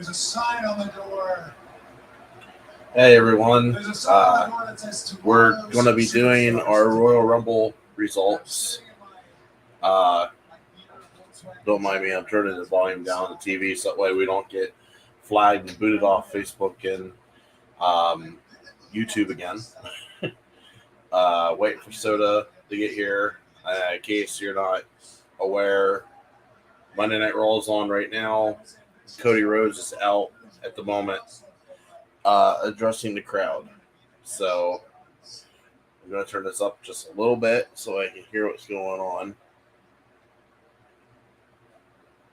There's a sign on the door. Hey everyone, There's a sign on the door that says we're tomorrow's going to be Super doing Stars. our Royal Rumble I'm results. sitting in my Don't mind me, I'm turning the volume down on the TV so that way we don't get flagged and booted off Facebook and YouTube again. Waiting for Soda to get here. In case you're not aware, Monday Night Raw is on right now. Cody Rhodes is out at the moment, addressing the crowd. So I'm going to turn this up just a little bit so I can hear what's going on.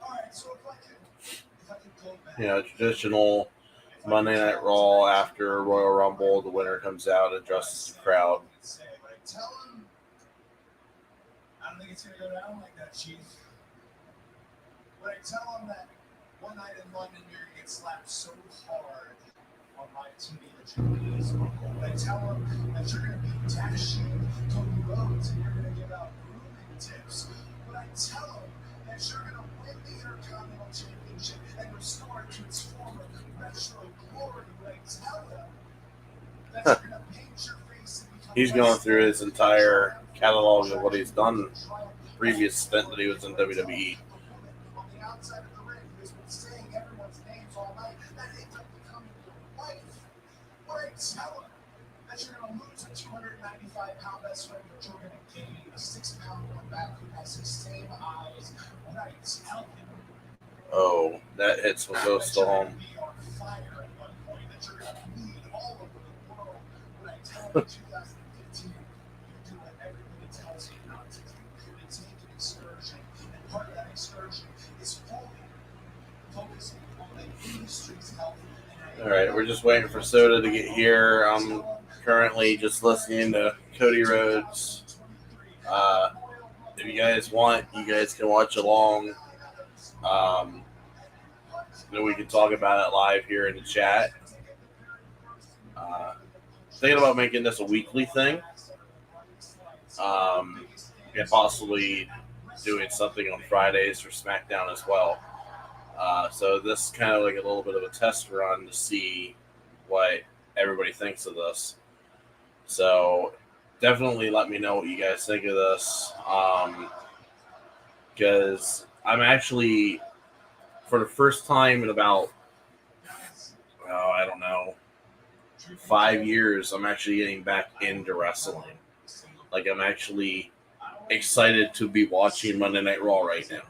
Alright, so if I could go back. You know, traditional Monday Night Raw after Royal Rumble, the winner comes out, addresses the crowd. But I tell him, I don't think it's gonna go down like that, Chief. But I tell him that one night in London you're gonna get slapped so hard on my TV that you're gonna be his uncle. But I tell him that you're gonna be dashing Cody Rhodes and you're gonna give out grooming tips. But I tell him that you're gonna win the Intercontinental Championship and restore it to its former retro glory. But I tell him that you're gonna paint your face and become He's going through his entire catalog of what he's done previous stint that he was in WWE. on the outside of the ring who's been saying everyone's names all night that ends up becoming your wife. Or I tell him that you're going to lose a 295-pound best friend, but you're going to gain a 6-pound one back who has his same eyes. Or I tell him Oh, that hits what goes that to you're home. going to be on fire at one point, that you're going to bleed all over the world. But I tell him in 2015, you do what everybody tells you not to do. You take an excursion, and part of that excursion is fully focusing on the industry's health. All right, we're just waiting for Soda to get here. I'm currently just listening to Cody Rhodes. If you guys want, you guys can watch along. Then we can talk about it live here in the chat. Thinking about making this a weekly thing. And possibly doing something on Fridays for SmackDown as well. So this is kind of like a little bit of a test run to see what everybody thinks of this. So definitely let me know what you guys think of this. Because I'm actually, for the first time in about, I don't know, 5 years, I'm actually getting back into wrestling. Like, I'm actually excited to be watching Monday Night Raw right now.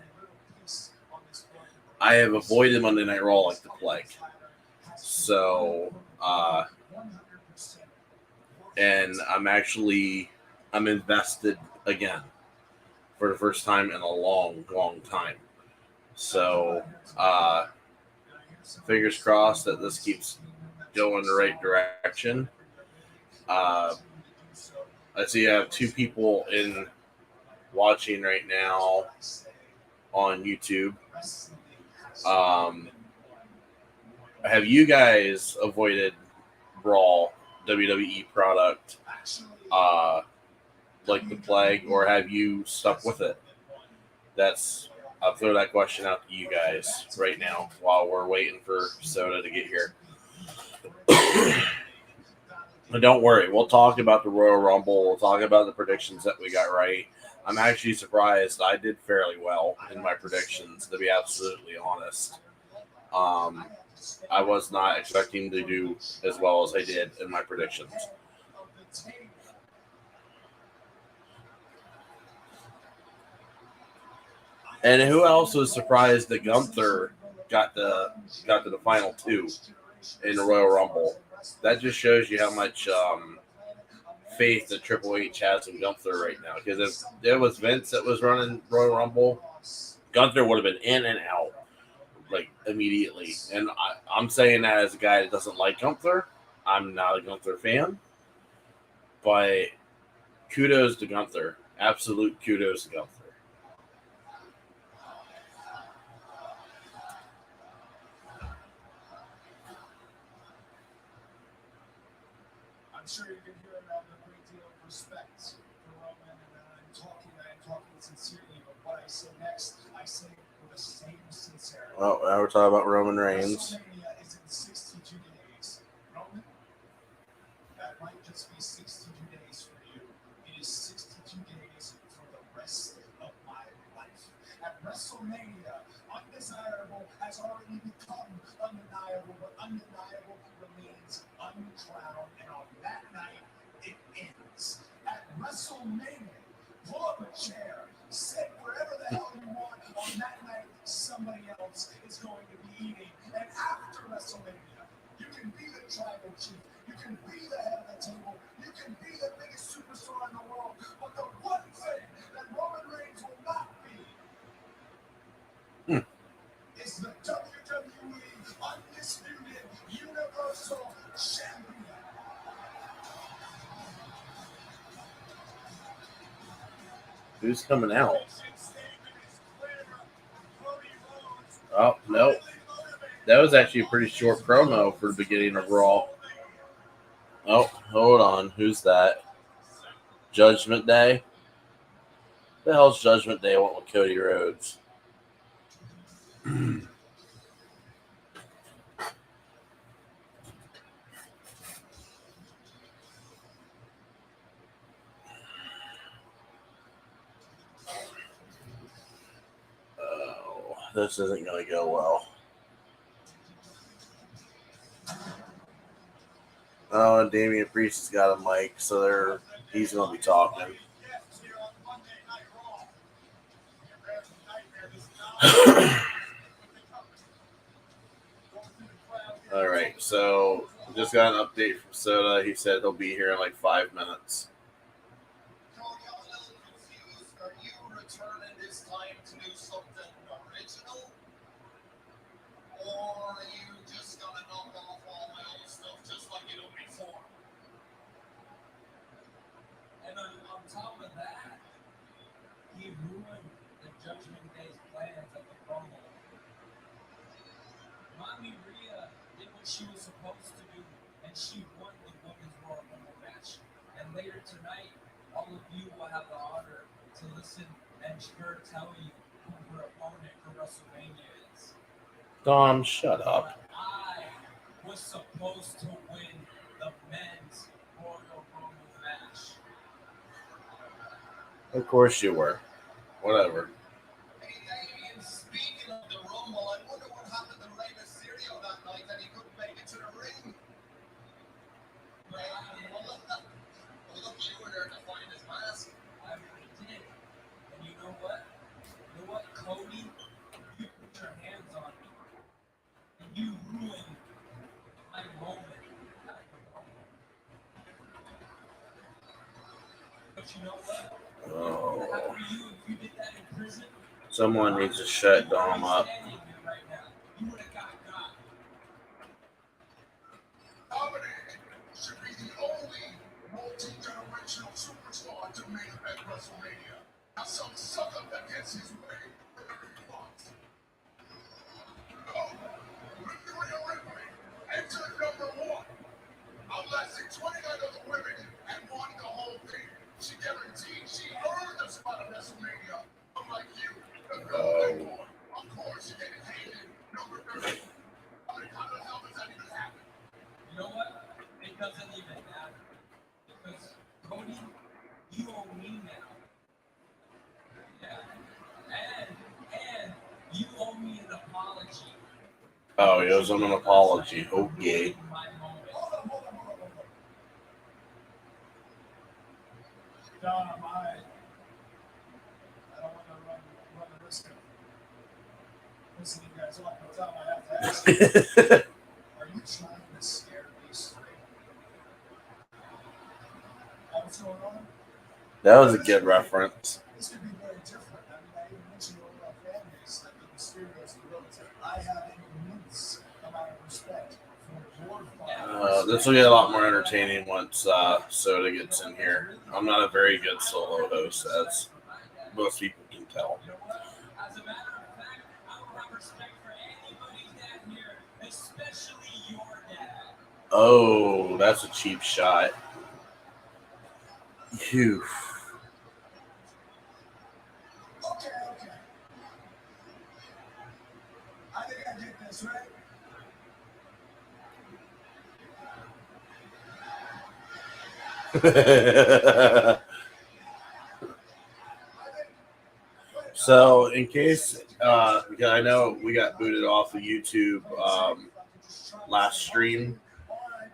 I have avoided Monday Night Raw like the plague. So, and I'm invested again for the first time in a long, long time. So, fingers crossed that this keeps going the right direction. I see I have 2 people in watching right now on YouTube. Have you guys avoided Raw WWE product like the plague, or have you stuck with it? I'll throw that question out to you guys right now while we're waiting for Soda to get here. And don't worry, we'll talk about the Royal Rumble. We'll talk about the predictions that we got right. I'm actually surprised. I did fairly well in my predictions, to be absolutely honest. I was not expecting to do as well as I did in my predictions. And who else was surprised that Gunther got to the final 2 in the Royal Rumble? That just shows you how much faith that Triple H has in Gunther right now. Because if it was Vince that was running Royal Rumble, Gunther would have been in and out like immediately. And I'm saying that as a guy that doesn't like Gunther. I'm not a Gunther fan, but kudos to Gunther. Absolute kudos to Gunther. I'm sure you can hear a great deal of respect for Roman, and I'm talking sincerely. But what I say next, I say with the same sincerity. Well, now we're talking about Roman Reigns. WrestleMania is in 62 days. Roman, that might just be 62 days for you. It is 62 days for the rest of my life. At WrestleMania, undesirable has already become undeniable, but undeniable remains uncrowned. And on that night, it ends. At WrestleMania, pull up a chair, sit wherever the hell you want. On that night, somebody else is going to be eating. And after WrestleMania, you can be the tribal chief. You can be the head of the table. You can be the biggest superstar in the world. But the one thing that Roman Reigns will not be is the WWE Undisputed Universal Champion. Who's coming out? Oh, nope. That was actually a pretty short promo for the beginning of Raw. Oh, hold on. Who's that? Judgment Day? The hell's Judgment Day? I went with Cody Rhodes. Oh, this isn't going to go well. Oh, and Damian Priest has got a mic, so he's going to be talking. All right, so just got an update from Soda. He said he'll be here in like 5 minutes. Are you returning this time to do something original? Or are you just gonna knock off all my old stuff just like you did before? And on top of that, he ruined the Judgment Day's plans at the promo. Mommy Rhea did what she was supposed to do, and she won the Women's Royal Rumble match. And later tonight, all of you will have the honor to listen and her tell you who her opponent for WrestleMania is. Dom, shut up. But I was supposed to win the men's Royal Rumble match. Of course you were. Whatever. Hey, Damien, speaking of the Rumble, I wonder what happened to Rey Mysterio that night that he couldn't make it to the ring. Well, look, you were there to find his mask. I did. And you know what? You know what, Cody? You put your hands on me. And you ruined my moment. But you know what? Oh. How for you if you did that in prison? Someone needs to shut Dom up. You would have got. Dominic should be the only multi-generational superstar to main event WrestleMania. Now some sucker that gets his way. Rhea Ripley entered number 1, outlasting 29 other women and won the whole thing. She guaranteed she earned a spot at WrestleMania. Unlike you, the Golden Boy. Of course, you didn't hate it. Number 30. I mean, how the hell does that even happen? You know what? It doesn't even matter. Because, Cody, you owe me now. Yeah. And you owe me an apology. Oh, he owes him an apology. Okay. Dom, I don't want to run the risk of listening you guys off. No time I have to ask you. Are you trying to scare me straight? What's going on? That was a good reference. This could be very different. I mean, I even mentioned all our families, like the Mysterios and the Rhodes. I have an immense amount of respect for your father. This will get a lot more entertaining once Soda gets in here. I'm not a very good solo host, as most people can tell. You know what? As a matter of fact, I don't have respect for anybody's dad here, especially your dad. Oh, that's a cheap shot. Phew. Okay. So, in case, because I know we got booted off of YouTube last stream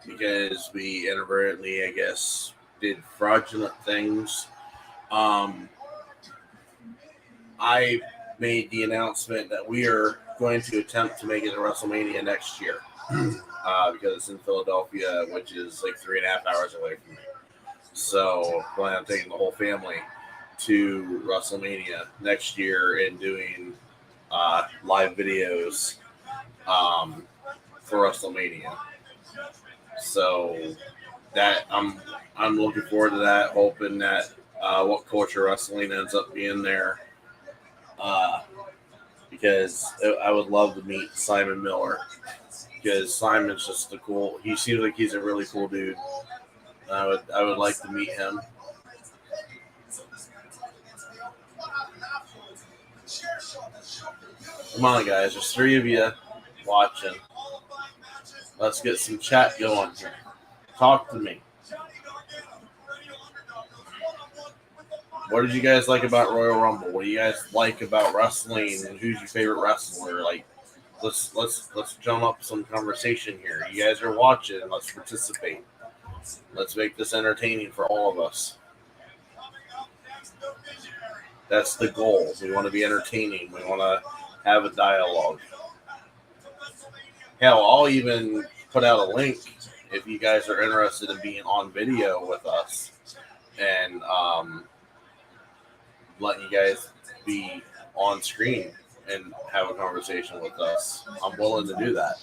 because we inadvertently, I guess, did fraudulent things. I made the announcement that we are going to attempt to make it to WrestleMania next year because it's in Philadelphia, which is like 3.5 hours away from me. So, plan on taking the whole family to WrestleMania next year and doing live videos for WrestleMania. So that I'm looking forward to that, hoping that What Culture Wrestling ends up being there. Because I would love to meet Simon Miller because Simon's just a cool. He seems like he's a really cool dude. I would like to meet him. Come on, guys. There's 3 of you watching. Let's get some chat going here. Talk to me. What did you guys like about Royal Rumble? What do you guys like about wrestling? And who's your favorite wrestler? Like, let's drum up some conversation here. You guys are watching. Let's participate. Let's make this entertaining for all of us. That's the goal. We want to be entertaining. We want to have a dialogue. Hell, I'll even put out a link if you guys are interested in being on video with us and letting you guys be on screen and have a conversation with us. I'm willing to do that.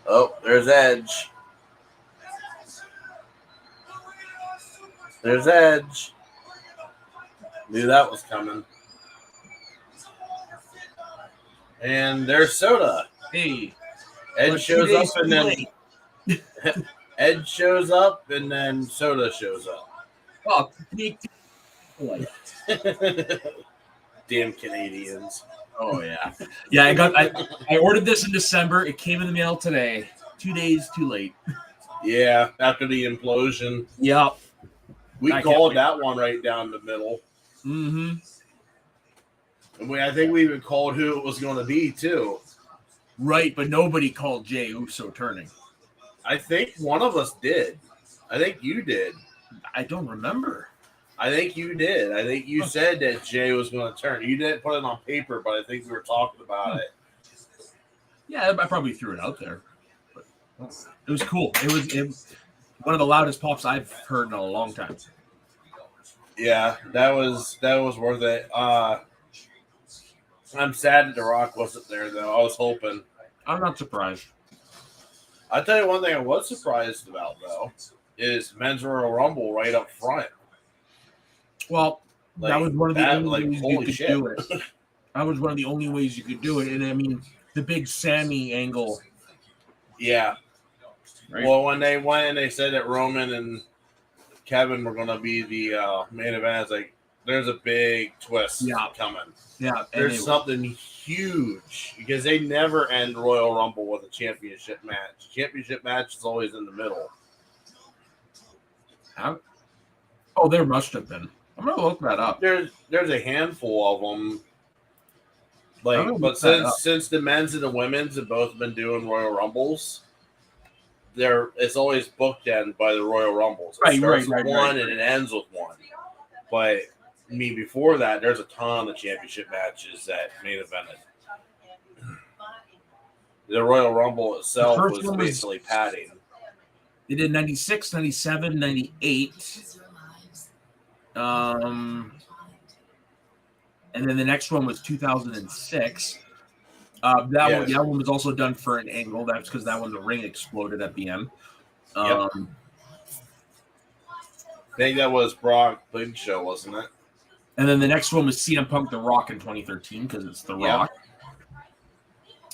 Oh, there's Edge. There's Edge. Knew that was coming. And there's Soda. Hey, Edge shows up and then Edge shows up and then Soda shows up. well, Damn Canadians. oh yeah. I ordered this in December. It came in the mail today. 2 days too late. Yeah, after the implosion. Yep. We I called can't that one right down the middle. Mm-hmm. And I think we even called who it was going to be, too. Right, but nobody called Jey Uso turning. I think one of us did. I think you did. I don't remember. I think you did. I think you said that Jay was going to turn. You didn't put it on paper, but I think we were talking about it. Yeah, I probably threw it out there. But it was cool. It was one of the loudest pops I've heard in a long time. Yeah, that was worth it. I'm sad that The Rock wasn't there, though. I was hoping. I'm not surprised. I'll tell you one thing I was surprised about, though, is Men's Royal Rumble right up front. Well, Like, that was one of the only ways you holy could shit. do it. That was one of the only ways you could do it. And I mean, the big Sammy angle. Yeah. Right? Well, when they went and they said that Roman and Kevin were going to be the main event, it's like, there's a big twist coming. Yeah. There's something huge because they never end Royal Rumble with a championship match. Championship match is always in the middle. Oh, there must have been. I'm gonna look that up. There's a handful of them. Like, but since the men's and the women's have both been doing Royal Rumbles, it's always bookend by the Royal Rumbles. It starts with one and it ends with one. But I mean, before that, there's a ton of championship matches that main evented. The Royal Rumble itself was basically padding. They did 96, 97, 98. And then the next one was 2006. That one was also done for an angle. That's because that one the ring exploded at the end. I think that was Brock Big Show, wasn't it? And then the next one was CM Punk The Rock in 2013 because it's The Rock.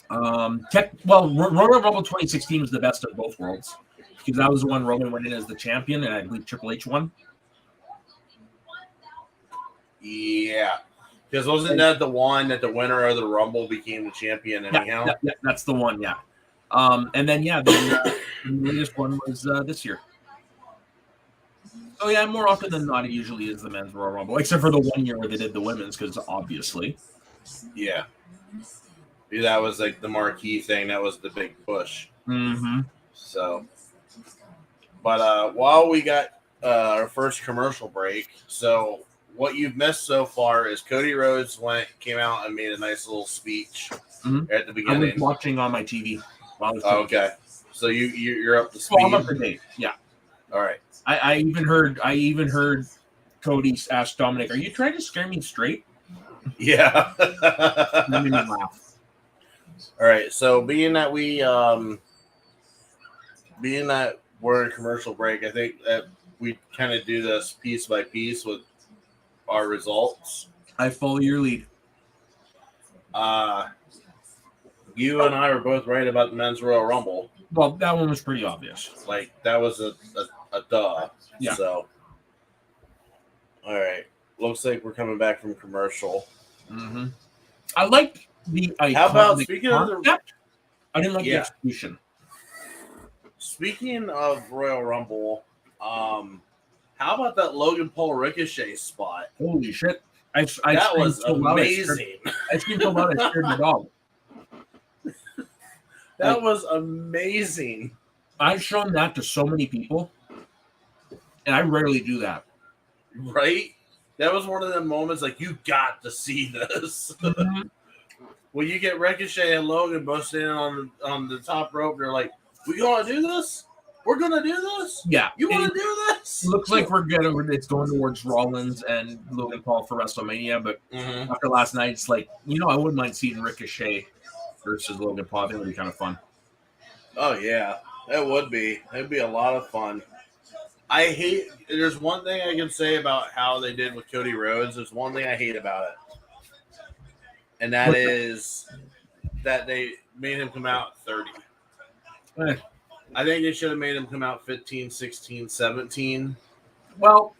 Royal Rumble 2016 was the best of both worlds because that was the one Roman went in as the champion, and I believe Triple H won. Yeah, because wasn't that the one that the winner of the Rumble became the champion anyhow? Yeah, that's the one. Yeah, and then the latest one was this year. Oh yeah, more often than not, it usually is the men's Royal Rumble, except for the 1 year where they did the women's, because obviously. Yeah. That was like the marquee thing. That was the big push. Mm-hmm. So, but while we got our first commercial break, so what you've missed so far is Cody Rhodes came out and made a nice little speech at the I beginning. was watching on my TV. Okay, so you're up to speed. Well, I'm up to date. Yeah. All right. I even heard Cody ask Dominic, "Are you trying to scare me straight?" Yeah. That made me laugh. All right. So being that we're in commercial break, I think that we kind of do this piece by piece with our results. I follow your lead. You and I were both right about the men's Royal Rumble. Well, that one was pretty obvious. Like that was a duh. Yeah. So, all right. Looks like we're coming back from commercial. Mm-hmm. I liked the How about speaking concept? of the? I didn't like the execution. Speaking of Royal Rumble, how about that Logan Paul Ricochet spot? Holy shit! That was amazing. I screamed so loud I scared my dog. That was amazing. I've shown that to so many people, and I rarely do that. Right? That was one of the moments like you got to see this. Mm-hmm. When you get Ricochet and Logan both standing on the top rope, they're like, "We gonna do this? We're gonna do this? Yeah, you want to do this?" Looks like it's going towards Rollins and Logan Paul for WrestleMania. But after last night, it's like I wouldn't mind seeing Ricochet versus Logan Paul. I think it would be kind of fun. Oh yeah, it would be. It'd be a lot of fun. There's one thing I can say about how they did with Cody Rhodes. There's one thing I hate about it. And that is that they made him come out 30. I think they should have made him come out 15, 16, 17. Well,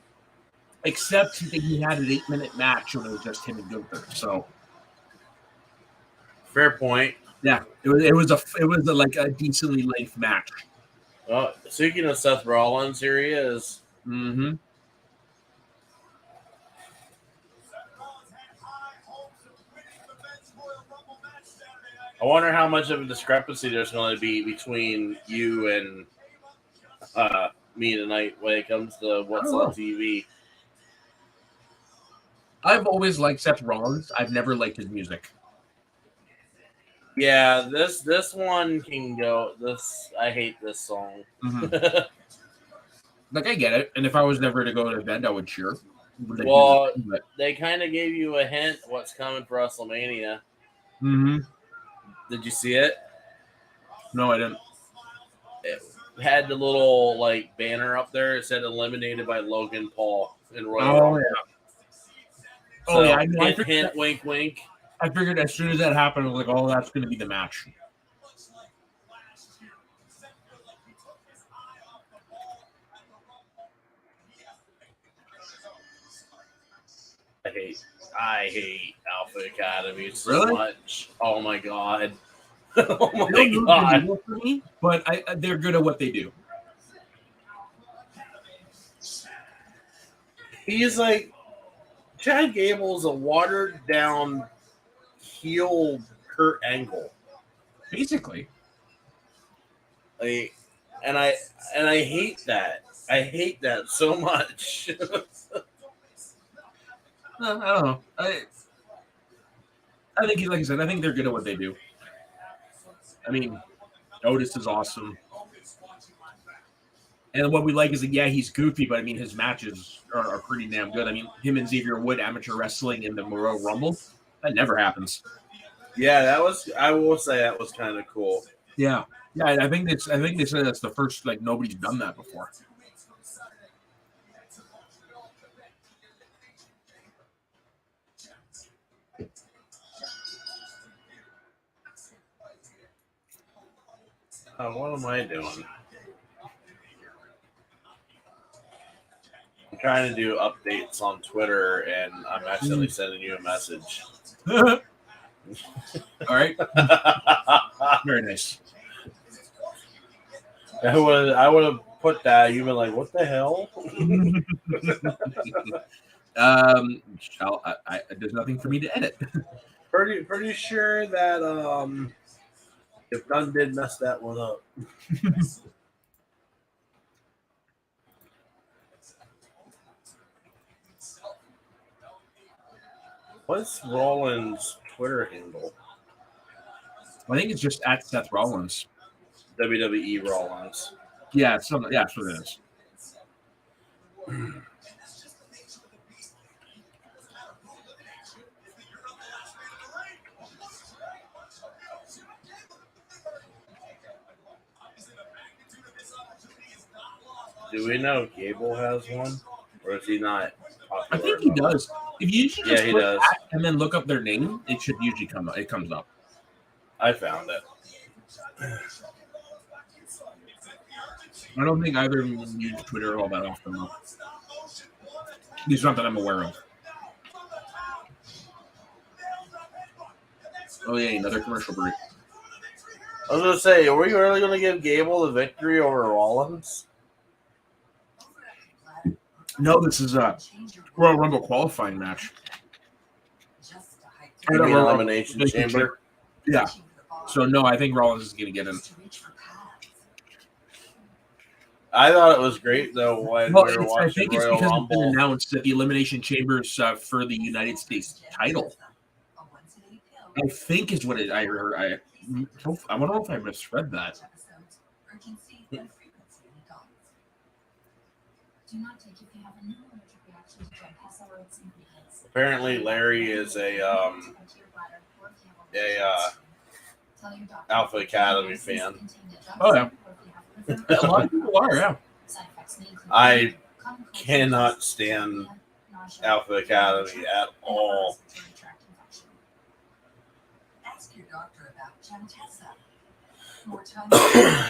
except he had an 8-minute match when it was just him and Gunther. So fair point. Yeah, it was a decently length match. Speaking of Seth Rollins, here he is. Mm-hmm. I wonder how much of a discrepancy there's going to be between you and me tonight when it comes to what's on TV. I've always liked Seth Rollins. I've never liked his music. Yeah, this one can go. I hate this song. Mm-hmm. Like I get it, and if I was never to go to an event, I would cheer. Well, they kind of gave you a hint what's coming for WrestleMania. Mm-hmm. Did you see it? No, I didn't. It had the little banner up there. It said eliminated by Logan Paul in Royal Rumble. Yeah. So, hint, wink, wink. I figured as soon as that happened, I was like, "Oh, that's going to be the match." I hate Alpha Academy so much. Oh my god. Oh my god. But they're good at what they do. He's like Chad Gable's a watered down heel Kurt Angle. Basically. And I hate that. I hate that so much. I don't know. I think, like I said, I think they're good at what they do. I mean, Otis is awesome. And what we like is that, he's goofy, but I mean, his matches are pretty damn good. I mean, him and Xavier Wood amateur wrestling in the Royal Rumble, that never happens. Yeah, I will say that was kind of cool. Yeah. Yeah, I think they said that's the first, nobody's done that before. What am I doing? I'm trying to do updates on Twitter, and I'm accidentally sending you a message. All right. Very nice. I would have put that, you've been like, what the hell? There's nothing for me to edit. Pretty sure that if Gunn did mess that one up. What's Rollins' Twitter handle? I think it's just at Seth Rollins. WWE Rollins. Yeah, that's what it is. Do we know if Gable has one? Or is he not popular? I think he does. If you should just he put does. that and then look up their name, it should usually come up. It comes up. I found it. I don't think either of them use Twitter all that often, though. At least not that I'm aware of. Oh, yeah, another commercial break. I was going to say, are we really going to give Gable the victory over Rollins? No, this is a Royal Rumble qualifying match. You mean Elimination Chamber? Yeah. So, no, I think Rollins is going to get in. I thought it was great, though, when we were watching I think it's Royal because Rumble. it's been announced that the Elimination Chambers for the United States title. I think is what I heard. I don't know if I misread that. Apparently, Larry is a Alpha Academy fan. Oh, yeah. A lot of people are, yeah. I cannot stand Alpha Academy at all. Ask your doctor about Gemtesa. More time there,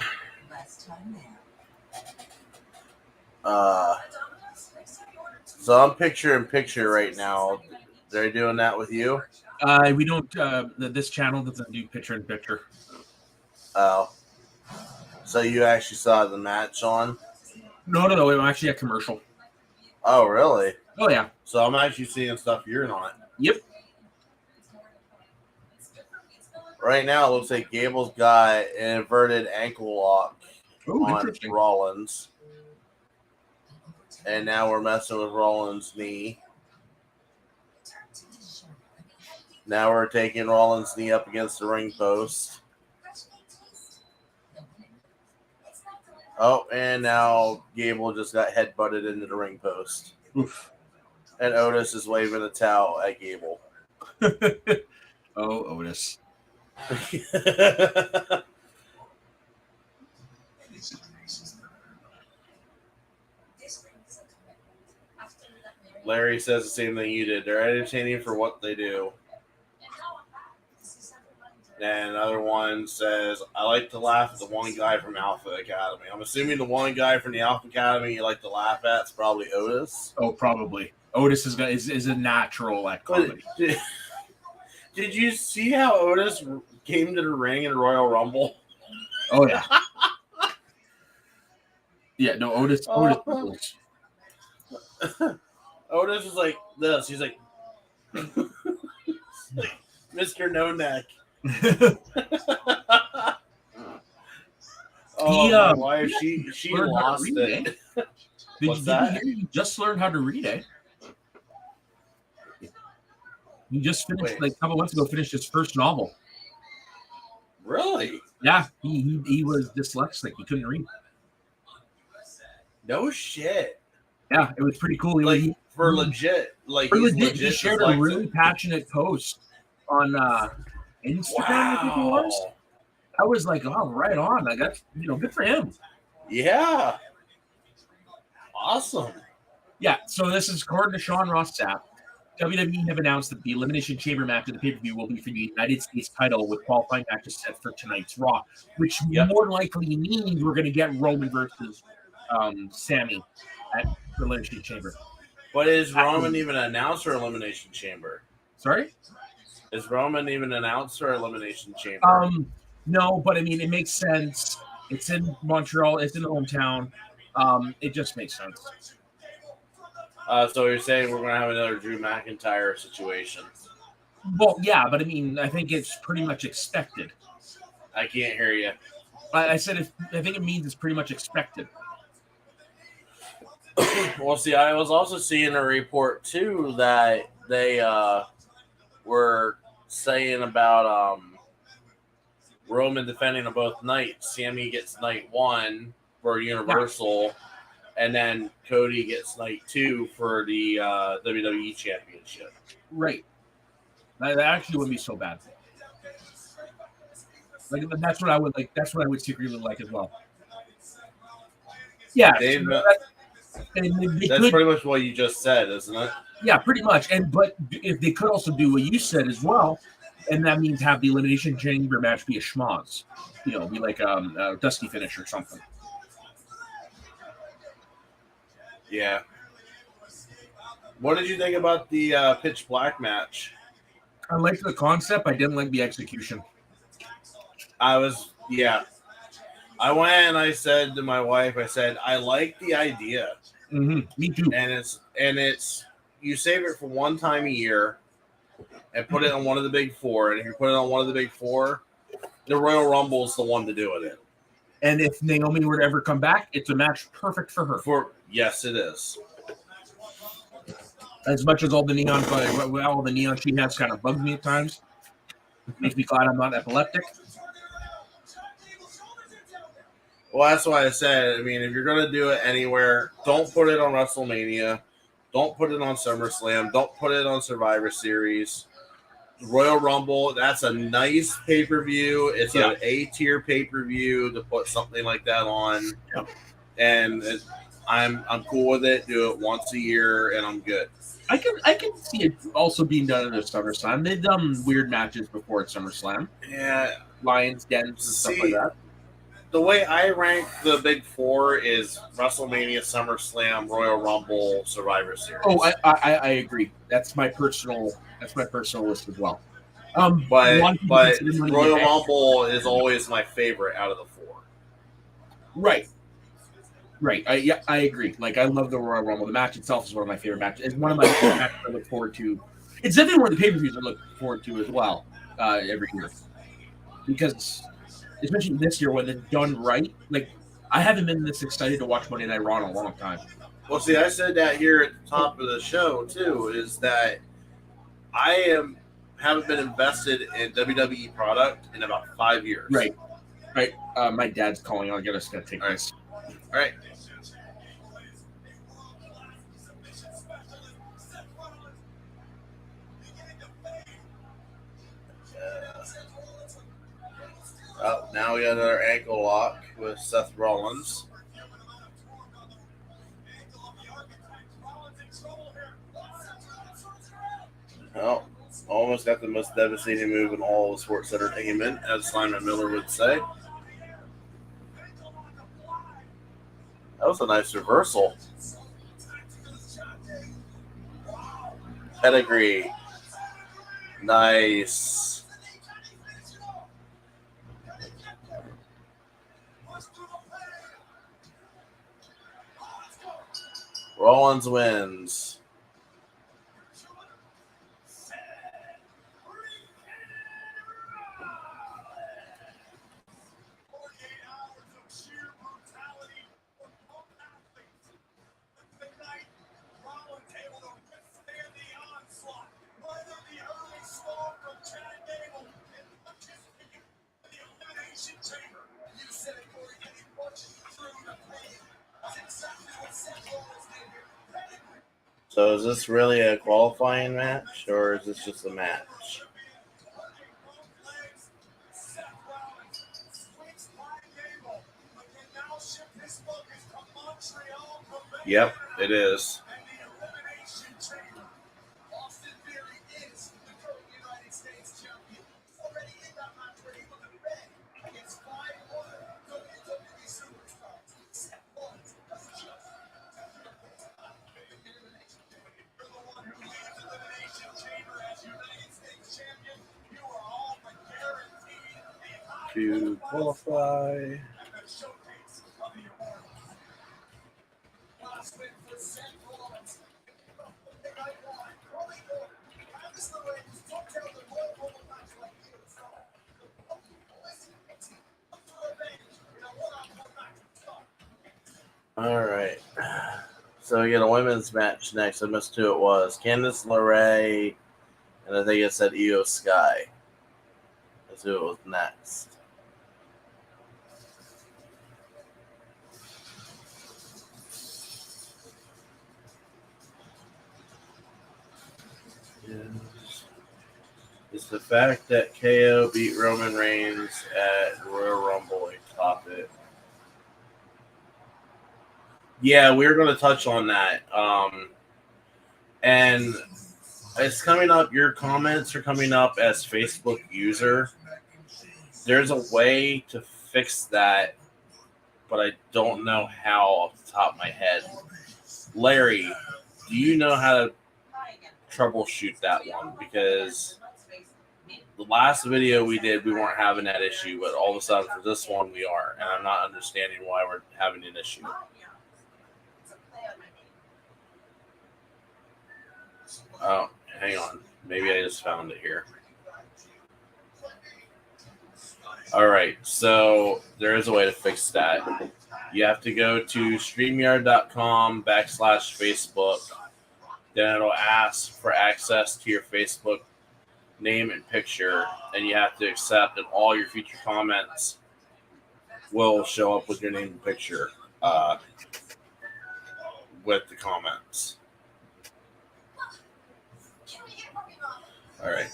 less time there. So I'm picture right now. They're doing that with you? We don't. This channel doesn't do picture in picture. Oh. So you actually saw the match on? No. I'm actually a commercial. Oh, really? Oh, yeah. So I'm actually seeing stuff you're not. Yep. Right now, it looks like Gable's got an inverted ankle lock on Rollins. And now we're messing with Rollins' knee. Now we're taking Rollins' knee up against the ring post. Oh, and now Gable just got headbutted into the ring post. Oof. And Otis is waving a towel at Gable. Oh, Otis. Larry says the same thing you did. They're entertaining for what they do. And another one says, I like to laugh at the one guy from Alpha Academy. I'm assuming the one guy from the Alpha Academy you like to laugh at is probably Otis. Oh, probably. Otis is a natural at comedy. Did you see how Otis came to the ring in Royal Rumble? Oh, yeah. Yeah, no, Otis. Otis is like this. He's like, Mr. No Neck. My wife, she lost it. Did you hear you just learned how to read, eh? He just finished, like a couple months ago, finished his first novel. Really? Yeah, he was dyslexic. He couldn't read. No shit. Yeah, it was pretty cool. Legit. He shared a really passionate post on Instagram. Wow. I think it was. I was like, oh, right on. I got, good for him. Yeah. Awesome. Yeah, so this is according to Sean Ross Sapp. WWE have announced that the Elimination Chamber match of the pay-per-view will be for the United States title with qualifying matches set for tonight's Raw, which more likely means we're going to get Roman versus Sammy at the Elimination Chamber. But is Roman even announced for Elimination Chamber? Sorry? Is Roman even announced for Elimination Chamber? No, but I mean, it makes sense. It's in Montreal. It's in the hometown. It just makes sense. So you're saying we're going to have another Drew McIntyre situation? Well, yeah, but I mean, I think it's pretty much expected. I can't hear you. I said I think it means it's pretty much expected. Well, see, I was also seeing a report too that they were saying about Roman defending on both nights. Sammy gets night 1 for Universal, and then Cody gets night 2 for the WWE Championship. Right. That actually wouldn't be so bad. Like that's what I would like. That's what I would secretly like as well. Yeah, that's pretty much what you just said, isn't it? Yeah, pretty much. But if they could also do what you said as well, and that means have the Elimination Chamber match be a schmoz, be like a Dusty finish or something. Yeah. What did you think about the Pitch Black match? I liked the concept. I didn't like the execution. I went and I said to my wife, I like the idea. Mm-hmm. Me too. And it's you save it for one time a year and put it on one of the big 4. And if you put it on one of the big 4, the Royal Rumble is the one to do it in. And if Naomi were to ever come back, it's a match perfect for her. Yes, it is. As much as all the neon she has kind of bugs me at times. Makes me glad I'm not epileptic. Well, that's why I said, I mean, if you're going to do it anywhere, don't put it on WrestleMania. Don't put it on SummerSlam. Don't put it on Survivor Series. Royal Rumble, that's a nice pay-per-view. It's an A-tier pay-per-view to put something like that on. Yep. And I'm cool with it. Do it once a year, and I'm good. I can see it also being done at a SummerSlam. They've done weird matches before at SummerSlam. Yeah. Lions, Dens, and stuff like that. The way I rank the big 4 is WrestleMania, SummerSlam, Royal Rumble, Survivor Series. Oh, I agree. That's my personal list as well. But Royal Rumble is always my favorite out of the 4. Right. I agree. Like, I love the Royal Rumble. The match itself is one of my favorite matches. It's one of my favorite matches I look forward to. It's definitely one of the pay-per-views I look forward to as well every year. Because, especially this year, when it's done right, like, I haven't been this excited to watch Monday Night Raw in a long time. Well, see, I said that here at the top of the show, too, is that haven't been invested in WWE product in about 5 years. Right. My dad's calling. I'm just going to take this. All right. Oh, now we got another ankle lock with Seth Rollins. Oh, almost got the most devastating move in all of sports entertainment, as Simon Miller would say. That was a nice reversal. Pedigree. Nice. Rollins wins. So is this really a qualifying match, or is this just a match? Yep, it is. To qualify. All right. So we get a women's match next. I missed who it was. Candice LeRae, and I think it said Io Sky. That's who it was next. It's the fact that KO beat Roman Reigns at Royal Rumble a topic. Yeah, we were going to touch on that. And it's coming up. Your comments are coming up as Facebook user. There's a way to fix that, but I don't know how off the top of my head. Larry, do you know how to troubleshoot that one? Because the last video we did, we weren't having that issue, but all of a sudden for this one, we are. And I'm not understanding why we're having an issue. Oh, hang on. Maybe I just found it here. All right, so there is a way to fix that. You have to go to StreamYard.com/Facebook. Then it'll ask for access to your Facebook name and picture, and you have to accept that all your future comments will show up with your name and picture with the comments. All right.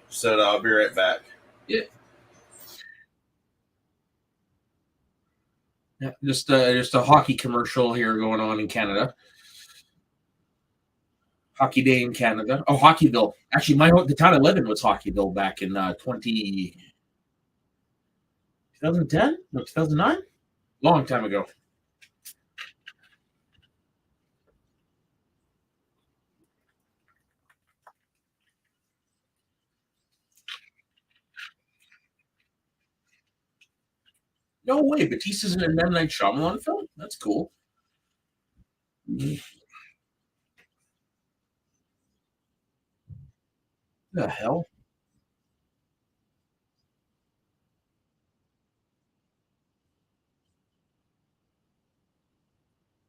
So I'll be right back. Yeah. Yeah, just a hockey commercial here going on in Canada. Hockey Day in Canada. Oh, Hockeyville. Actually, the town I live in was Hockeyville back in 2010? No, 2009? Long time ago. No way. Batista's in a M. Night Shyamalan film? That's cool. The hell?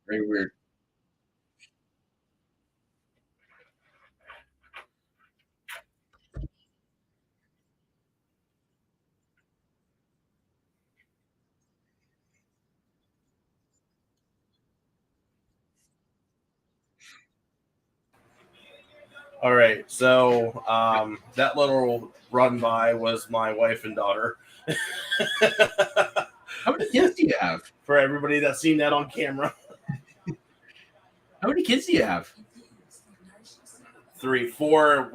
Very weird. All right, so that little run by was my wife and daughter. How many kids do you have? For everybody that's seen that on camera. How many kids do you have? 3, 4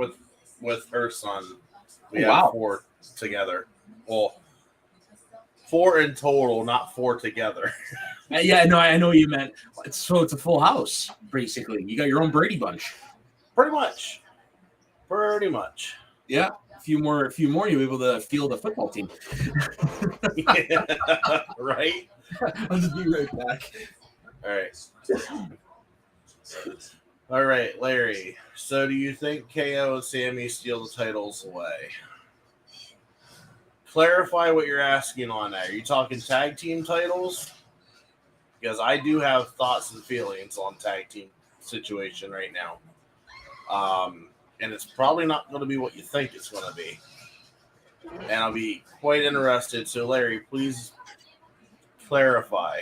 with her son. We have 4 together. Well, 4 in total, not 4 together. Yeah, no, I know what you meant. So it's a full house, basically. You got your own Brady Bunch. Pretty much. Yeah. A few more, you'll be able to field a football team. Yeah, right? I'll just be right back. All right, Larry. So do you think KO and Sammy steal the titles away? Clarify what you're asking on that. Are you talking tag team titles? Because I do have thoughts and feelings on tag team situation right now. And it's probably not going to be what you think it's going to be. And I'll be quite interested. So, Larry, please clarify.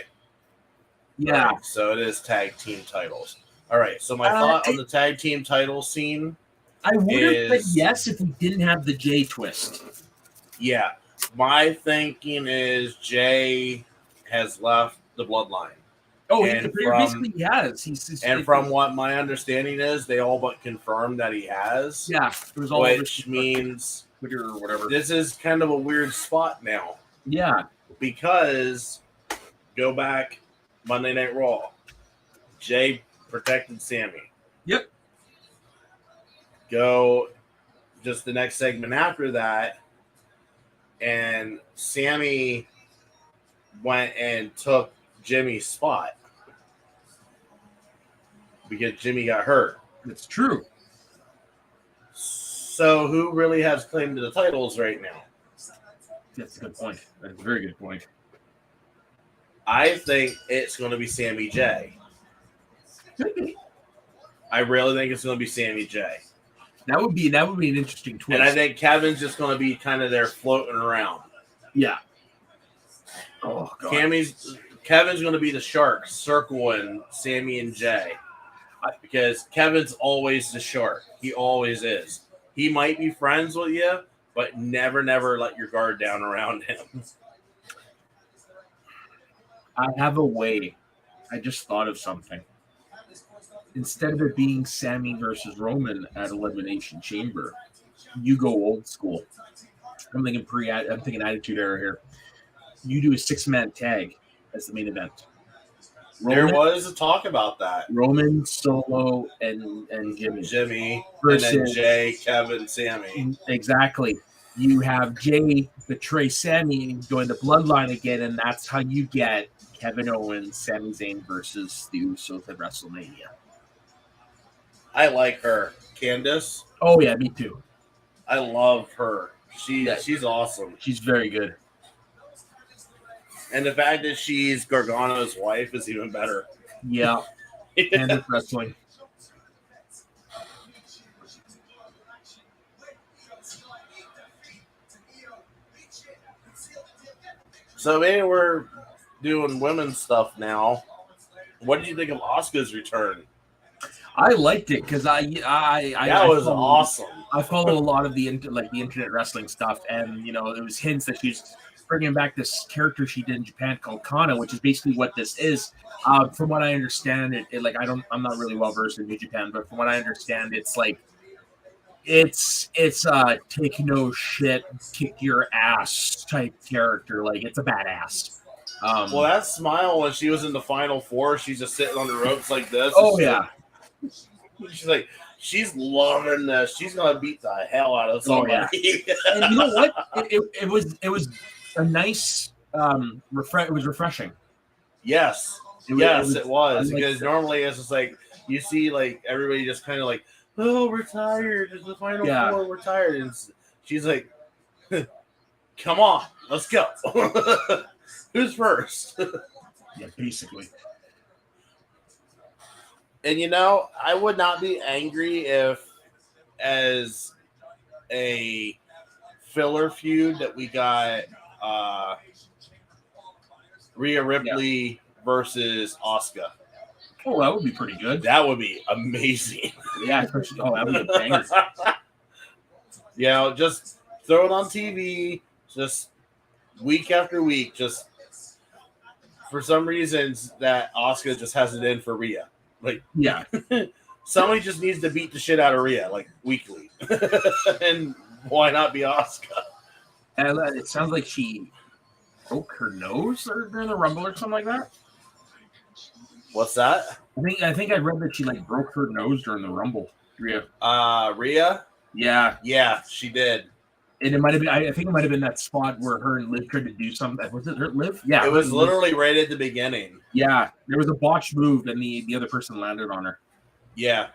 Yeah. Right, so it is tag team titles. All right. So my thought on the tag team title scene. I would have said yes if we didn't have the Jay twist. Yeah. My thinking is Jay has left the bloodline. Oh, basically he has. From what my understanding is, they all but confirmed that he has. Yeah, it was all which means Twitter or whatever. This is kind of a weird spot now. Yeah, because go back Monday Night Raw, Jay protected Sammy. Yep. Go just the next segment after that, and Sammy went and took Jimmy's spot. because Jimmy got hurt. That's true. So who really has claim to the titles right now? That's a good point. That's a very good point. I think it's going to be Sammy J. Could be. I really think it's going to be Sammy J. That would be an interesting twist. And I think Kevin's just going to be kind of there floating around. Yeah. Oh god. Kevin's going to be the shark circling Sammy and Jay. Because Kevin's always the shark. He always is. He might be friends with you, but never let your guard down around him. I have a way. I just thought of something. Instead of it being Sammy versus Roman at Elimination Chamber, you go old school. I'm thinking Attitude Era here. You do a 6-man tag as the main event. There was a talk about that. Roman, Solo, and Jimmy and then Jay, Kevin, Sammy. Exactly. You have Jay betray Sammy and join the bloodline again, and that's how you get Kevin Owens, Sami Zayn versus the Usos at WrestleMania. I like her. Candice. Oh, yeah, me too. I love her. She's awesome. She's very good. And the fact that she's Gargano's wife is even better. Yeah. And wrestling. So maybe we're doing women's stuff now. What did you think of Asuka's return? I liked it because that was awesome. I follow a lot of the internet wrestling stuff, and there was hints that she's bringing back this character she did in Japan called Kana, which is basically what this is. From what I understand, I'm not really well versed in New Japan, but from what I understand, it's take no shit, kick your ass type character. Like, it's a badass. Well, that smile when she was in the Final Four, she's just sitting on the ropes like this. Oh yeah. She's like, she's loving this. She's gonna beat the hell out of somebody. Oh, yeah. And you know what? It was a nice it was refreshing. Yes. It was. Because it. Normally it's just like you see like everybody just kind of like, oh, we're tired. It's the Final Four, we're tired. And she's like, come on, let's go. Who's first? Yeah, basically. And I would not be angry if, as a filler feud, that we got Rhea Ripley versus Asuka. Oh, that would be pretty good. That would be amazing. Yeah, especially that would be a banger. Just throw it on TV, just week after week. Just for some reasons that Asuka just has it in for Rhea. Like, yeah, somebody just needs to beat the shit out of Rhea like weekly, and why not be Asuka? And it sounds like she broke her nose during the Rumble or something like that. What's that? I think I read that she broke her nose during the Rumble. Rhea. Rhea? Yeah, she did. And it might have been. I think it might have been that spot where her and Liv tried to do something. Was it her Liv? Yeah, it was literally right at the beginning. Yeah, there was a botched move, and the other person landed on her. Yeah.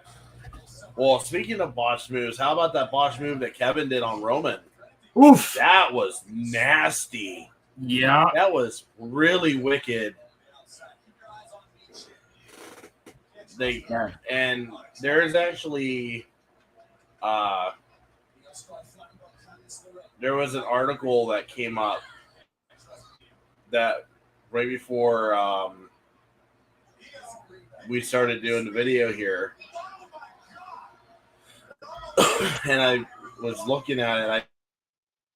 Well, speaking of botched moves, how about that botched move that Kevin did on Roman? Oof, that was nasty. Yeah, that was really wicked. And there's actually there was an article that came up that right before we started doing the video here, and I was looking at it.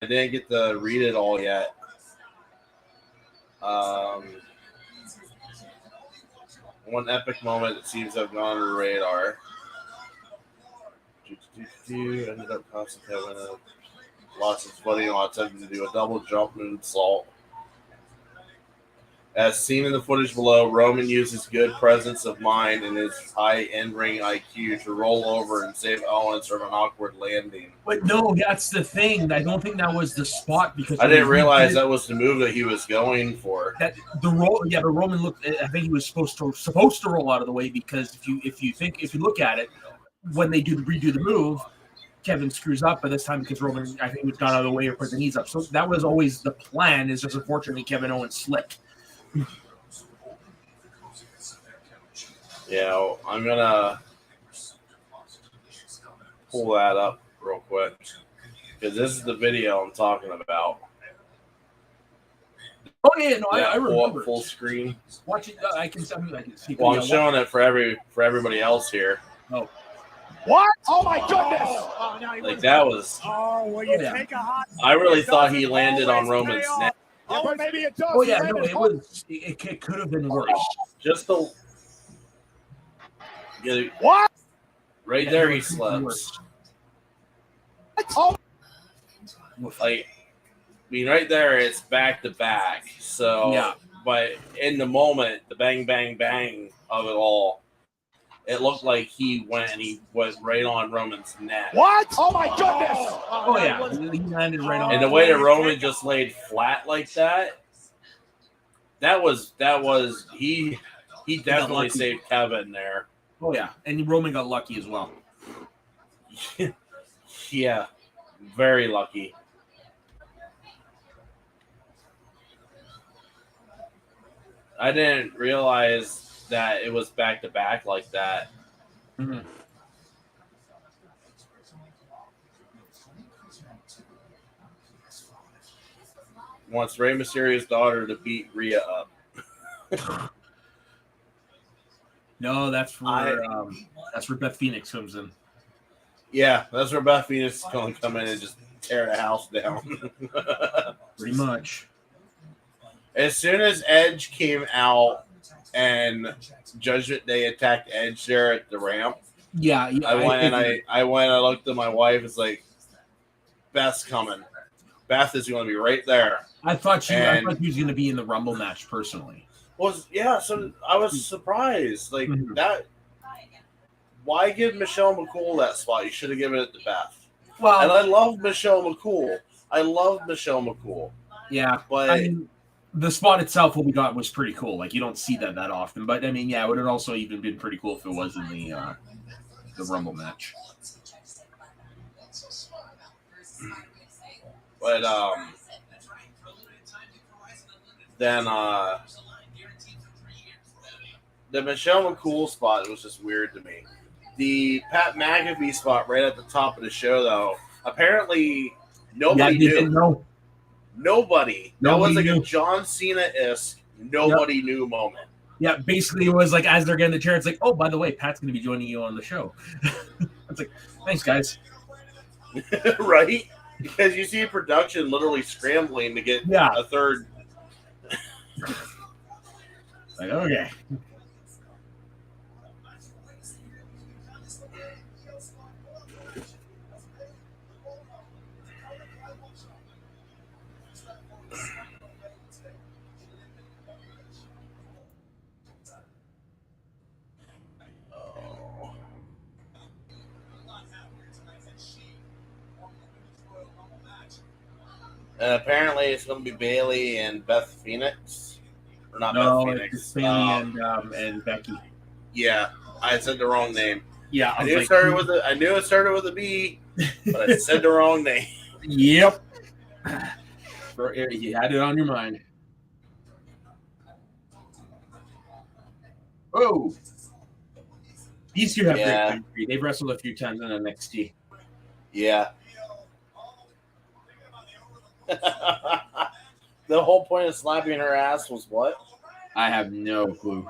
I didn't get to read it all yet. One epic moment that seems to have gone under the radar. Ended up costing Kevin lots of footing on attempting to do a double jump moonsault As seen in the footage below, Roman used his good presence of mind and his high in-ring IQ to roll over and save Owens from an awkward landing. But no, that's the thing. I don't think that was the spot because I didn't realize that was the move that he was going for. that the roll. Yeah, but Roman looked. I think he was supposed to roll out of the way because if you look at it, when they redo the move, Kevin screws up, but this time because Roman, I think, got out of the way or put the knees up. So that was always the plan. Is just unfortunately Kevin Owens slipped. Yeah, I'm gonna pull that up real quick because this is the video I'm talking about. Oh yeah, no, I remember. Full screen. Watching, I can see. Well, I'm showing it for everybody else here. Oh. What? Oh my goodness! Oh, no, Like that was. Oh, will you take a hot? I really thought he landed on Roman's neck. Oh, but maybe it does. Oh yeah, no, it was. It could have been worse. Just the. What? Right Yeah, there, it he could have been slips. Oh, Like, I mean, right there, it's back to back. So, Yeah. But in the moment, the bang, bang, bang of it all, it looked like he went right on Roman's neck. what? Oh my goodness! Oh yeah, he landed right on. And the way that Roman just laid flat like that, that was he definitely lucky. saved Kevin there. Oh yeah, and Roman got lucky as well. Yeah, very lucky. I didn't realize that it was back to back like that. Mm-hmm. Wants Rey Mysterio's daughter to beat Rhea up. No, that's where Beth Phoenix comes in. Yeah, that's where Beth Phoenix is going to come in and just tear the house down. Pretty much. As soon as Edge came out and Judgment Day attacked Edge there at the ramp, Yeah, I went and I looked at my wife. It's like, Beth's coming. Beth is going to be right there. I thought she was going to be in the Rumble match personally. So I was surprised. Like Mhm. that. Why give Michelle McCool that spot? You should have given it to Beth. And Well, I love Michelle McCool. yeah, But I mean, the spot itself what we got was pretty cool. Like you don't see that often, but I mean, yeah, it would have also even been pretty cool if it was in the Rumble match. But then the Michelle McCool spot was just weird to me. The Pat McAfee spot right at the top of the show, though, apparently nobody Yeah, they knew. didn't know. Nobody. That Nobody was like knew. a John Cena-esque nobody knew moment. Yeah, basically it was like as they're getting the chair, it's like, oh, by the way, Pat's going to be joining you on the show. It's like, thanks, guys. Right? Because you see production literally scrambling to get Yeah. a third. Like, okay. And apparently it's going to be Bailey and Beth Phoenix. Or not No, Beth Phoenix. it's Bailey and Becky. Yeah, I said the wrong name. Yeah, I knew it started with a B, but I said the wrong name. Yep. You had it on your mind. Oh. These two have great chemistry. They've wrestled a few times in NXT. Yeah. The whole point of slapping her ass was what? I have no clue.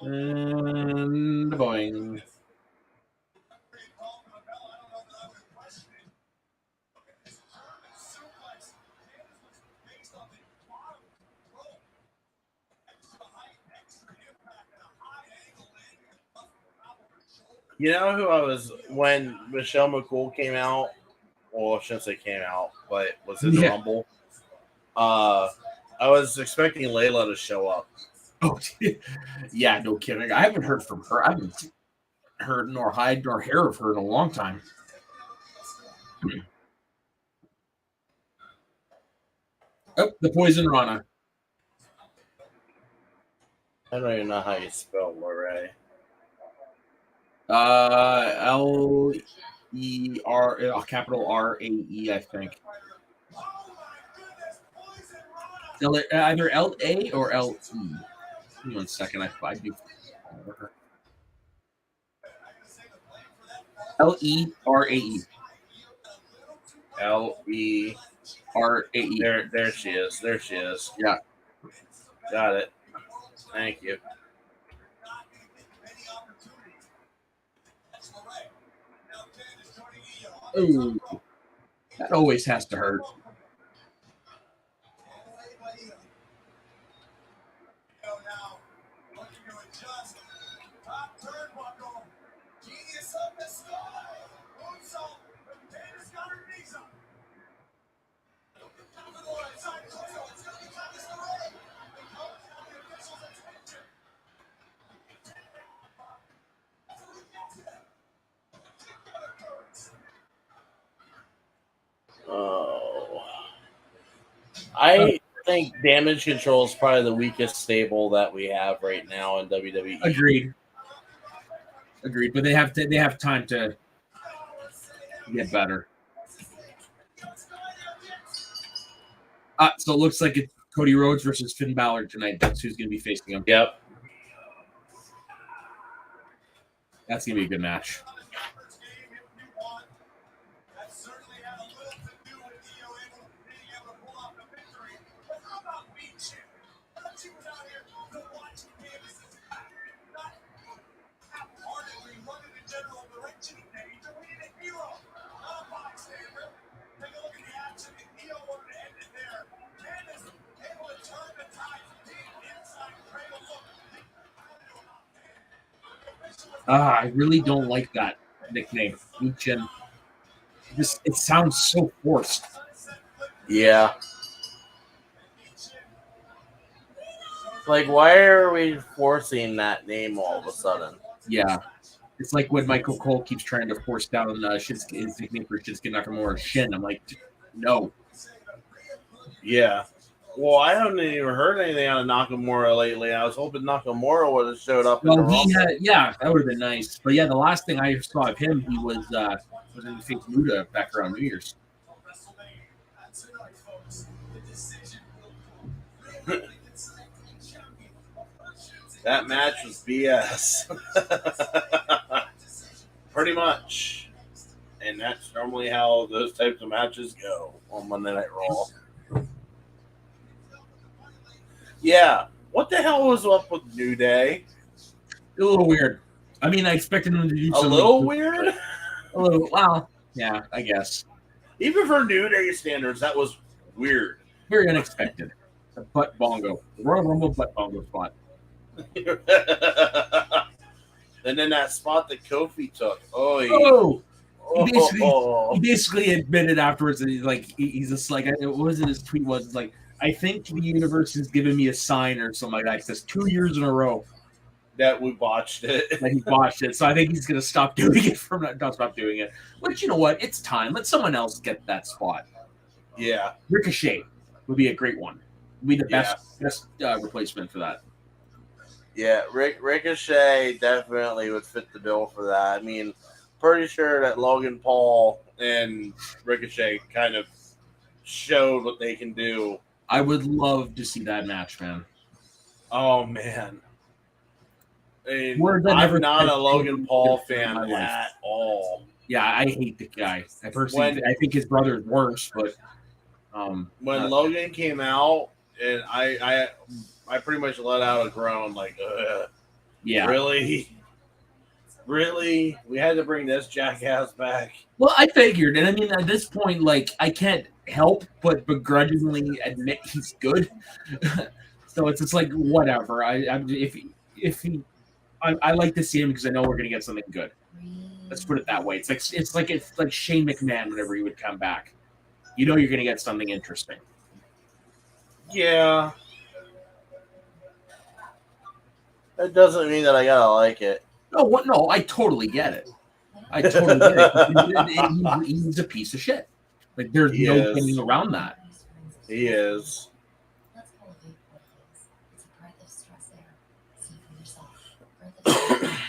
And boing. You know who I was when Michelle McCool came out? Well, I shouldn't say came out, but was in the Yeah. Rumble. I was expecting Layla to show up. Oh, yeah, no kidding. I haven't heard from her. I haven't heard nor hide nor hair of her in a long time. Oh, the Poison Rana. I don't even know how you spell Lorraine. L E R capital R-A-E, I think. Either L-A or L-E. Give me 1 second. I do. L-E-R-A-E. L-E-R-A-E. There she is. There she is. Yeah. Got it. Thank you. Ooh. That always has to hurt. Oh. I think Damage Control is probably the weakest stable that we have right now in WWE. Agreed. But they have time to get better. So it looks like it's Cody Rhodes versus Finn Balor tonight. That's who's going to be facing him. Yep. That's going to be a good match. I really don't like that nickname, Luchin. It sounds so forced. Yeah. Like, why are we forcing that name all of a sudden? Yeah. It's like when Michael Cole keeps trying to force down his nickname for Shinsuke Nakamura, Shin. I'm like, no. Yeah. Well, I haven't even heard anything out of Nakamura lately. I was hoping Nakamura would have showed up. Well, that would have been nice. But yeah, the last thing I saw of him, he was in the face Muda back around New Year's. That match was BS. Pretty much. And that's normally how those types of matches go on Monday Night Raw. Yeah. What the hell was up with New Day? A little weird. I mean, I expected them to do something. A little weird? A little, well, yeah, I guess. Even for New Day standards, that was weird. Very unexpected. The butt bongo. The Royal Rumble butt bongo spot. And then that spot that Kofi took. He basically admitted afterwards that he's just like, what was it? His tweet was like, I think the universe has given me a sign or something like that. It says 2 years in a row that we botched it. That he botched it. So I think he's going to stop doing it not stop doing it. Which, you know what? It's time. Let someone else get that spot. Yeah. Ricochet would be a great one. Would be the best replacement for that. Yeah, Ricochet definitely would fit the bill for that. I mean, pretty sure that Logan Paul and Ricochet kind of showed what they can do. I would love to see that match, man. Oh, man. I mean, I'm not a Logan Paul fan at all. Yeah, I hate the guy. I think his brother is worse, but when Logan came out, and I pretty much let out a groan, like, yeah, really, we had to bring this jackass back. Well, I figured, and I mean, at this point, like, I can't help but begrudgingly admit he's good. So it's just like whatever. I like to see him because I know we're gonna get something good. Let's put it that way. It's like Shane McMahon whenever he would come back. You know you're going to get something interesting. Yeah. That doesn't mean that I gotta like it. No, what? No, I totally get it. I totally get it. He's a piece of shit. Like there's He no is. getting around that. He is. Let's elevate what it is. It's a breath of stress air. See for yourself. Breath of stress.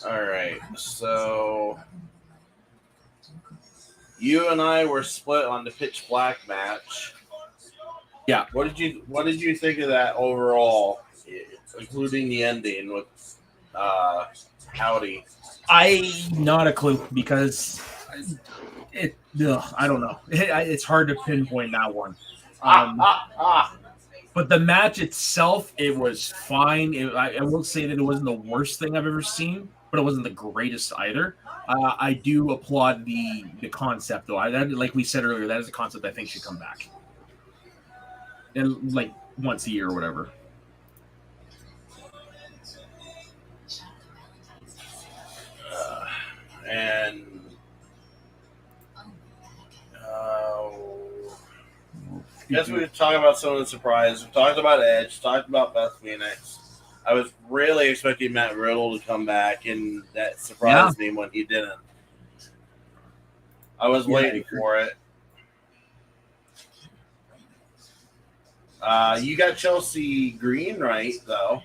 All right. So you and I were split on the Pitch Black match. Yeah. What did you think of that overall, including the ending with Howdy? Not a clue because I don't know. It's hard to pinpoint that one. But the match itself, it was fine. I will say that it wasn't the worst thing I've ever seen, but it wasn't the greatest either. I do applaud the concept, though. Like we said earlier, that is a concept I think should come back, and like once a year or whatever. Guess we could talk about some of the surprises. We talked about Edge, talked about Beth Phoenix. I was really expecting Matt Riddle to come back, and that surprised me when he didn't. I was waiting for it. You got Chelsea Green right, though.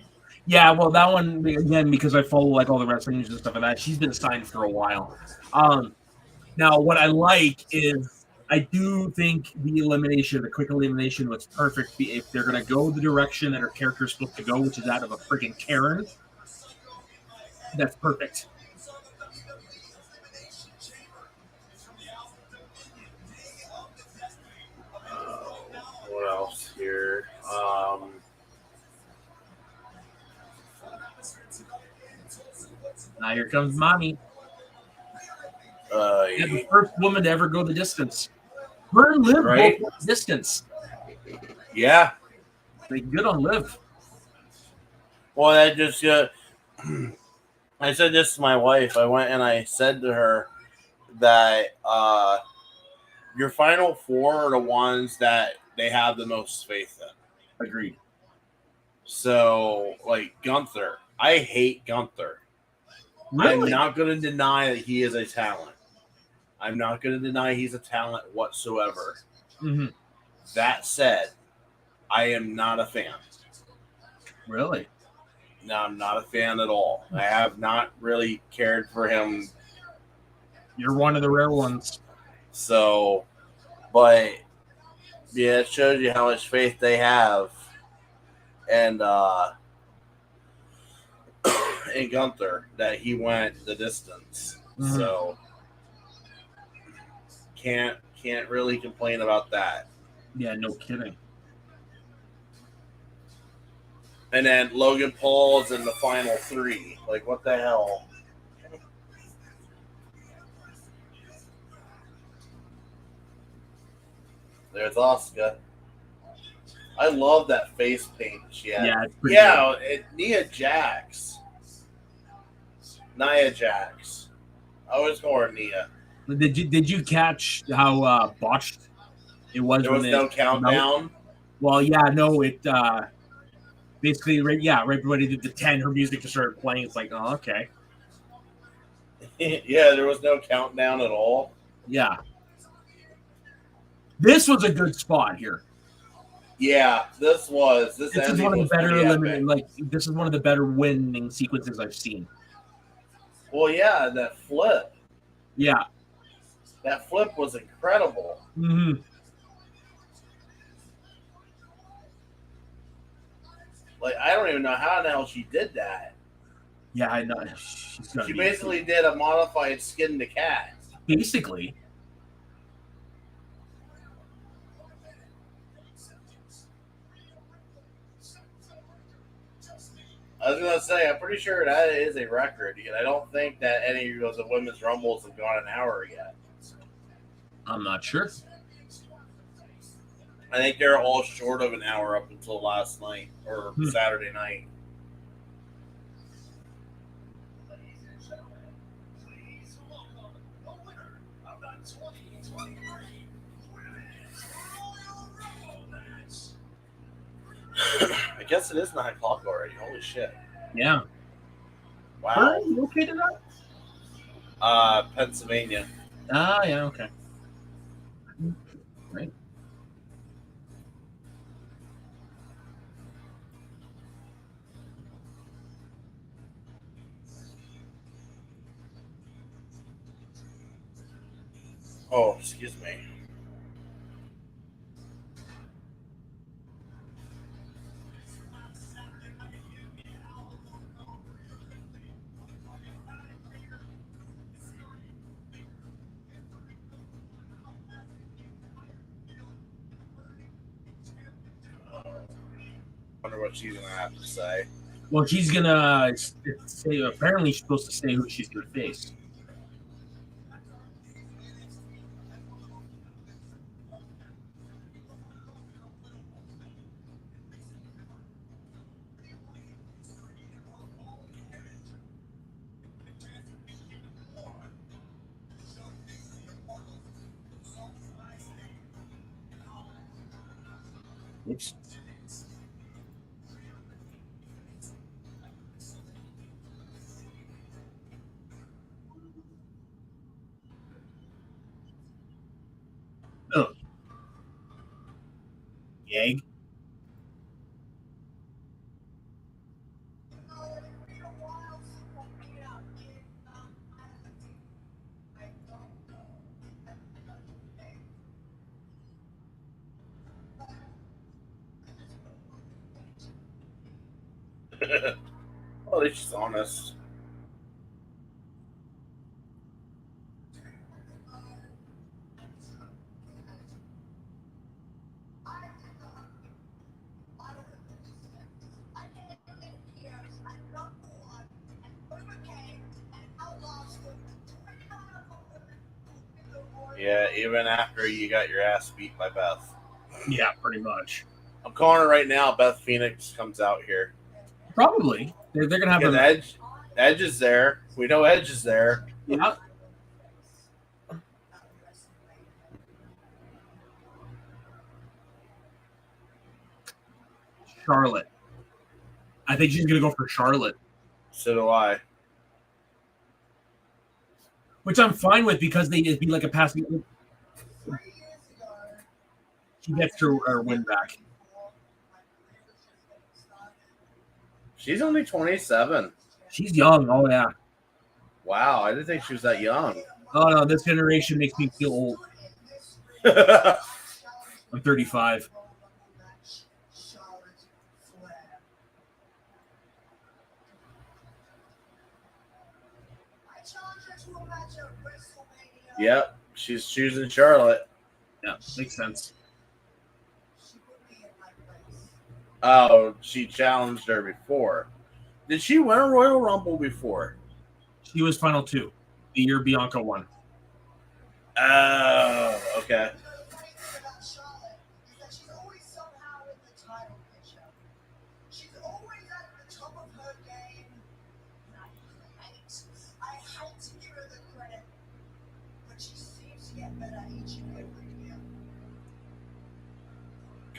Yeah, well, that one, again, because I follow like all the wrestling news and stuff like that, she's been signed for a while. Now, what I like is I do think the quick elimination was perfect. If they're going to go the direction that her character is supposed to go, which is out of a freaking Karen, that's perfect. What else here? Now here comes Mommy. Yeah. The first woman to ever go the distance. Her and Liv both went the distance. Yeah. Like, good on Liv. Well, I just I said this to my wife. I went and I said to her that your final four are the ones that they have the most faith in. Agreed. So, like Gunther, I hate Gunther. Really? I'm not going to deny that he is a talent. I'm not going to deny he's a talent whatsoever. Mm-hmm. That said, I am not a fan. Really? No, I'm not a fan at all. I have not really cared for him. You're one of the rare ones. So, but yeah, it shows you how much faith they have. And in Gunther, that he went the distance. Mm-hmm. So can't really complain about that. Yeah, no kidding. And then Logan Paul's in the final three. Like, what the hell? There's Asuka. I love that face paint she had. Yeah, it's pretty Yeah, Nia Jax. I was more Nia. Did you catch how botched it was? There was no countdown. Well, yeah, no, it basically right when he did the 10, her music just started playing. It's like, oh, okay. Yeah, there was no countdown at all. Yeah. This was a good spot here. Yeah, this is one of the better this is one of the better winning sequences I've seen. Well, yeah, that flip. Yeah. That flip was incredible. Mm-hmm. Like, I don't even know how the hell she did that. Yeah, I know. She basically did a modified Skin the Cat. Basically. I was going to say, I'm pretty sure that is a record. I don't think that any of the women's rumbles have gone an hour yet. I'm not sure. I think they're all short of an hour up until last night or Hmm. Saturday night. Ladies and gentlemen, please welcome the winner of the 2023 Women's Royal Rumble match. I guess it is 9 o'clock already. Holy shit! Yeah. Where Wow. are you located at? Pennsylvania. Ah, yeah, okay. Right. Oh, excuse me. Wonder what she's gonna have to say. Well, she's gonna say. Apparently, she's supposed to say who she's gonna face. Oops. Oh. Yag. Well, at least she's honest. Yeah, even after you got your ass beat by Beth. Yeah, pretty much. I'm calling it right now. Beth Phoenix comes out here. Probably. They're gonna have Because a Edge is there. We know Edge is there. yeah. Charlotte. I think she's gonna go for Charlotte, So do I. which I'm fine with because it'd be like a pass. She gets her win back. She's only 27. She's young. Oh yeah. Wow, I didn't think she was that young. Oh no, this generation makes me feel old. I'm 35. Yep, she's choosing Charlotte. Yeah, makes sense. Oh, she challenged her before. Did she win a Royal Rumble before? She was final 2, the year Bianca won. Oh, okay.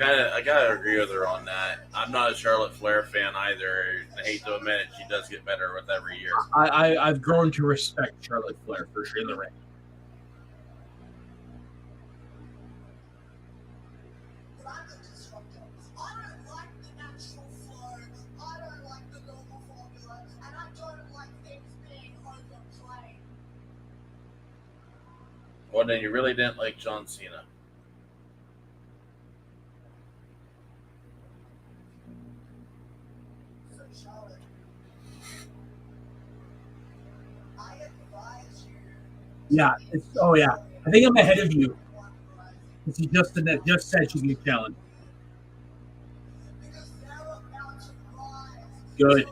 I gotta agree with her on that. I'm not a Charlotte Flair fan either. I hate to admit it, she does get better with every year. I've grown to respect Charlotte Flair for sure in the ring. Well, then you really didn't like John Cena. Yeah. Yeah. I think I'm ahead of you. She just said she's going to challenge. Good.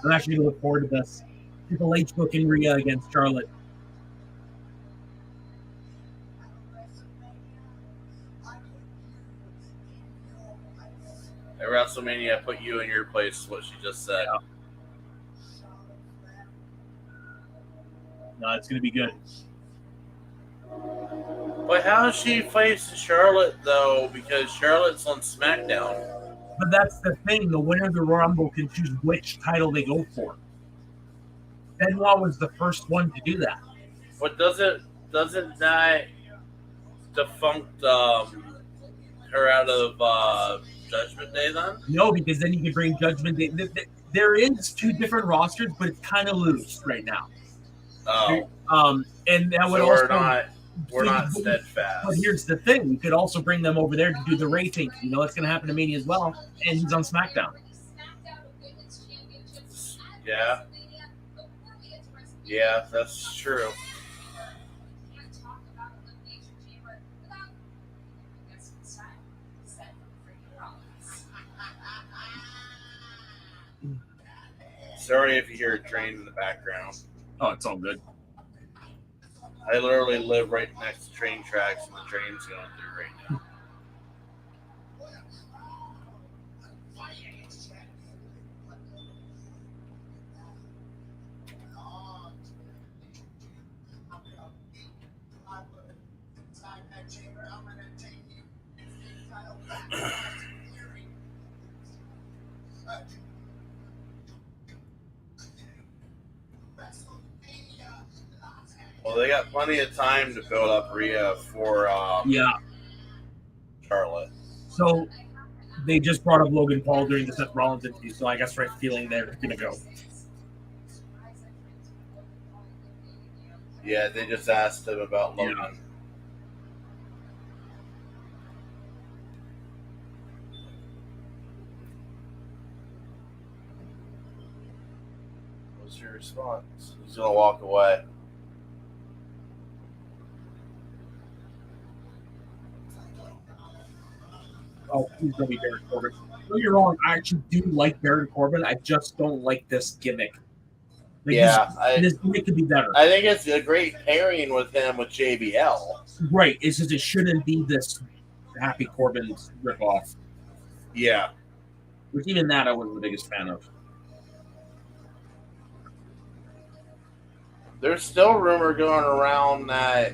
I'm actually going to look forward to this. Triple H booking Rhea against Charlotte. At WrestleMania, I put you in your place. Is what she just said. Yeah. No, it's going to be good. But how is she facing Charlotte though? Because Charlotte's on SmackDown. But that's the thing. The winner of the Royal Rumble can choose which title they go for. Benoit was the first one to do that. But doesn't that defunct her out of Judgment Day then? No, because then you can bring Judgment Day. There is two different rosters, but it's kind of loose right now. Oh, And that would so also we're not steadfast. But here's the thing: we could also bring them over there to do the Ray thing. You know, that's going to happen to Mania as well, and he's on SmackDown. Yeah, that's true. Sorry if you hear a train in the background. Oh, it's all good. I literally live right next to train tracks, and the train's going through right now. Well, they got plenty of time to build up Rhea for Charlotte. So they just brought up Logan Paul during the Seth Rollins interview, so I guess right feeling they're going to go. Yeah, they just asked him about Logan. Yeah. What's your response? He's going to walk away. Oh, he's going to be Baron Corbin. Don't get me wrong, I actually do like Baron Corbin. I just don't like this gimmick. Like this gimmick could be better. I think it's a great pairing with him with JBL. Right. It's just it shouldn't be this Happy Corbin ripoff. Yeah. Which even that I wasn't the biggest fan of. There's still rumor going around that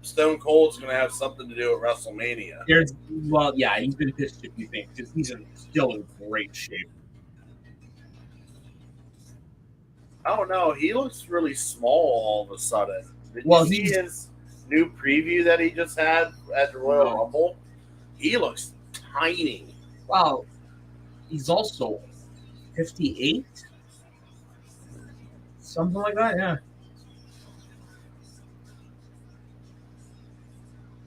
Stone Cold's going to have something to do with WrestleMania. He's been pissed if you think, because he's still in great shape. I don't know. He looks really small all of a sudden. Did you see his new preview that he just had at the Royal Rumble? He looks tiny. Wow. He's also 58? Something like that, yeah.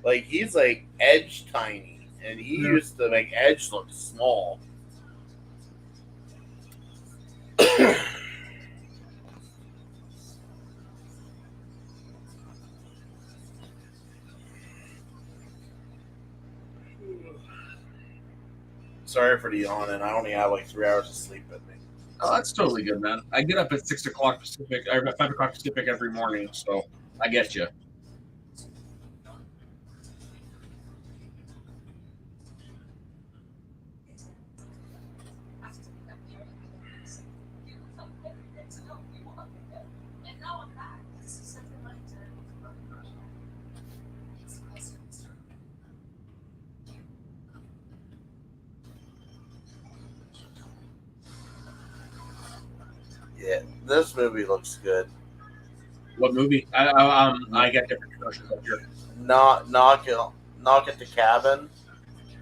Like, he's like Edge tiny, and he used to make Edge look small. Sorry for the yawning. I only have like 3 hours of sleep in me. Oh, that's totally good, man. I get up at 6 o'clock Pacific, or 5 o'clock Pacific every morning, so I get you. Yeah, this movie looks good. What movie? I got different commercials up here. Knock at the Cabin.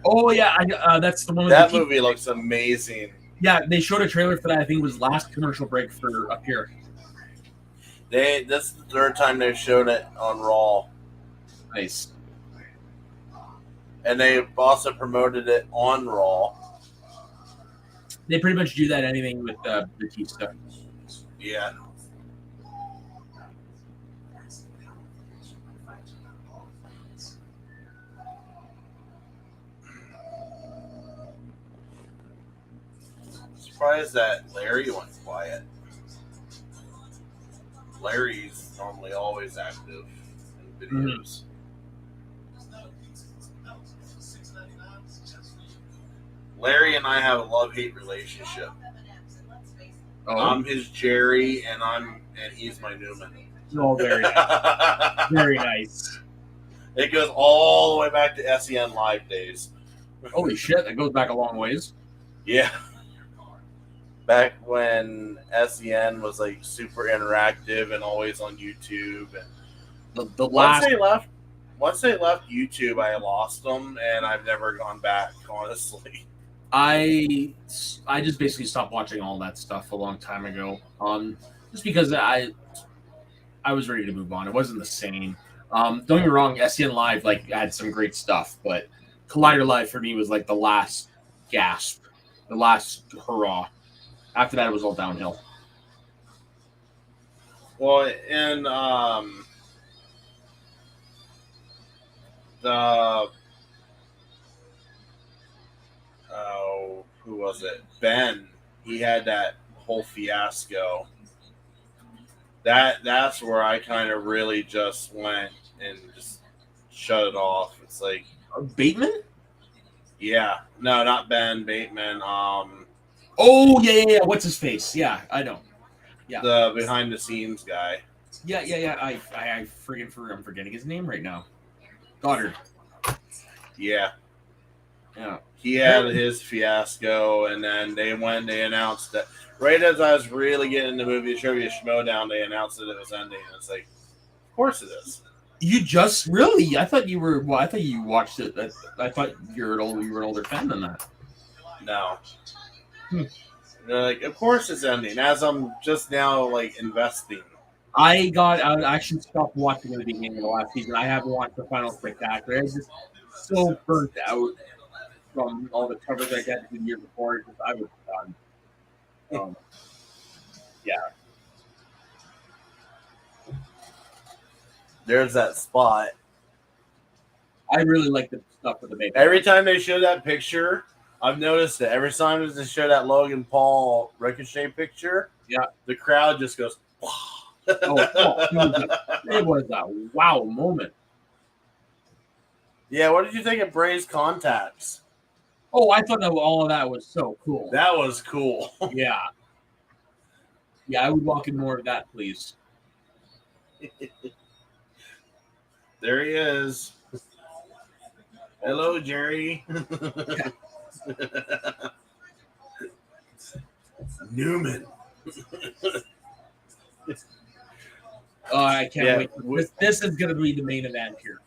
Oh yeah, that's the one. That movie looks amazing. Yeah, they showed a trailer for that. I think it was last commercial break for up here. This is the third time they've shown it on Raw. Nice. And they've also promoted it on Raw. They pretty much do that anything with Batista. Yeah. Surprised that Larry went quiet. Larry's normally always active in videos. Larry and I have a love-hate relationship. Oh, I'm his Jerry, and he's my Newman. oh, very nice. Very nice. It goes all the way back to SEN Live days. Holy shit, that goes back a long ways. Yeah. Back when SEN was like super interactive and always on YouTube. And The last once they left YouTube, I lost them, and I've never gone back, honestly. I just basically stopped watching all that stuff a long time ago. Just because I was ready to move on. It wasn't the same. Don't get me wrong, SEN Live like had some great stuff, but Collider Live for me was like the last gasp, the last hurrah. After that, it was all downhill. Well, and who was it? Ben. He had that whole fiasco. That's where I kind of really just went and just shut it off. It's like Bateman? Yeah, no, not Ben Bateman. Oh yeah. What's his face? Yeah, I know. Yeah. The behind the scenes guy. Yeah. I I'm forgetting his name right now. Goddard. Yeah. Yeah. He had his fiasco, and then they announced that right as I was really getting the movie Trivia Schmodown, they announced that it was ending, and it's like, of course it is. You just really? I thought you were. Well, I thought you watched it. I thought you were an older fan than that. No. They're like, of course it's ending. As I'm just now like investing. I actually stopped watching at the beginning of the last season. I haven't watched the final spectacular. I was just so burnt out from all the coverage I got the year before. I was done. Yeah. There's that spot. I really like the stuff with the baby. Every time they show that picture, I've noticed it. Every time they show that Logan Paul Ricochet picture, yeah, the crowd just goes, wow. It was a wow moment. Yeah, what did you think of Bray's contacts? Oh, I thought that all of that was so cool. That was cool. Yeah. Yeah, I would walk in more of that, please. There he is. Hello, Jerry. Newman. Oh, I can't wait. This is going to be the main event here.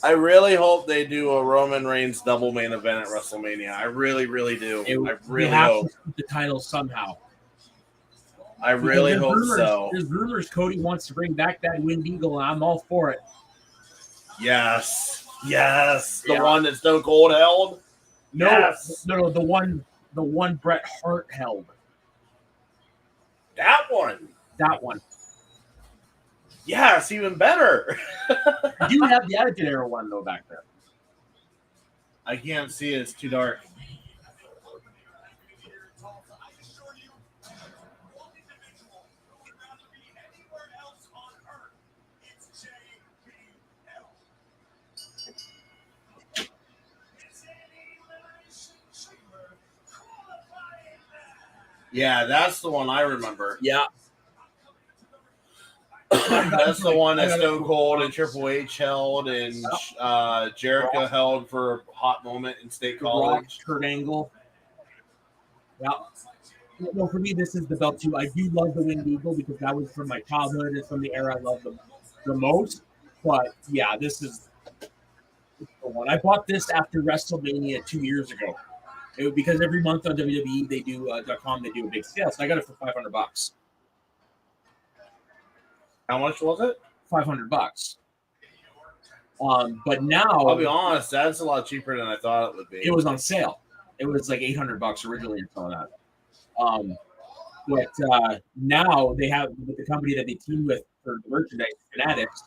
I really hope they do a Roman Reigns double main event at WrestleMania. I really, really do. I really hope. To keep the title somehow. I really hope so. There's rumors Cody wants to bring back that Wind Eagle, and I'm all for it. Yes. The one that Stone Cold held? No, yes. No, the one Bret Hart held. That one. Yes, even better. You have the Attitude Era one, though, back there. I can't see it. It's too dark. Yeah, that's the one I remember. Yeah. That's the one that Stone Cold and Triple H held, and Jericho held for a hot moment in State College. Kurt Angle. Yeah. No, for me, this is the belt too. I do love the Wind Eagle because that was from my childhood. It's from the era I love the most. But yeah, this is the one. I bought this after WrestleMania 2 years ago. Because every month on WWE they do .com they do a big sale, so I got it for $500. How much was it? $500. But now I'll be honest, that's a lot cheaper than I thought it would be. It was on sale. It was like $800 originally or something like that. But now they have with the company that they team with for the merchandise, Fanatics.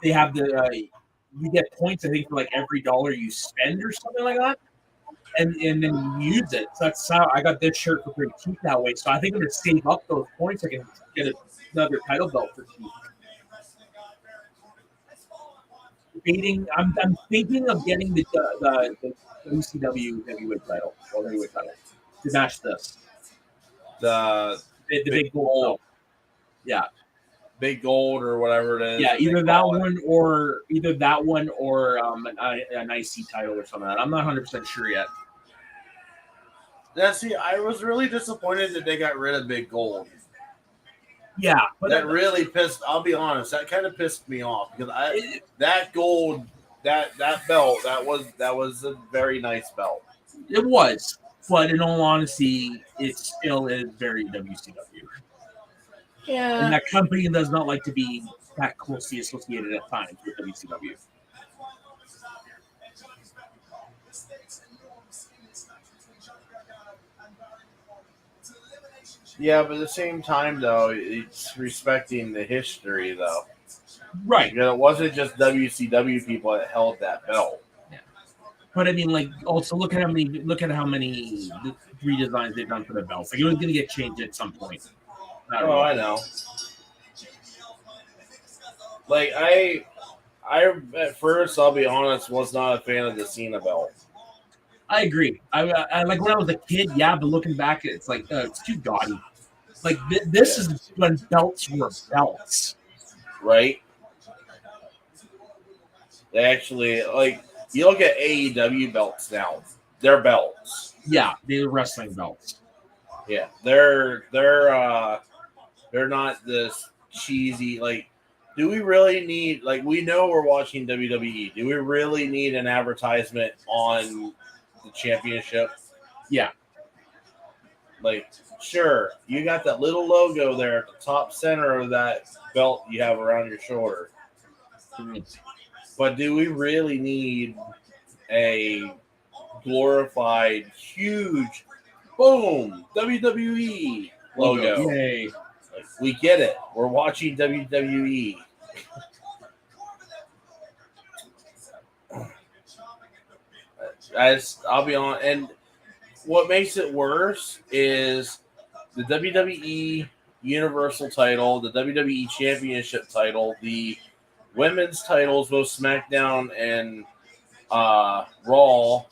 They have you get points I think for like every dollar you spend or something like that. And then you use it. So that's how I got this shirt for pretty cheap that way. So I think I'm going to save up those points. I can get another title belt for cheap. debating. I'm thinking of getting the WCW heavyweight title or heavyweight title to match this. The The big gold belt. Yeah, big gold or whatever it is. yeah. that they Either that call it. one or an IC title or something. I'm not 100% sure yet. Now, see, I was really disappointed that they got rid of big gold. Yeah, but That really pissed. I'll be honest. That kind of pissed me off because that gold, that belt, that was a very nice belt. it was. But in all honesty, it still is very WCW. Yeah. And that company does not like to be that closely associated at times with WCW. Yeah, but at the same time, though, it's respecting the history, though. Right. Because it wasn't just WCW people that held that belt. But I mean, like, also look at how many redesigns they've done for the belts. Like, it was going to get changed at some point. Oh, I know. Like I at first, I'll be honest, was not a fan of the Cena belt. I agree. I like when I was a kid, yeah, but looking back, it's like it's too gaudy. Like this is when belts were belts, right? They actually like you look at AEW belts now; they're belts. Yeah, they're wrestling belts. Yeah, they're not this cheesy like. Do we really need like we know we're watching WWE? Do we really need an advertisement on the championship? Yeah. Like, sure, you got that little logo there at the top center of that belt you have around your shoulder. Mm-hmm. But do we really need a glorified, huge, boom, WWE logo? Yay. Like, we get it. We're watching WWE. I'll be on, and what makes it worse is the WWE Universal title, the WWE Championship title, the women's titles, both SmackDown and Raw.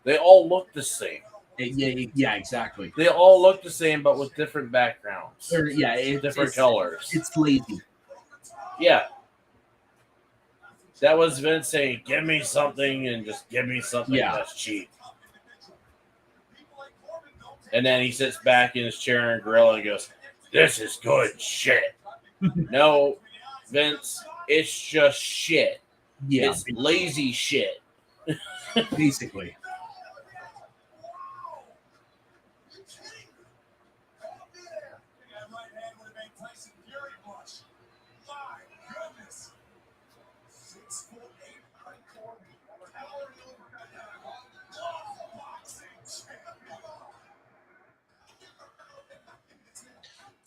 They all look the same. Yeah, exactly. They all look the same, but with different backgrounds. Different colors. It's lazy. Yeah. That was Vince saying, give me something and just give me something that's cheap. And then he sits back in his chair and grill and goes, this is good shit. No, Vince, it's just shit. Yeah. It's lazy shit. Basically.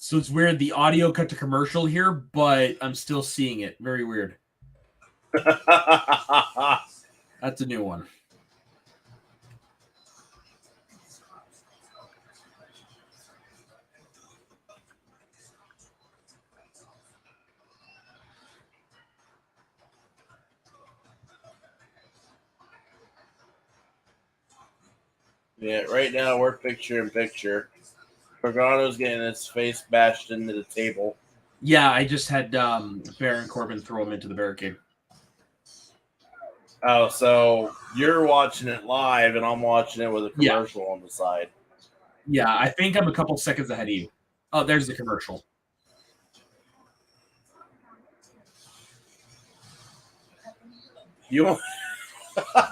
So it's weird. The audio cut to commercial here, but I'm still seeing it. Very weird. That's a new one. Yeah, right now we're picture in picture. Gargano's getting his face bashed into the table. Yeah, I just had Baron Corbin throw him into the barricade. Oh, so you're watching it live and I'm watching it with a commercial on the side. Yeah, I think I'm a couple seconds ahead of you. Oh, there's the commercial. You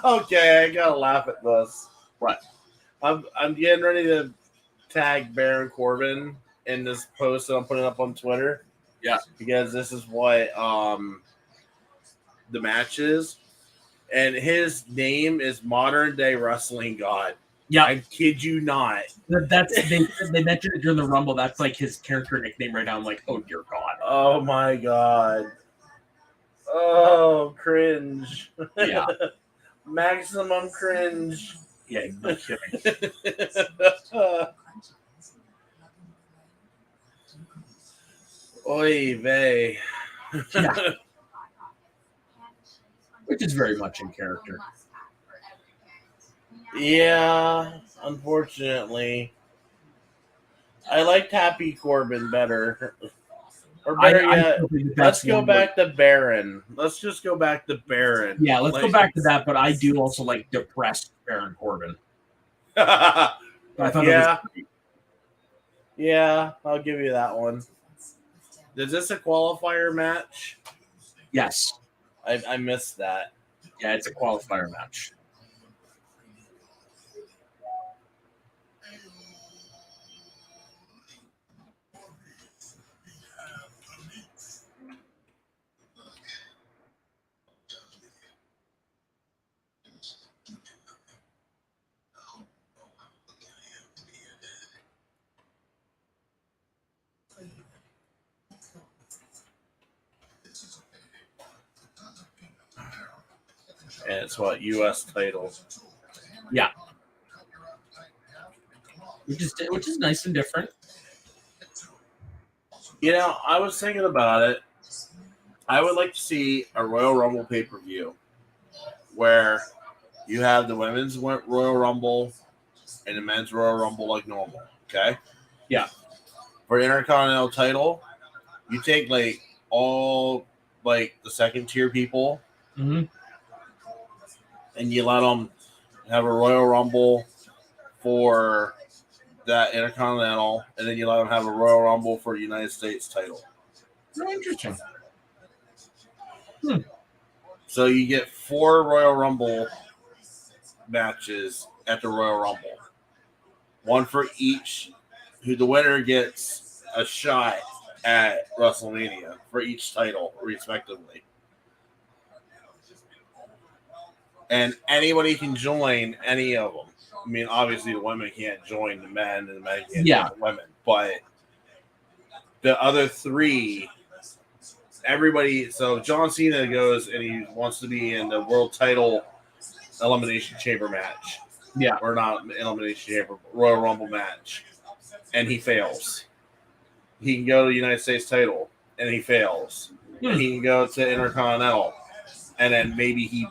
okay? I gotta laugh at this. What? I'm getting ready to tag Baron Corbin in this post that I'm putting up on Twitter. Yeah, because this is what the match is, and his name is Modern Day Wrestling God. Yeah, I kid you not. That's they mentioned it during the Rumble. That's like his character nickname right now. I'm like, oh dear God. Oh my God. Oh, cringe. Yeah. Maximum cringe. Yeah, no kidding. Oy vey. Yeah. which is very much in character. Yeah, unfortunately. I liked Happy Corbin better. Or better yet, still think let's that's go one back to Baron. Let's just go back to Baron. Yeah, let's go back to that. But I do also like depressed Baron Corbin. I thought Yeah. that was great. Yeah, I'll give you that one. Is this a qualifier match? Yes. I missed that. Yeah, it's a qualifier match. And it's what, U.S. title. Yeah. Which is nice and different. You know, I was thinking about it. I would like to see a Royal Rumble pay-per-view where you have the women's Royal Rumble and the men's Royal Rumble like normal, okay? Yeah. For Intercontinental title, you take like all like the second tier people Mm-hmm. and you let them have a Royal Rumble for that Intercontinental, and then you let them have a Royal Rumble for the United States title. Very interesting. So you get 4 Royal Rumble matches at the Royal Rumble. One for each, who the winner gets a shot at WrestleMania for each title, respectively. And anybody can join any of them. I mean, obviously the women can't join the men, and the men can't join the women. But the other 3, everybody. So John Cena goes and he wants to be in the world title elimination chamber match. Yeah. Or not elimination chamber, Royal Rumble match. And he fails. He can go to the United States title and he fails. And he can go to Intercontinental and then maybe he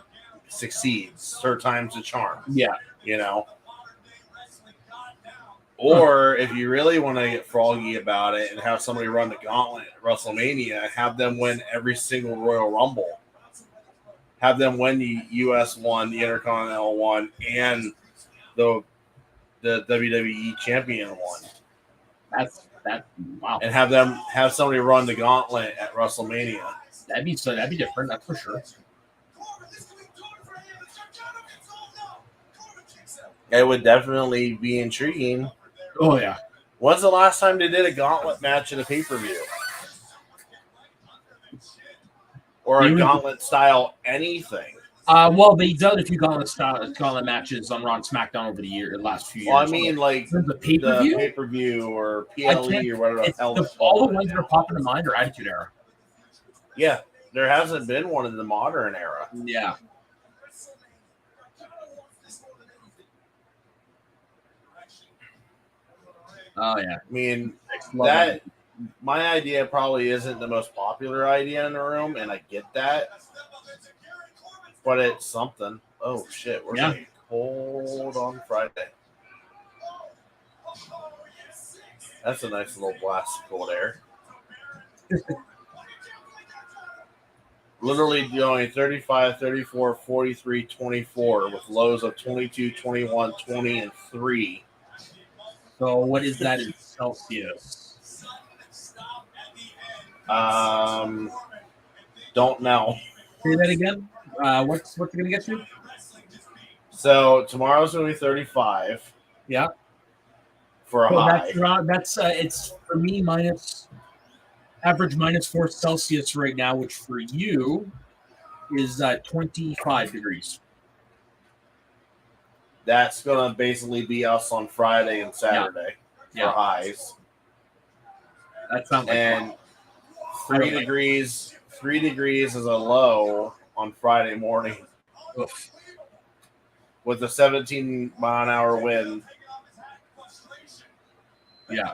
succeeds. Third time's a charm. Yeah. You know? Or if you really want to get froggy about it and have somebody run the gauntlet at WrestleMania, have them win every single Royal Rumble. Have them win the US one, the Intercontinental one, and the WWE Champion one. That's wow. And have somebody run the gauntlet at WrestleMania. That'd be different, that's for sure. It would definitely be intriguing. Oh yeah. When's the last time they did a gauntlet match in a pay-per-view? Or a gauntlet style anything? Well, they've done a few gauntlet matches on Raw and SmackDown over the last few years. Well, I mean, like the pay-per-view or PLE or whatever the hell it's all called. the ones that are popping to mind are Attitude Era. Yeah, there hasn't been one in the modern era. Yeah. Oh yeah. I mean, that my idea probably isn't the most popular idea in the room, and I get that. But it's something. Oh shit, we're getting cold on Friday. That's a nice little blast of cold air. Literally going 35, 34, 43, 24 with lows of 22, 21, 20, and 3. So what is that in Celsius? Don't know. Say that again. What's it gonna get to? So tomorrow's gonna be 35. Yeah. For a high. That's it's for me average -4 Celsius right now, which for you is 25 degrees. That's gonna basically be us on Friday and Saturday for highs. That sounds like and 3 degrees. 3 degrees is a low on Friday morning. Oof. With a 17-mile-an-hour wind. Yeah.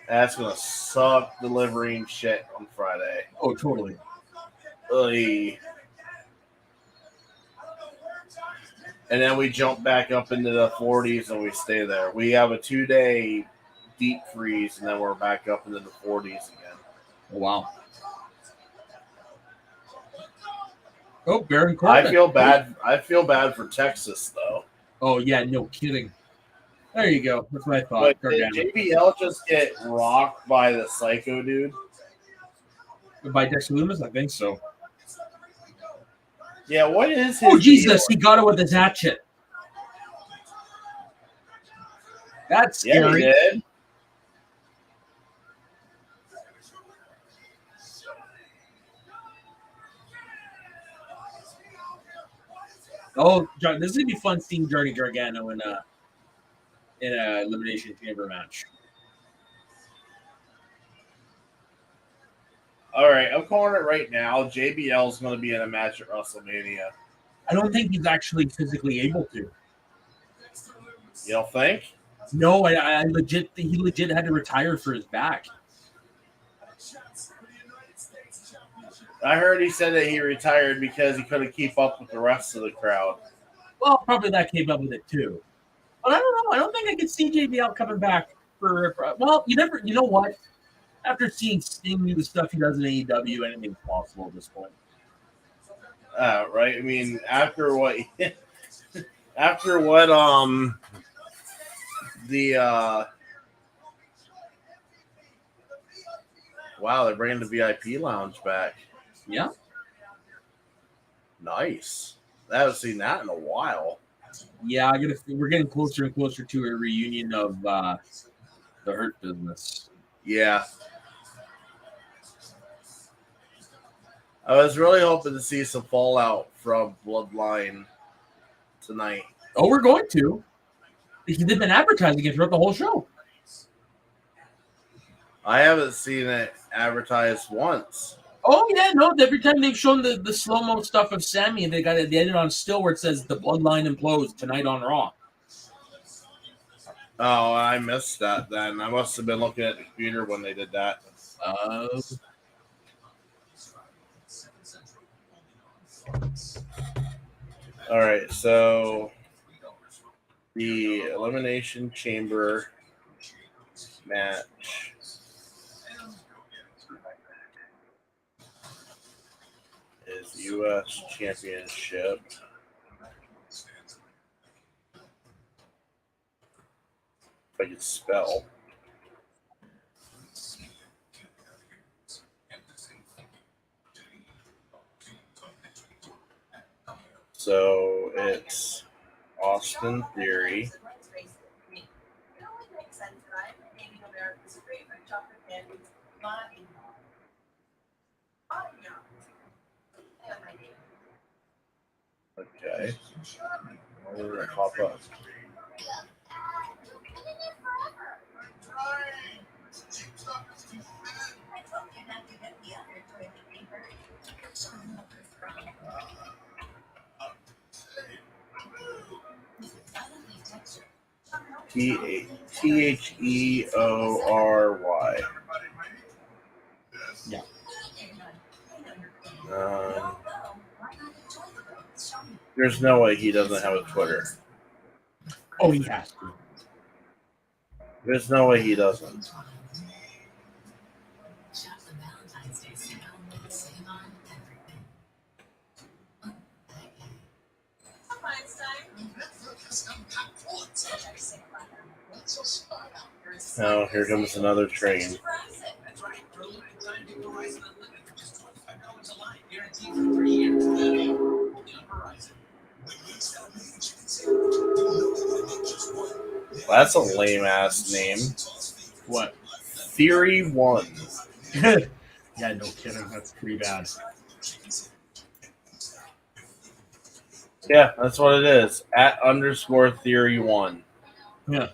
That's gonna suck delivering shit on Friday. Oh, totally. Oy. and then we jump back up into the 40s and we stay there. We have a 2-day deep freeze, and then we're back up into the 40s again. Wow. Oh, Baron Corbin. I feel bad. I feel bad for Texas though. Oh yeah, no kidding. There you go. That's what I thought. But Gargano. did JBL just get rocked by the Psycho dude? By Dexter Lumis, I think so. Yeah, what is his Oh Jesus, deal? he got it with his hatchet. That's Yeah, scary. he did. Oh, John, this is gonna be fun seeing Johnny Gargano in a elimination chamber match. All right, I'm calling it right now. JBL is going to be in a match at WrestleMania. I don't think he's actually physically able to. You don't think? No, I legit. He legit had to retire for his back. I heard he said that he retired because he couldn't keep up with the rest of the crowd. Well, probably that came up with it too. But I don't know. I don't think I could see JBL coming back for. Well, you never. You know what? After seeing Sting do the stuff he does in AEW, anything's possible at this point. Right? I mean, after what wow, they're bringing the VIP lounge back. Yeah. Nice. I haven't seen that in a while. Yeah, we're getting closer and closer to a reunion of the Hurt Business. Yeah. I was really hoping to see some fallout from Bloodline tonight. Oh, we're going to. Because they've been advertising it throughout the whole show. I haven't seen it advertised once. Oh, yeah, no. Every time they've shown the slow-mo stuff of Sammy, they edit on still where it says the Bloodline implodes tonight on Raw. Oh, I missed that then. I must have been looking at the computer when they did that. All right, so the Elimination Chamber match is U.S. Championship. If I could spell. So it's Austin Theory. Okay. Where did it pop up? Theory. Yeah. There's no way he doesn't have a Twitter. Oh, he has to. There's no way he doesn't. Oh, here comes another train. That's a lame ass name. What? Theory 1. Yeah, no kidding. That's pretty bad. Yeah, that's what it is. @_Theory 1. Yeah.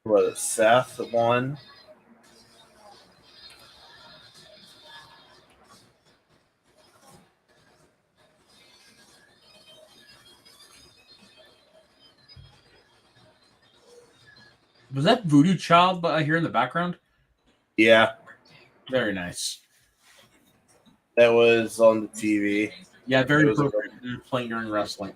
What is Seth 1? Was that Voodoo Child I hear in the background? Yeah, Very nice. that was on the TV. Yeah, very It was a- appropriate playing during wrestling.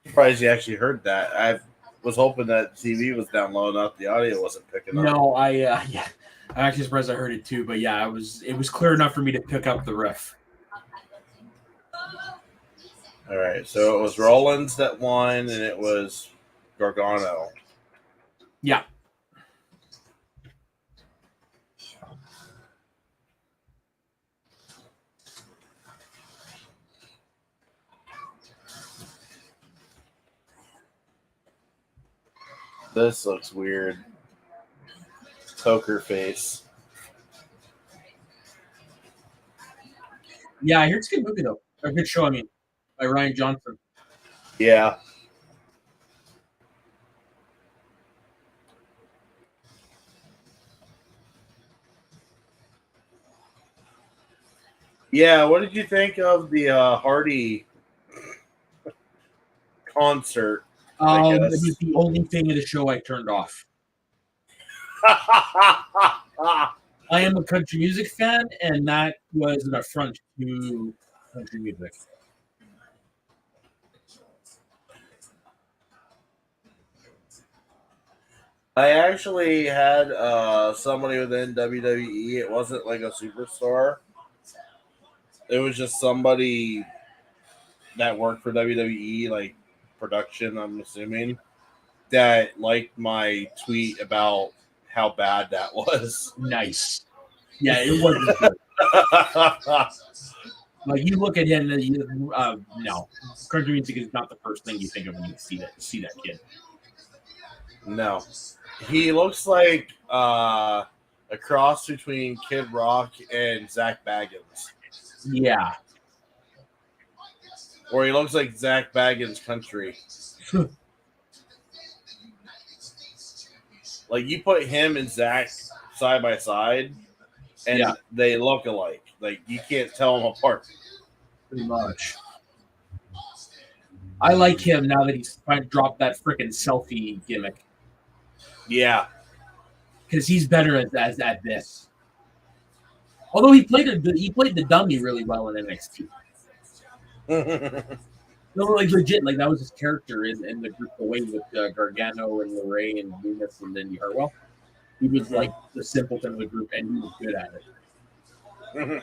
Surprised you actually heard that. I was hoping that TV was down low enough the audio wasn't picking up. No, yeah, I'm actually surprised I heard it too. But yeah, it was clear enough for me to pick up the riff. All right, so it was Rollins that won, and it was Gargano. Yeah. This looks weird. Poker face. Yeah, I heard it's a good movie though. A good show, I mean, by Ryan Johnson. Yeah. Yeah, what did you think of the Hardy concert? I It guess. was the only thing of the show I turned off. I am a country music fan, and that was an affront to country music. I actually had somebody within WWE. It wasn't like a superstar. It was just somebody that worked for WWE, like production, I'm assuming, that liked my tweet about how bad that was. Nice. Yeah, it wasn't good. Like you look at him, and no, country music is not the first thing you think of when you see that kid. No. He looks like a cross between Kid Rock and Zach Baggins. Yeah, Or he looks like Zach Baggins country. Like you put him and Zach side by side, and Yeah. they look alike. Like you can't tell them apart. pretty much. I like him now that he's trying to drop that freaking selfie gimmick Yeah. because he's better at this. Although he played the dummy really well in NXT. No, like legit, like that was his character in the group away with Gargano and Lorray and Lumis and then Hartwell. He was like the simpleton of the group, and he was good at it.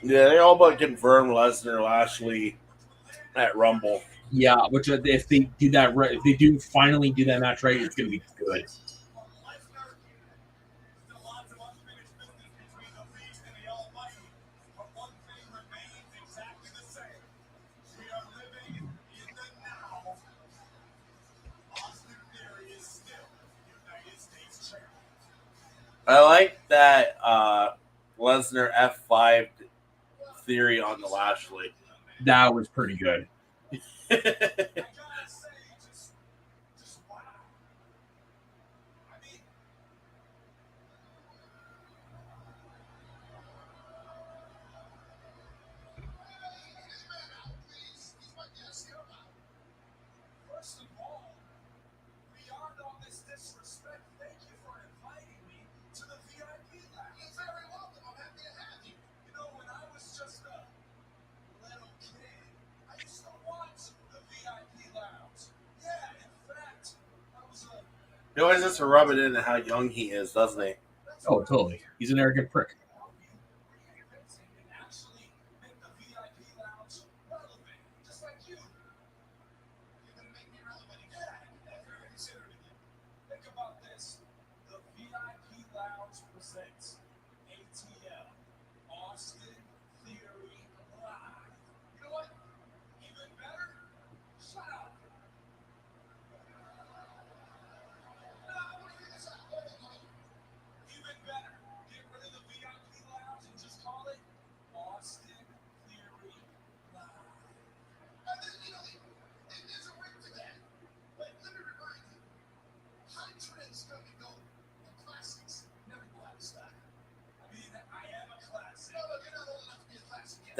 Yeah, they all but confirmed Lesnar Lashley at Rumble. Yeah, which if they do that right, if they do finally do that match right, it's going to be good. I like that Lesnar F5 theory on the Lashley. That was pretty good. He always has to rub it in how young he is, doesn't he? Oh, totally. He's an arrogant prick.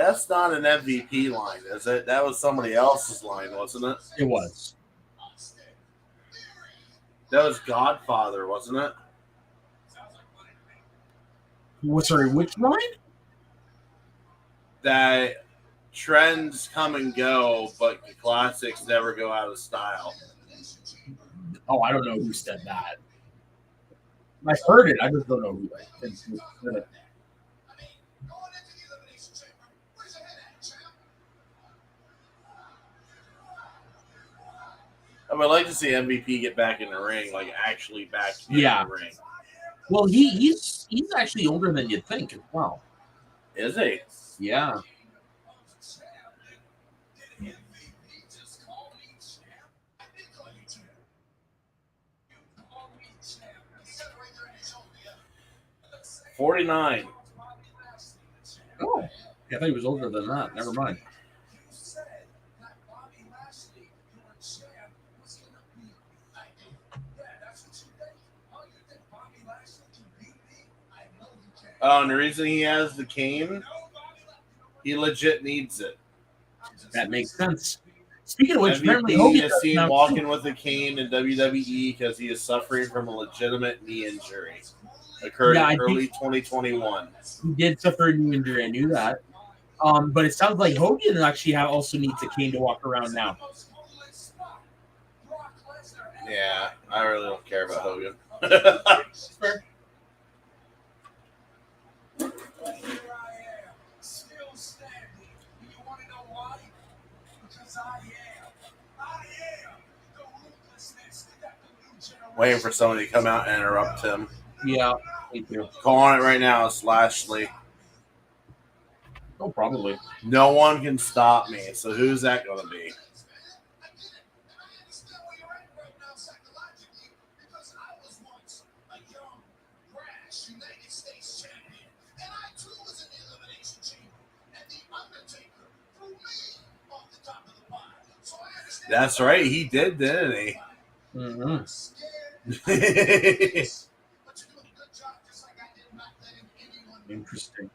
That's not an MVP line, is it? That was somebody else's line, wasn't it? It was. That was Godfather, wasn't it? Sorry, which line? That trends come and go, but the classics never go out of style. Oh, I don't know who said that. I heard it. I just don't know who said it. I would like to see MVP get back in the ring, like actually back in Yeah. the ring. Well, he's actually older than you'd think as well. Is he? Yeah. $49. Oh, I thought he was older than that. Never mind. Oh, and the reason he has the cane, he legit needs it. That makes sense. Speaking of which, apparently MVP Hogan is does seen now walking too. with a cane in WWE because he is suffering from a legitimate knee injury. Occurred Yeah, I in think- early 2021. He did suffer a knee injury. I knew that. But it sounds like Hogan actually also needs a cane to walk around now. Yeah, I really don't care about Hogan. Fair. Waiting for somebody to come out and interrupt him. Yeah, me too. Calling it right now, it's Lashley. Oh, probably. No one can stop me. So who's that going to be? That's right. He did, didn't he? Mm-hmm. Interesting.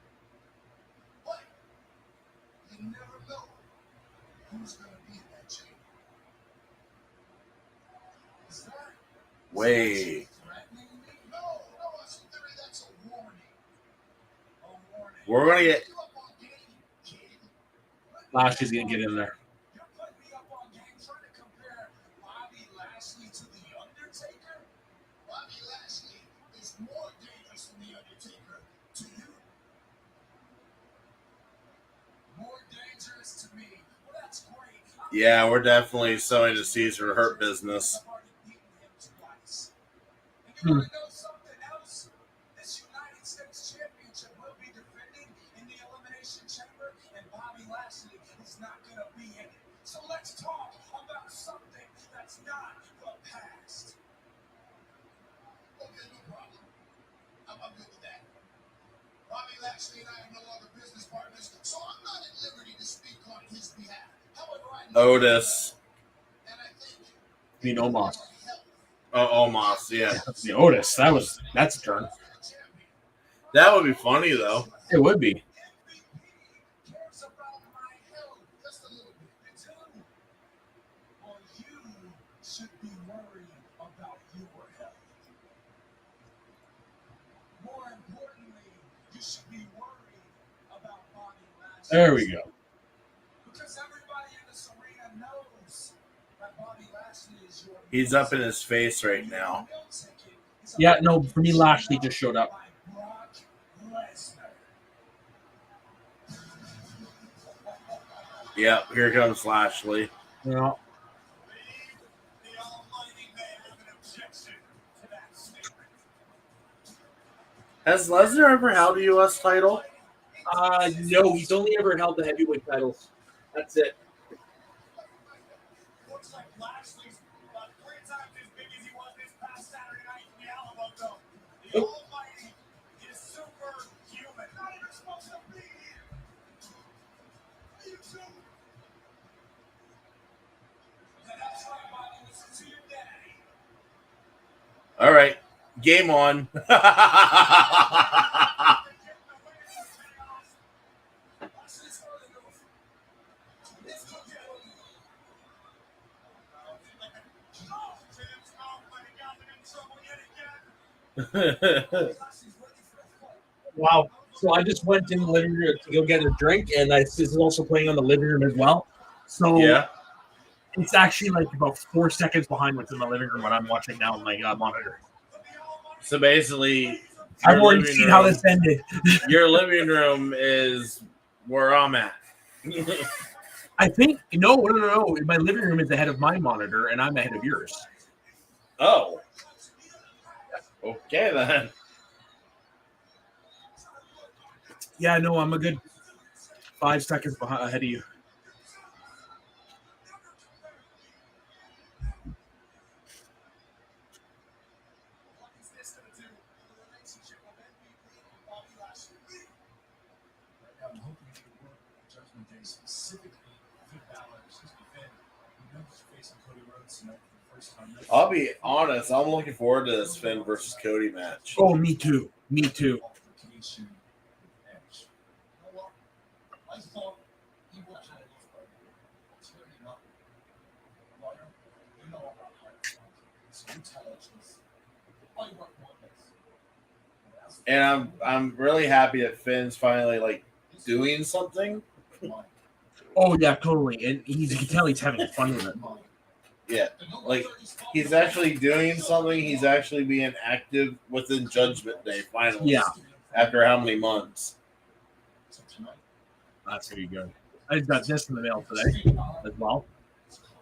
Wait. We're going to get... Lashley's gonna get in there. Yeah, we're definitely sowing the seeds for Hurt Business. Hmm. So let's talk about something that's not the past. Okay, no problem. I'm good with that. Bobby Lashley and I are no longer business partners, so I'm not at liberty to speak on his behalf. However, I know Otis. and I think I mean, Omos. Oh, Omos, yeah. The Otis. That's a turn. That would be funny, though. It would be. cares about my health just a little bit. Well, you should be worried about your health. More importantly, you should be worried about Bobby Lashley. There we go. Because everybody in this arena knows that Bobby Lashley is your He's up in his face right now. Yeah, no, for me, Lashley just showed up. Brock Lesnar. Yep, here comes Lashley. Yeah. The Almighty may have an objection to that statement. Has Lesnar ever held a U.S. title? No, he's only ever held the heavyweight titles. That's it. Looks like Lashley's about 3 times as big as he was this past Saturday night in the Alamo Dome. The Almighty is superhuman. Not even supposed to be here. You too. And that's right, Bobby. Listen to your daddy. All right, game on. Lashley's further Wow. So I just went in the living room to go get a drink, and this is also playing on the living room as well. So Yeah. it's actually like about 4 seconds behind what's in the living room when I'm watching now on my monitor. So basically, I've your already living seen how room- this ended. Your living room is where I'm at. I think no. My living room is ahead of my monitor, and I'm ahead of yours. Oh. Okay then. Yeah, no, I'm a good 5 seconds ahead of you. I'm hoping it will work Judgment Day specifically. Finn Balor, Finn, who knows facing Cody Rhodes tonight for the first time. I'll be honest. I'm looking forward to this Finn versus Cody match. Oh, me too. Me too. Altercation edge. You know what? I thought he would have it tear him up. Like, you know about high it's intelligence. I work more this. And I'm really happy that Finn's finally like doing something. Oh yeah, totally. And you can tell he's having fun with it. Yeah, like he's actually doing something. He's actually being active within Judgment Day. Finally, Yeah. After how many months? That's pretty good. I just got this in the mail today as well.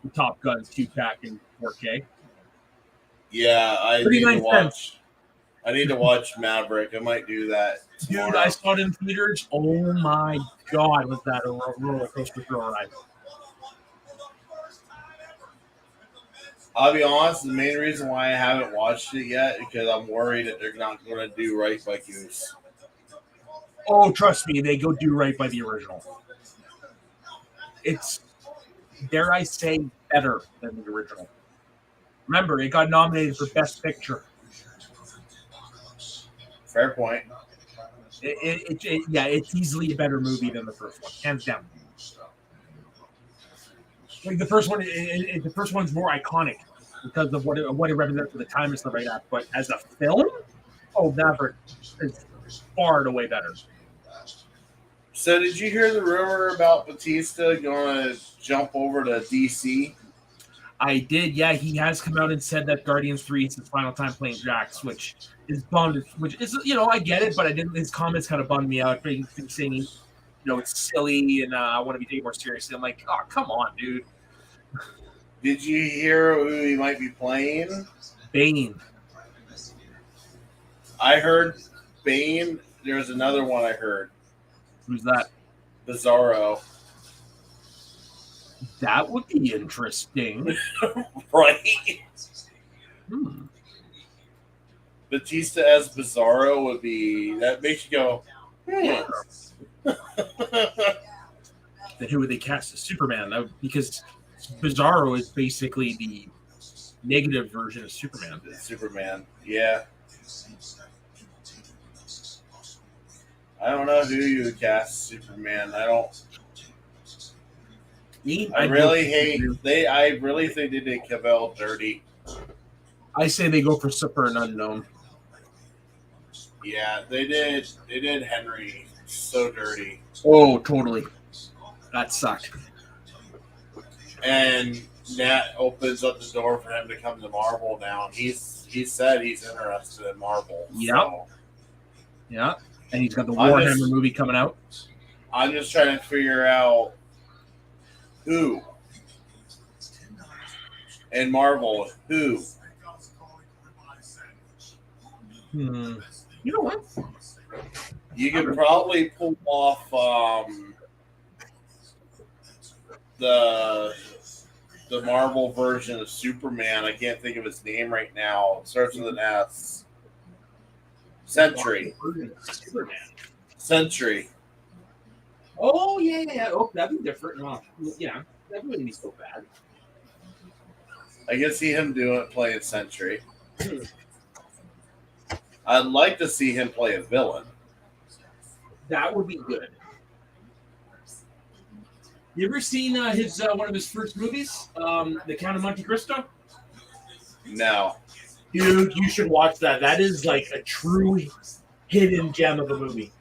The Top Gun 2-pack in 4K. Yeah, I need to 39 watch. I need to watch Maverick. I might do that tomorrow. Dude, I saw it in theaters. Oh my god, was that a roller coaster thrill ride? I'll be honest. The main reason why I haven't watched it yet is because I'm worried that they're not going to do right by Goose. Oh, trust me, they go do right by the original. It's, dare I say, better than the original. Remember, it got nominated for Best Picture. Fair point. It's easily a better movie than the first one, hands down. Like the first one, the first one's more iconic because of what it represents for the time and stuff like that. But as a film, Maverick is far and away better. So, did you hear the rumor about Batista going to jump over to DC? I did, yeah. He has come out and said that Guardians 3 is his final time playing Drax, which is bummed. Which is, I get it, but I didn't. His comments kind of bummed me out, saying, it's silly and I want to be taken more seriously. I'm like, oh, come on, dude. Did you hear who he might be playing? Bane. I heard Bane. There's another one I heard. Who's that? Bizarro. That would be interesting. Right? Batista as Bizarro would be... That makes you go, Then who would they cast as Superman? Because Bizarro is basically the negative version of Superman. Superman, yeah. I don't know who you would cast Superman. I really think they did Cavill dirty. I say they go for Super and Unknown. Yeah, they did. They did Henry so dirty. Oh, totally. That sucked. And that opens up the door for him to come to Marvel now. He said he's interested in Marvel. Yep. So. Yeah. And he's got the Warhammer movie coming out. I'm just trying to figure out who. And Marvel, who? You know what? You could probably pull off the Marvel version of Superman. I can't think of his name right now. It starts with an S. Sentry. Superman. Sentry. Oh, yeah. Oh, that'd be different. Oh, yeah, that wouldn't be so bad. I can see him playing Sentry. I'd like to see him play a villain. That would be good. You ever seen his one of his first movies, The Count of Monte Cristo? No. Dude, you should watch that. That is like a true hidden gem of a movie.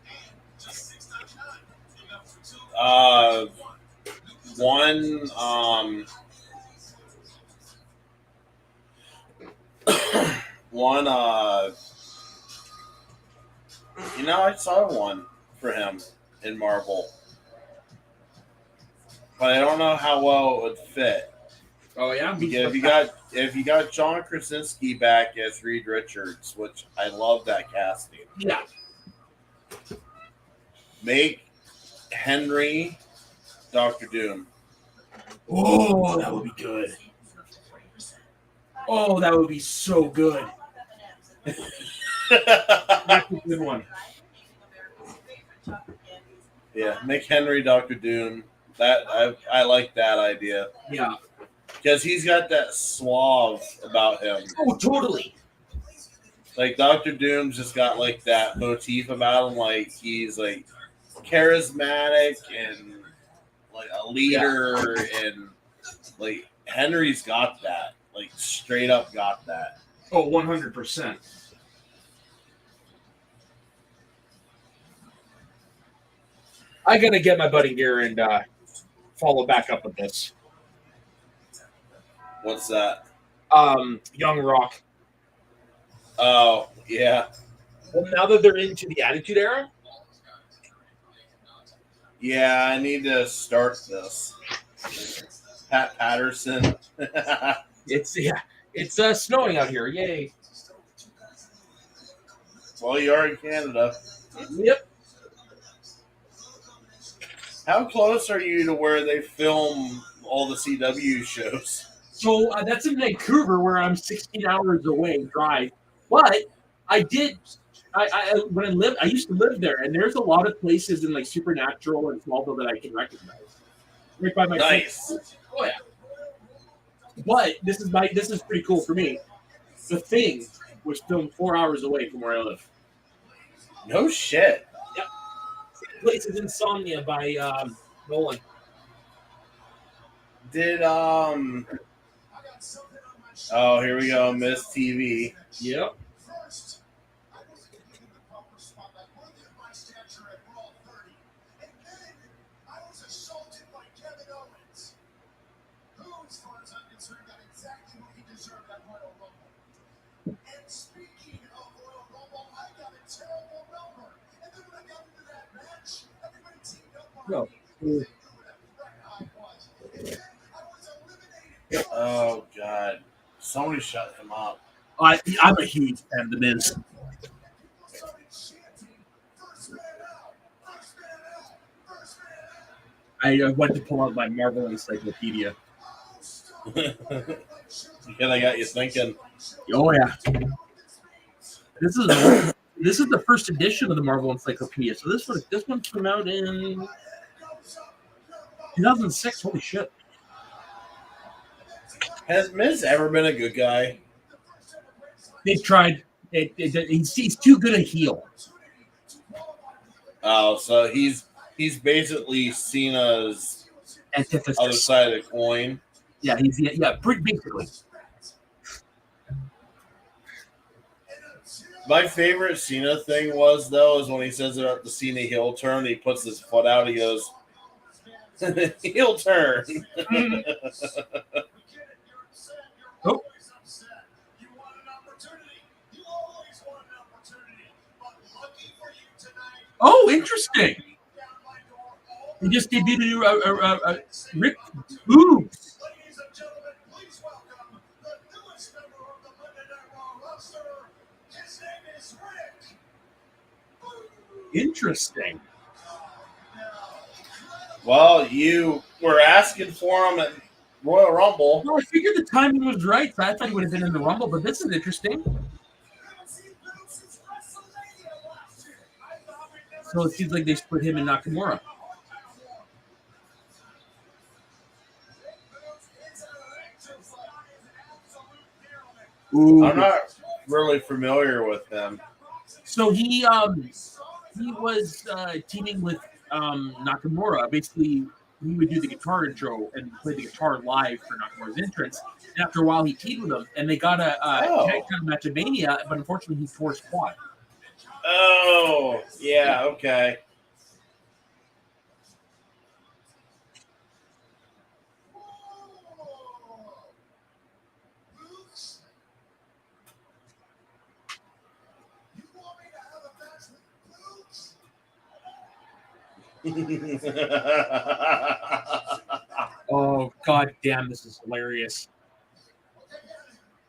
One one I saw one for him in Marvel, but I don't know how well it would fit. Oh yeah, If you got John Krasinski back as Reed Richards, which I love that casting. yeah. Make Henry Doctor Doom. Oh, that would be good. Oh, that would be so good. That's a good one. Yeah, make Henry Doctor Doom. That I like that idea Yeah. because he's got that suave about him. Oh, totally. Like Doctor Doom's just got like that motif about him. Like he's like charismatic and like a leader, and like Henry's got that. Like straight up got that. Oh, 100%. I gotta get my buddy here and follow back up with this. What's that? Young Rock. Oh yeah, Well, now that they're into the Attitude Era, yeah. I need to start this. Pat Patterson. it's snowing out here. Yay! Well, you are in Canada. Yep. How close are you to where they film all the CW shows? So that's in Vancouver, where I'm 16 hours away drive. But I did. I used to live there, and there's a lot of places in like Supernatural and Smallville that I can recognize. Right by my Nice. Oh yeah. But this is pretty cool for me. The Thing was filmed 4 hours away from where I live. No shit. The place is Insomnia by Nolan. Did Oh, here we go, Miss TV. Yep. First, I wasn't given the proper spotlight worthy of my stature at Raw 30. And then I was assaulted by Kevin Owens, who, as far as I'm concerned, got exactly what he deserved at Royal Rumble. And speaking of Royal Rumble, I got a terrible number. And then when I got into that match, everybody teamed up on me. They knew what a threat I was. And then I was eliminated. Oh god. Somebody shut him up. I'm a huge fan of The Miz. I went to pull out my Marvel encyclopedia. Yeah, they got you thinking. Oh yeah. This is the first edition of the Marvel encyclopedia. So this one came out in 2006. Holy shit. Has Miz ever been a good guy? They've tried. He's too good a heel. Oh, so he's basically Cena's Antithesis. other side of the coin. Yeah, basically. My favorite Cena thing was when he says about the Cena heel turn, he puts his foot out, he goes, heel turn. Oh. Oh, interesting. He just debuted a Rick Boogs. Interesting. Well, you were asking for him at Royal Rumble. Well, I figured the timing was right, so I thought he would have been in the Rumble, but this is interesting. So it seems like they split him and Nakamura. Ooh. I'm not really familiar with him. So he was teaming with Nakamura. Basically, he would do the guitar intro and play the guitar live for Nakamura's entrance. And after a while, he teamed with him, and they got a tag title match at Mania, but unfortunately, he tore his quad. Oh, yeah, okay. Oh, god damn, this is hilarious.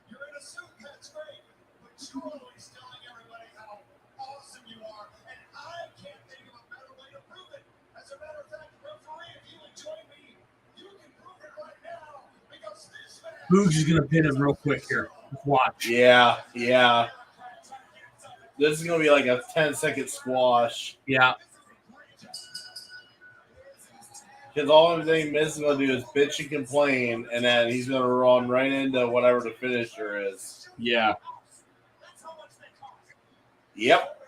You're in a suit, that's great, but you're always telling everybody how awesome you are, and I can't think of a better way to prove it. As a matter of fact, referee, if you would join me, you can prove it right now, because this man... Boogs is going to pin him real quick here. Watch. Yeah. This is going to be like a 10-second squash. Yeah. Because all everything Miz is going to do is bitch and complain, and then he's going to run right into whatever the finisher is. Yeah. Yep.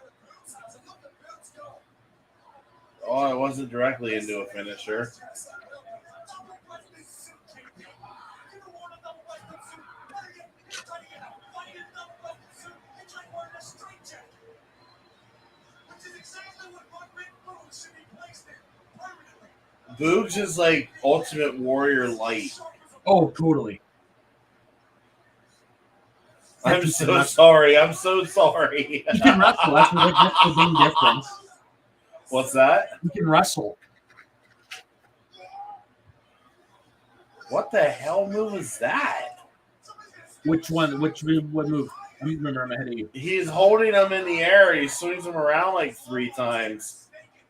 Oh, it wasn't directly into a finisher. Boogs is like Ultimate Warrior light. Oh, totally. I'm so sorry. I'm so sorry. He can wrestle. That's the big difference. What's that? He can wrestle. What the hell move is that? Which one? What move? I remember I'm ahead of you. He's holding him in the air. He swings him around like 3 times.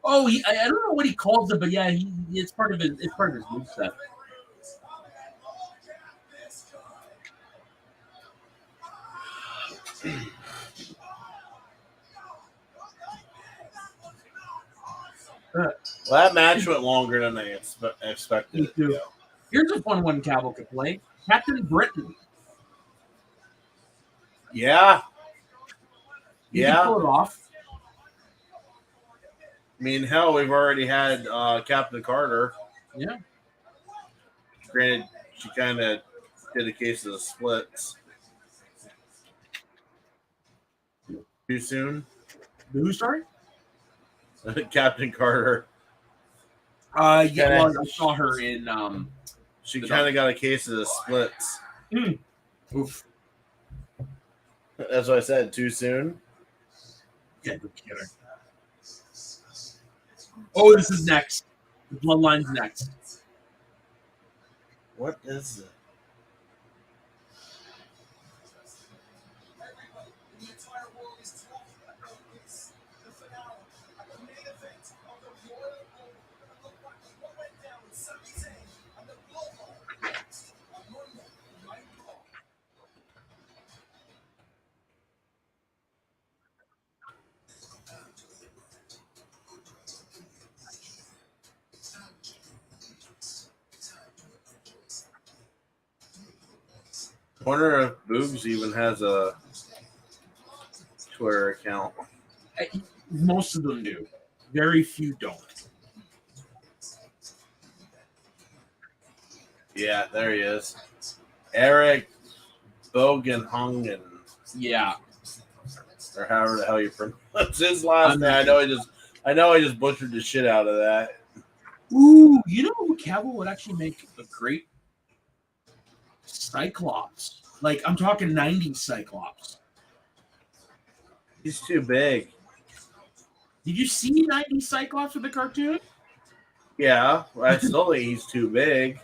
Oh, I don't know what he calls it, but yeah, it's part of his moveset. Well, that match went longer than I expected. Me too. Here's a fun one Cavill could play. Captain Britain. Yeah. You can pull it off. I mean, hell, we've already had Captain Carter. Yeah. Granted, she kind of did a case of the splits. Too soon? Who, sorry? Captain Carter. Yeah, well, I saw her in. She kind of got a case of the splits. Oof. That's what I said. Too soon? Yeah, no kidding. Oh, this is next. The Bloodline's next. What is it? I wonder if Boogs even has a Twitter account. Most of them do. Very few don't. Yeah, there he is. Eric Bogenhungen. Yeah. Or however the hell you pronounce his last name. I know I just butchered the shit out of that. Ooh, you know who Cavill would actually make a great Cyclops? Like, I'm talking 90s Cyclops. He's too big. Did you see 90s Cyclops with the cartoon? Yeah, I still think he's too big.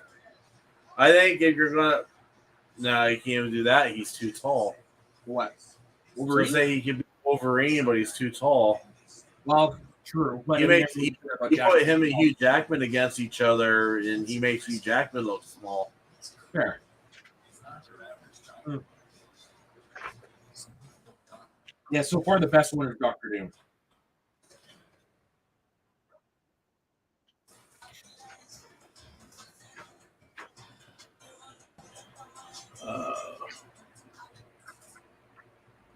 I think if you're gonna, no, you can't even do that. He's too tall. What? Wolverine? So say he could be Wolverine, but he's too tall. Well, true. But He put him and Hugh Jackman against each other, and he makes Hugh Jackman look small. Fair. Yeah, so far the best one is Doctor Doom.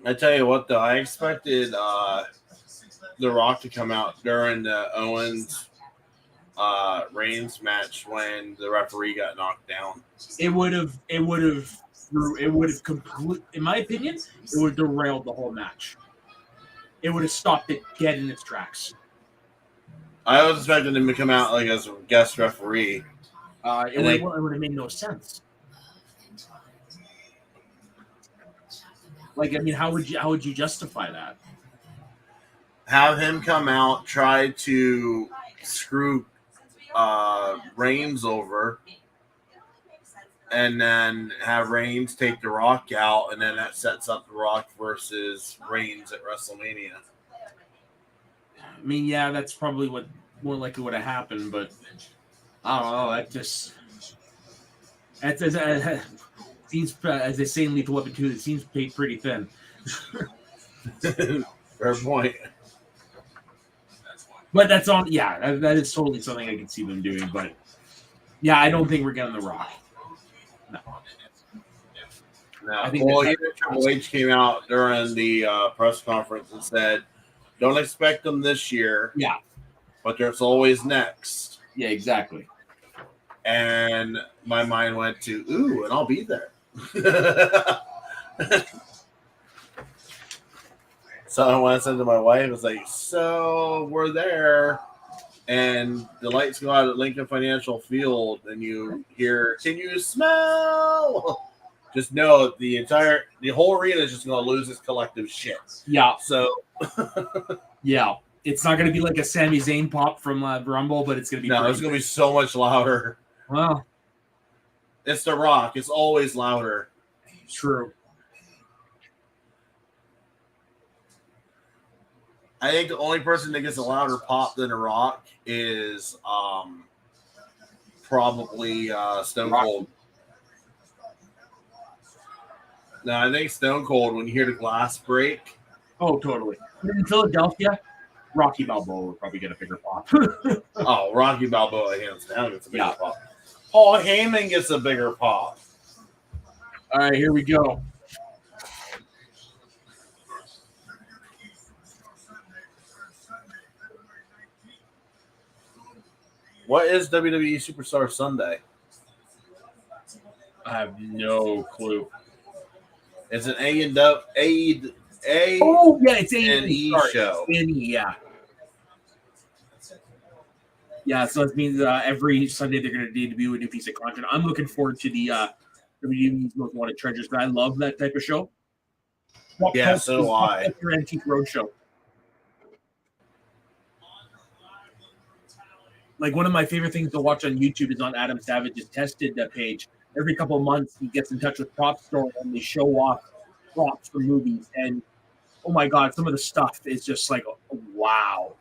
I tell you what, though, I expected The Rock to come out during the Owens Reigns match when the referee got knocked down. It would have complete. In my opinion, it would have derailed the whole match. It would have stopped it dead in its tracks. I was expecting him to come out like as a guest referee. It would have made no sense. Like, I mean, how would you justify that? Have him come out, try to screw Reigns over, and then have Reigns take The Rock out, and then that sets up The Rock versus Reigns at WrestleMania. I mean, yeah, that's probably what more likely would have happened, but I don't know. That seems, as they say in Lethal Weapon 2, it seems pretty thin. Fair point. But that's on. Yeah, that is totally something I can see them doing. But yeah, I don't think we're getting The Rock. No. I think even Triple H came out during the press conference and said, "Don't expect them this year." Yeah, but there's always next. Yeah, exactly. And my mind went to, ooh, and I'll be there. So when I said to my wife, I was like, so we're there. And the lights go out at Lincoln Financial Field, and you hear, can you smell? Just know the whole arena is just going to lose its collective shit. Yeah. So, yeah. It's not going to be like a Sami Zayn pop from Rumble, but it's going to be. No, it's going to be so much louder. Well, it's The Rock. It's always louder. True. I think the only person that gets a louder pop than The Rock is probably Stone Cold. No, I think Stone Cold, when you hear the glass break. Oh, totally. In Philadelphia, Rocky Balboa would probably get a bigger pop. Oh, Rocky Balboa, hands down, gets a bigger pop. Paul Heyman gets a bigger pop. All right, here we go. What is WWE Superstar Sunday? I have no clue. It's an A&E Oh, yeah, it's A&E show. A&E, yeah. Yeah, so it means every Sunday they're going to debut a new piece of content. I'm looking forward to the WWE's Most Wanted Treasures, but I love that type of show. Yeah, so do I. Your Antique Roadshow. Like, one of my favorite things to watch on YouTube is on Adam Savage's Tested page. Every couple of months, he gets in touch with Prop Store and they show off props for movies. And, oh my God, some of the stuff is just like, wow.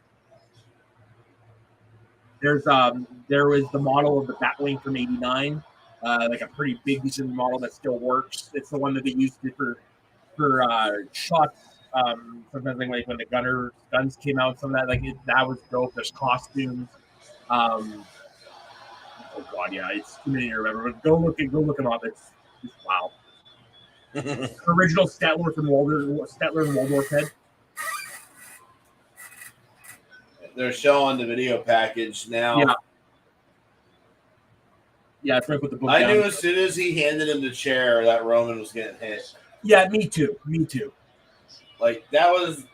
There was the model of the Batwing from '89, like a pretty big, decent model that still works. It's the one that they used for shots. Sometimes like when the guns came out, some of that that was dope. There's costumes. Oh God, yeah, it's too many to remember. But go look them up. It's wow. Original Statler and Waldorf head. They're showing the video package now. Yeah. Yeah, I put the book I down. knew as soon as he handed him the chair that Roman was getting hit. Yeah, me too. Like it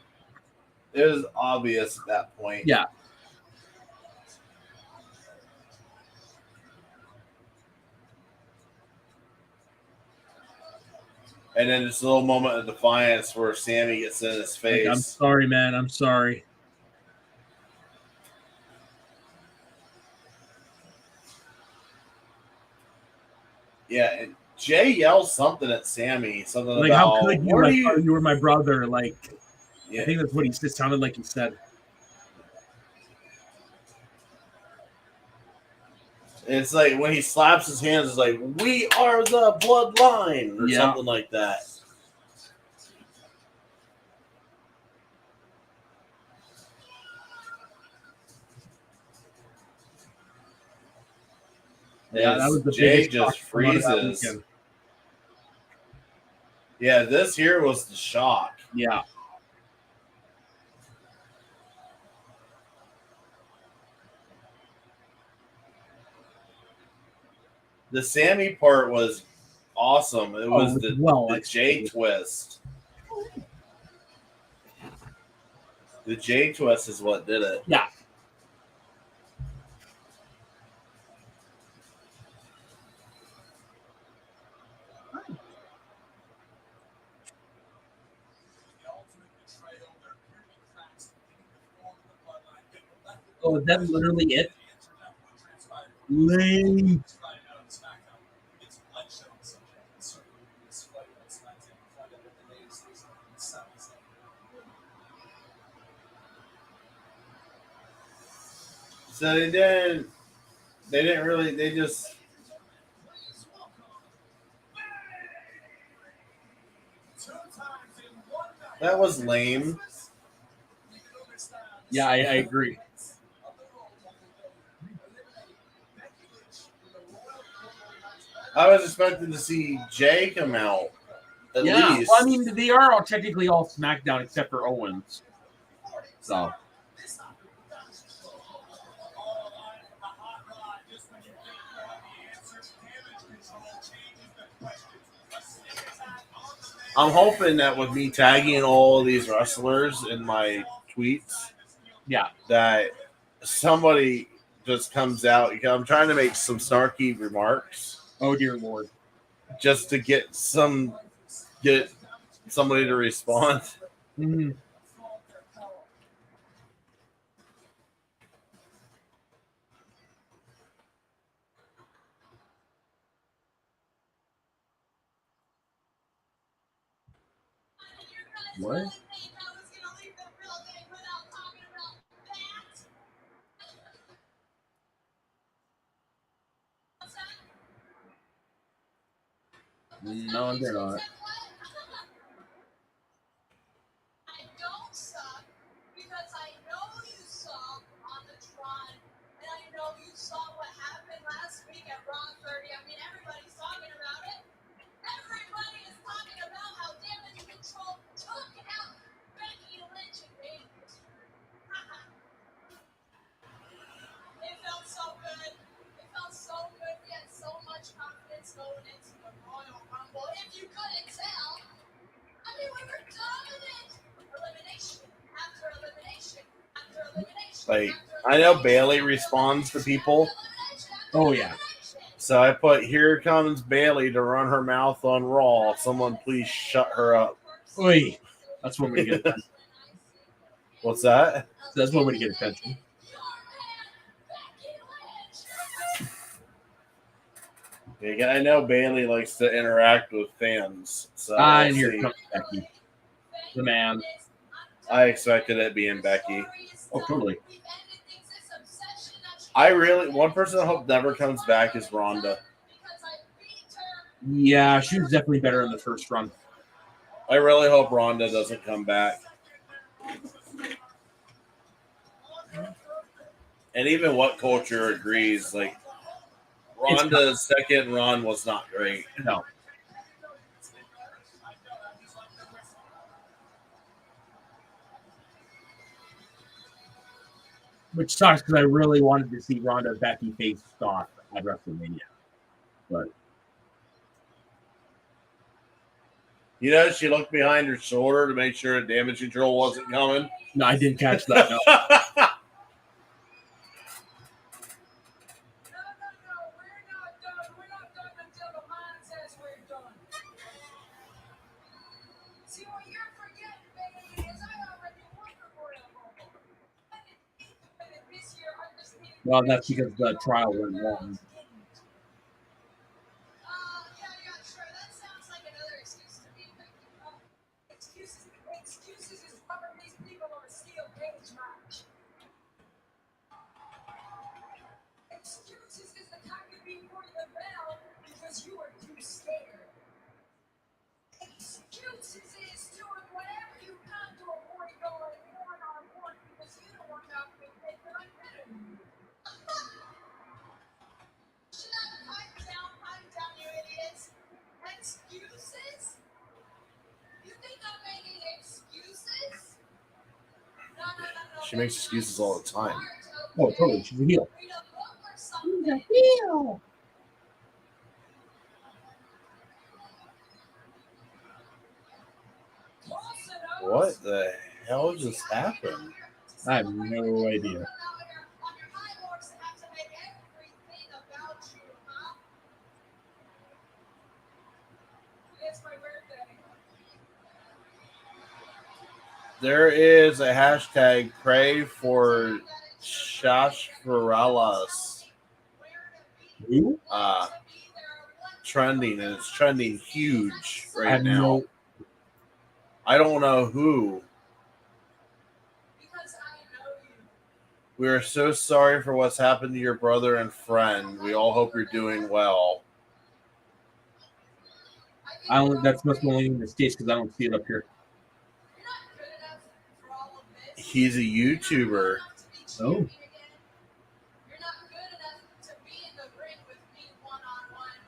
was obvious at that point. Yeah. And then this little moment of defiance where Sammy gets in his face. Like, I'm sorry, man. I'm sorry. Yeah, and Jay yells something at Sammy, something like, about how could you? You were my brother. Like, yeah. I think that's what it sounded like he said. It's like when he slaps his hands, it's like, we are the bloodline, or something like that. Yeah, that was the Jay biggest just freezes. Yeah, this here was the shock. Yeah. The Sammy part was awesome. It was the J executed. twist. The J twist is what did it. Yeah. Oh, is that literally it? Lame. So they didn't really, they just, that was lame. Yeah, I agree. I was expecting to see Jay come out. At least. Well, I mean, they are all technically all SmackDown except for Owens. So. I'm hoping that with me tagging all these wrestlers in my tweets, yeah, that somebody just comes out. I'm trying to make some snarky remarks. Oh dear Lord! Just to get somebody to respond. Mm-hmm. What? No, they're not. I don't suck because I know you saw on the Tron, and I know you saw what happened last week at Raw 30. I mean, everybody's talking about it. Everybody is talking about how Damage Control took out Becky Lynch and Bayley. It felt so good. It felt so good. We had so much confidence going into the Royal Rumble. If you couldn't tell, I mean, we were dominant. Elimination after elimination after elimination. Like, I know Bayley responds to people. Oh yeah. So I put, here comes Bayley to run her mouth on Raw. Someone please shut her up. Oi. That's one way to get attention. What's that? That's one way to get attention. Yeah, I know Bayley likes to interact with fans. So And here comes Becky. The man. I expected it being Becky. Oh, totally. One person I hope never comes back is Ronda. Yeah, she was definitely better in the first run. I really hope Ronda doesn't come back. And even What Culture agrees, like, Ronda's second run was not great. No. Which sucks because I really wanted to see Ronda Becky face off at WrestleMania. But you know, she looked behind her shoulder to make sure Damage Control wasn't coming. no, I didn't catch that. No. Well, that's because the trial went long. Yeah, sure. That sounds like another excuse to me. Excuses is rubber these people on a steel cage match. Excuses is the time to be ring the bell because you are too scared. Excuses is doing whatever you can to avoid going one-on-one because you don't want to be taken like better than you. Should I pipe down, you idiots? Excuses? You think I'm making excuses? No. She makes excuses all the time. Oh, totally. She's a heel. Read a book or something. What the hell just happened? I have no idea. There is a hashtag pray for Shashvaralas Who? trending, and it's trending huge I right have now. no. I don't know who. We are so sorry for what's happened to your brother and friend. We all hope you're doing well. I don't. That's must be only in the States because I don't see it up here. He's a YouTuber. Oh. You're not good enough to be in the ring with me one-on-one.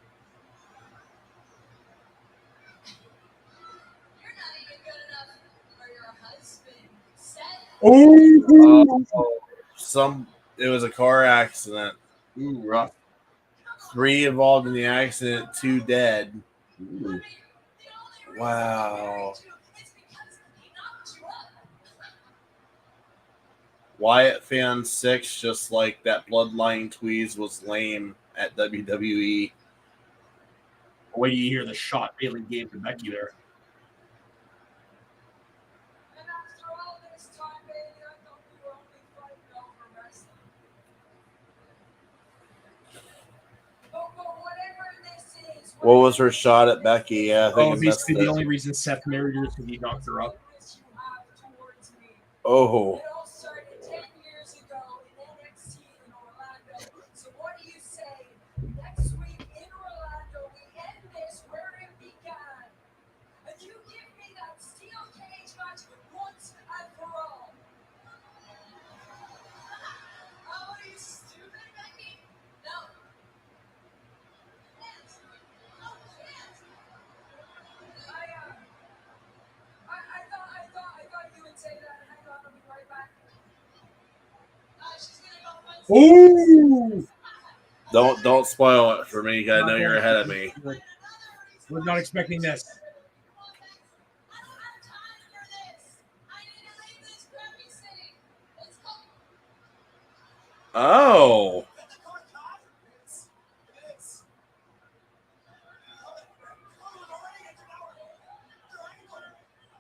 You're not even good enough for your husband. It was a car accident. Ooh, rough. 3 involved in the accident, 2 dead. Ooh. Wow. Wyatt fan 6, just like that Bloodline Tweez was lame at WWE. Wait, you hear the shot Bailey gave to Becky there. And after all this time, baby, I thought we were only fighting over wrestling. But whatever this is, What was her shot at Becky? Yeah, I think Oh, he missed basically the it. only reason Seth married her is because he knocked her up. you have towards me. Oh, It all started 10 years ago in NXT in Orlando. So what do you say? Next week in Orlando, we end this where it began. And you give me that steel cage match once and for all. Oh, are you stupid, Becky? No. Yes. Oh, yes. I thought you would say that. Hang on, I'll be right back. She's gonna go find Ooh! don't spoil it for me. I know you're ahead of me. Was not expecting this. I don't have time for this. I need to leave this crappy city. Let's go. Oh,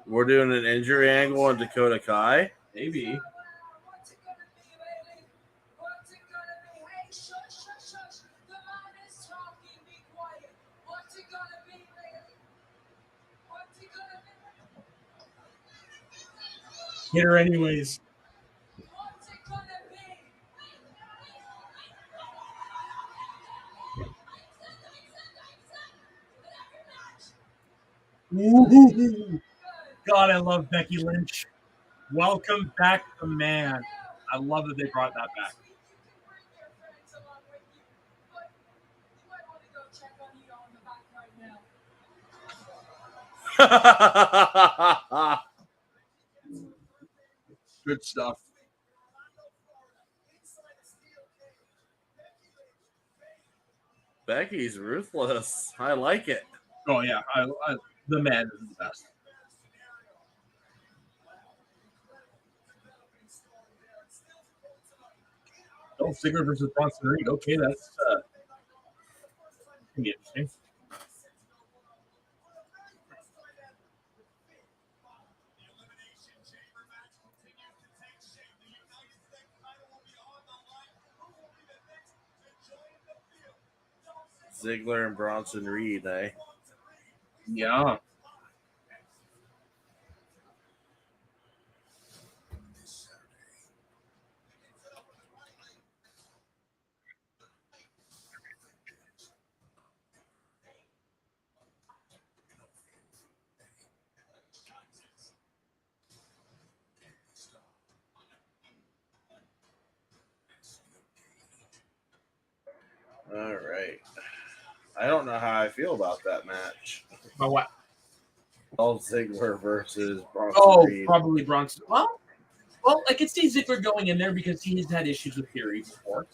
we're doing an injury angle on Dakota Kai. Maybe. What's it gonna be, baby? What's it gonna be? Hey, shush, shush, shush. The man is talking. Be quiet. What's it gonna be, baby? What's it gonna be? Hit her anyways. What's it gonna be? Ooh. God, I love Becky Lynch. Welcome back to man. I love that they brought that back. You can bring your friends along with you, but you might want to go check on Io in the back right now. Good stuff. Becky's ruthless. I like it. Oh yeah, the man is the best. Oh, Ziggler versus Bronson Reed. Okay, that's gonna be interesting. Ziggler and Bronson Reed, eh? Yeah. All right. I don't know how I feel about that match. But what? Dolph Ziggler versus Bronson Oh, Reed. probably Bronson. Well, I could see Ziggler going in there because he has had issues with Theory before.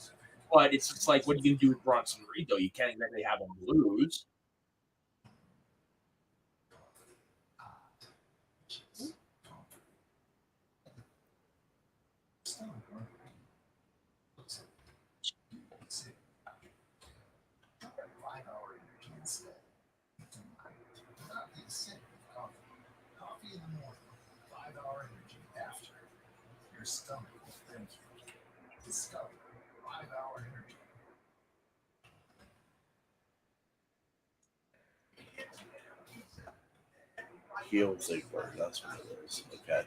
But it's just like, what are you going to do with Bronson Reed, though? You can't exactly have him lose. stomach will thank you. Discover 5-hour energy. Heel Ziggler. That's what it is. Okay.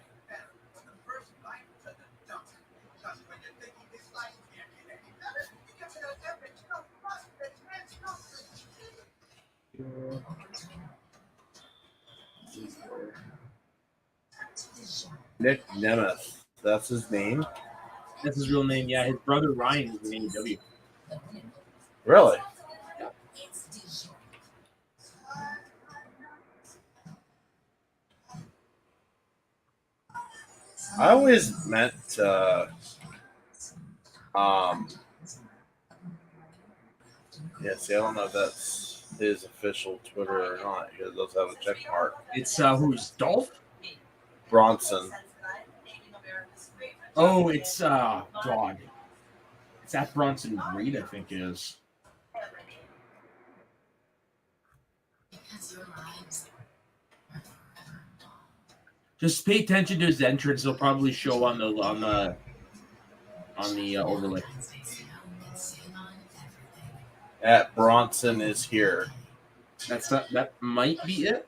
Nick Nemeth. That's his name? That's his real name. Yeah, his brother Ryan is in AEW. Really? I always meant yeah, see, I don't know if that's his official Twitter or not. He does have a check mark. It's who's Dolph? Bronson. Oh, it's God. It's at Bronson Reed, I think it is. Just pay attention to his entrance. It'll probably show on the overlay. At Bronson is here. That might be it.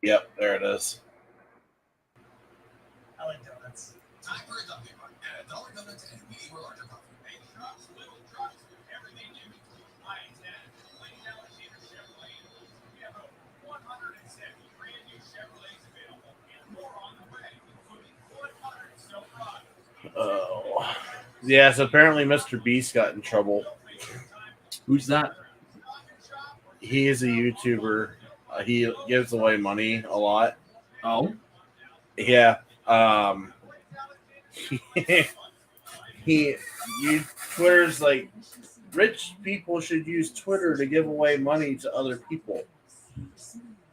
Yep, there it is. I like donuts. Time for a Dunkin' Run. Add a dollar donuts and medium or larger coffee. Big trucks, little trucks, everything in between. I-10, Lane Alexander Chevrolet. We have over 170 brand new Chevrolets available and more on the way, including 100 Silverado. Oh. Yeah, so apparently Mr. Beast got in trouble. Who's that? He is a YouTuber. He gives away money a lot. Oh, Yeah. Twitter's like, rich people should use Twitter to give away money to other people.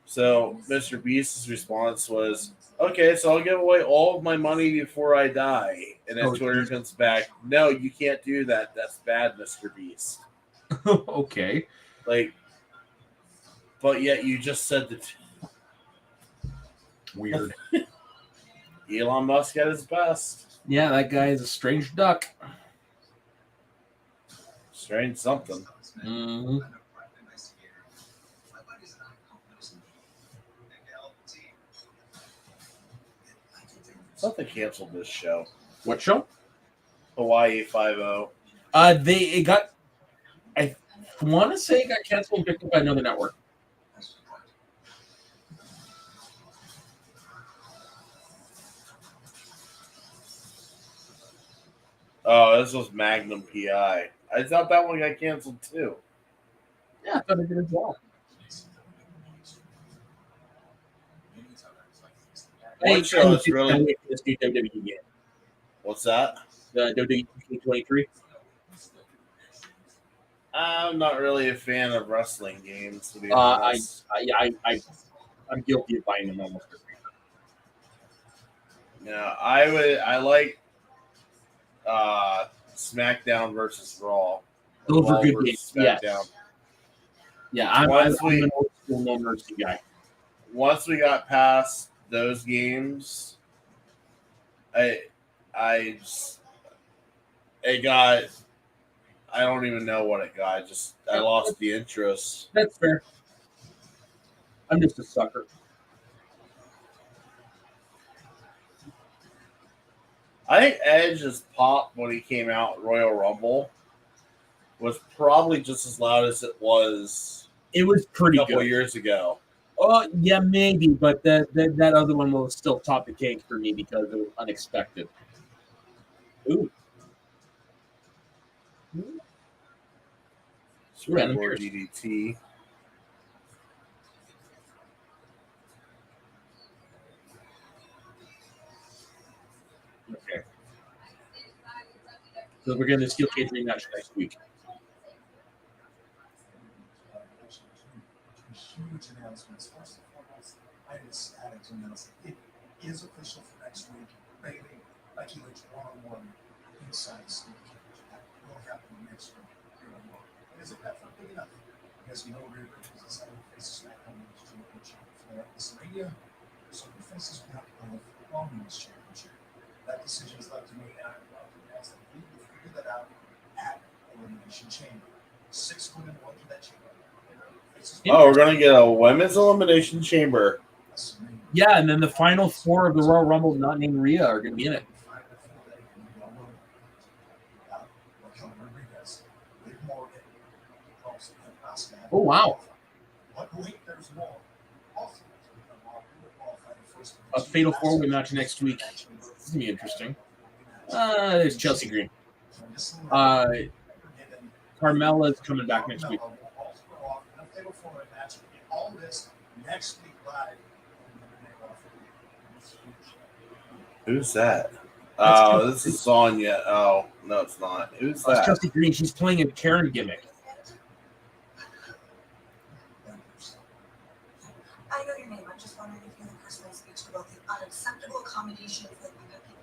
So Mr. Beast's response was, okay, so I'll give away all of my money before I die. And then Twitter comes back, no, you can't do that. That's bad, Mr. Beast. okay. Like, but yet you just said that Weird. Elon Musk at his best. Yeah, that guy is a strange duck. Strange something. Mm-hmm. Something canceled this show. What show? Hawaii 5-0. It got. I want to say it got canceled and picked up by another network. Oh, this was Magnum PI. I thought that one got canceled too. Yeah, I thought it did as well. One show is really. This new WWE game. What's that? The WWE 23. I'm not really a fan of wrestling games, to be I'm honest. guilty of buying them almost every year. Yeah, I like SmackDown versus Raw. Those Raw are good versus games. SmackDown. Yeah, I'm Once an old school No Mercy guy. Once we got past those games, I don't even know what it got. I lost the interest. That's fair. I'm just a sucker. I think Edge's pop when he came out at Royal Rumble was probably just as loud as it was It was a pretty couple good. years ago. Oh, yeah, maybe, but that other one will still top the cake for me because it was unexpected. Ooh. Random Springboard pierce. DDT. Okay. So we're getting the Steel Cage rematch next week. Huge announcements. First and foremost, I just added to announce it is official for next week. Bailey, Becky Lynch one-on-one inside Steel Cage. That will happen next week. Here on Raw. Is it that for big enough? Because you know Rhea Ripley is the second face of SmackDown Women's Championship. for WrestleMania. So who faces Brock Lesnar in this championship? That decision is left to me, and I'm about to ask that we will figure that out at Elimination Chamber. 6 women, 1 for that chamber. Oh, we're gonna get a women's elimination chamber. Yeah, and then the final 4 of the Royal Rumble, not named Rhea, are going to be in it. Oh, wow. A fatal 4-way match next week. This is going to be interesting. There's Chelsea Green. Carmella's coming back next week. Who's that? Oh, this is Sonya. Oh, no, it's not. Who's It's that? Chelsea Green. She's playing a Karen gimmick. I know your name. I'm just wondering if you're the person I speak to about the unacceptable accommodation for the people.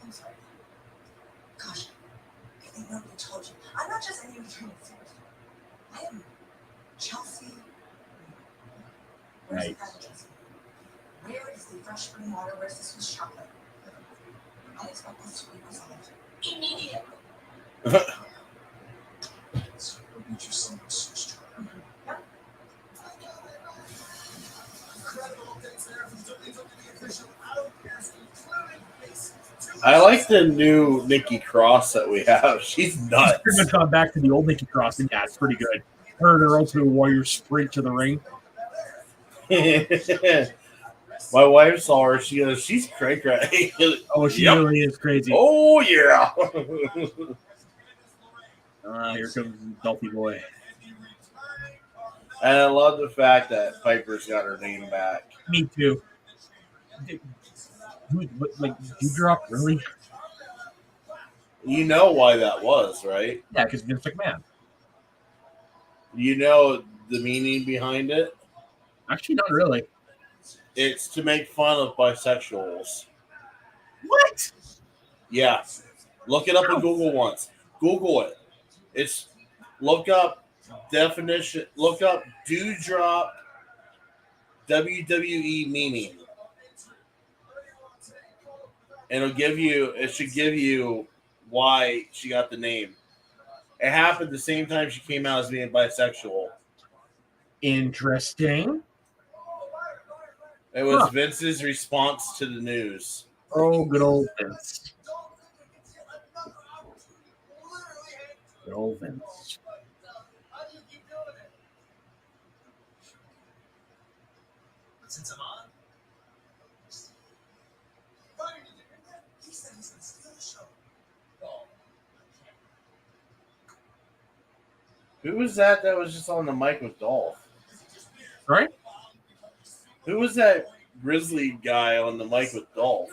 I'm sorry. Gosh, I think nobody told you. I'm not just any returning superstar. I am Chelsea. Where's Right. the address? Where is the fresh spring water? Where's the Swiss chocolate? I expect this to be resolved immediately. I like the new Nikki Cross that we have. She's She's nuts. pretty much gone back to the old Nikki Cross, and yeah, it's pretty good. Her and her Ultimate Warrior sprint to the ring. My wife saw her. She goes, "She's cray cray." Oh, she Yep. really is crazy. Oh yeah. Here comes Dolphy Boy. And I love the fact that Piper's got her name back. Me too. Like, Dewdrop, really? You know why that was, right? Yeah, because Vince McMahon. You know the meaning behind it? Actually, not really. It's to make fun of bisexuals. What? Yeah. Look it up in Google once. Google it. It's look up definition, look up Dewdrop WWE meaning. And it should give you why she got the name. It happened the same time she came out as being bisexual. Interesting. It was Huh. Vince's response to the news. Oh, good old Vince. Good old Vince. Since I'm on, he said he's gonna steal the show. Oh, Who was that was just on the mic with Dolph? Right? Who was that grizzly guy on the mic with Dolph?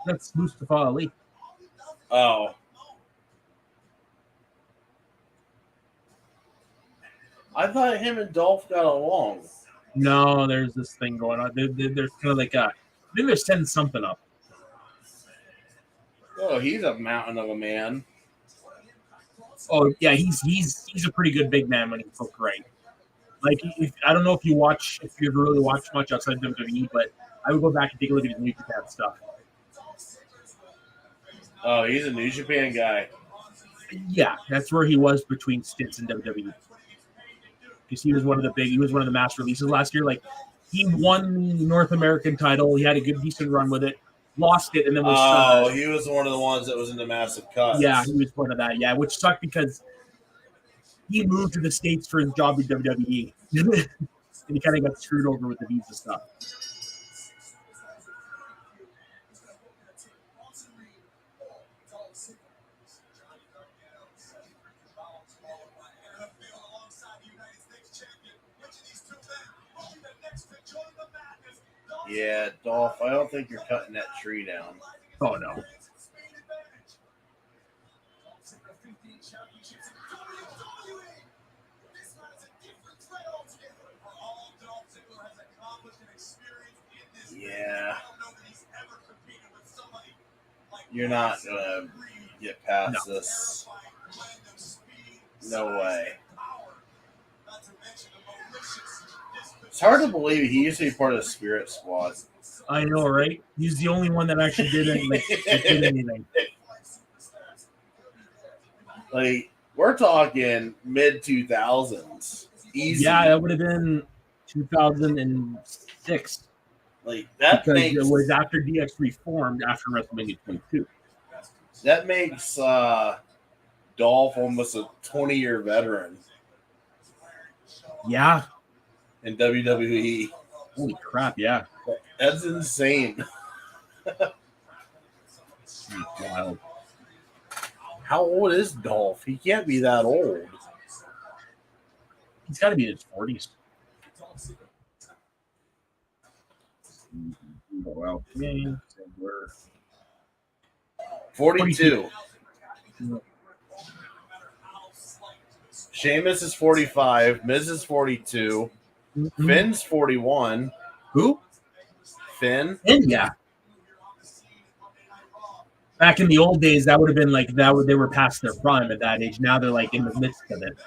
That's Mustafa Ali. Oh. I thought him and Dolph got along. No, there's this thing going on. There's kind of like a. Maybe they're setting something up. Oh, he's a mountain of a man. Oh yeah, he's a pretty good big man when he's booked right. Like I don't know if you ever really watched much outside of WWE, but I would go back and take a look at his New Japan stuff. Oh, he's a New Japan guy. Yeah, that's where he was between stints in WWE. Because he was one of the mass releases last year. Like he won the North American title, he had a good decent run with it, lost it, and then was He was one of the ones that was in the massive cuts. yeah, he was one of that. Yeah, which sucked because he moved to the States for his job with WWE. And he kind of got screwed over with the visa stuff. Yeah, Dolph, I don't think you're cutting that tree down. Oh no. Yeah. You're not going to get past this. No way. hard to believe he used to be part of the Spirit Squad. I know, right? He's the only one that actually did anything. Like, we're talking mid 2000s. Easy. Yeah, that would have been 2006. Like that because makes it was after DX reformed after WrestleMania 22. that makes Dolph almost a 20-year veteran Yeah. in WWE. Holy crap, yeah. That's insane. Wild. How old is Dolph? He can't be that old. He's got to be in his 40s. Well, yeah, we're 42. Sheamus is 45. Miz is 42. Mhm. Finn's 41. Who? Finn? And yeah. Back in the old days, that would have been like that. They were past their prime at that age. Now they're like in the midst of it.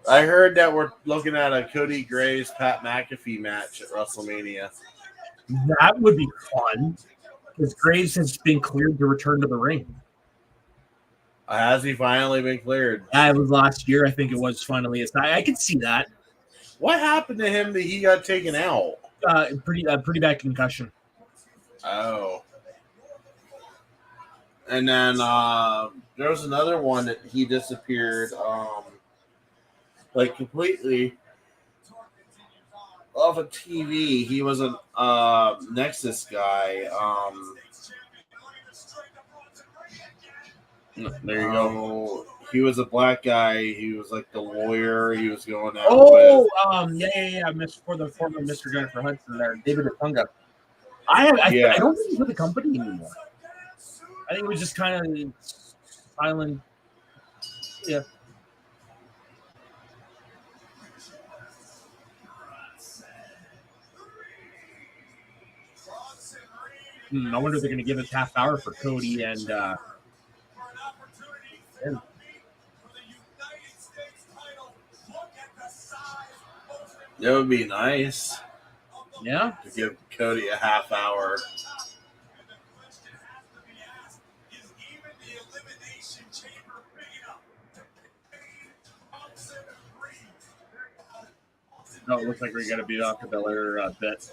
I heard that we're looking at a Cody Graves Pat McAfee match at WrestleMania. That would be fun because Graves has been cleared to return to the ring. Has he finally been cleared? Yeah, it was last year. I think it was finally. I could see that. What happened to him that he got taken out? Pretty bad concussion. Oh. And then there was another one that he disappeared like completely off of TV. He was a Nexus guy. There you go. He was a black guy. He was like the lawyer. He was going out Oh, with. yeah. For the former Mr. Jennifer Hudson there, David Otunga. I don't think he's with the company anymore. I think it was just kind of silent. Yeah. I wonder if they're going to give us half hour for Cody and. That would be nice. Yeah. To give Cody a half hour. No, it looks like we're going to beat off the Belair bet.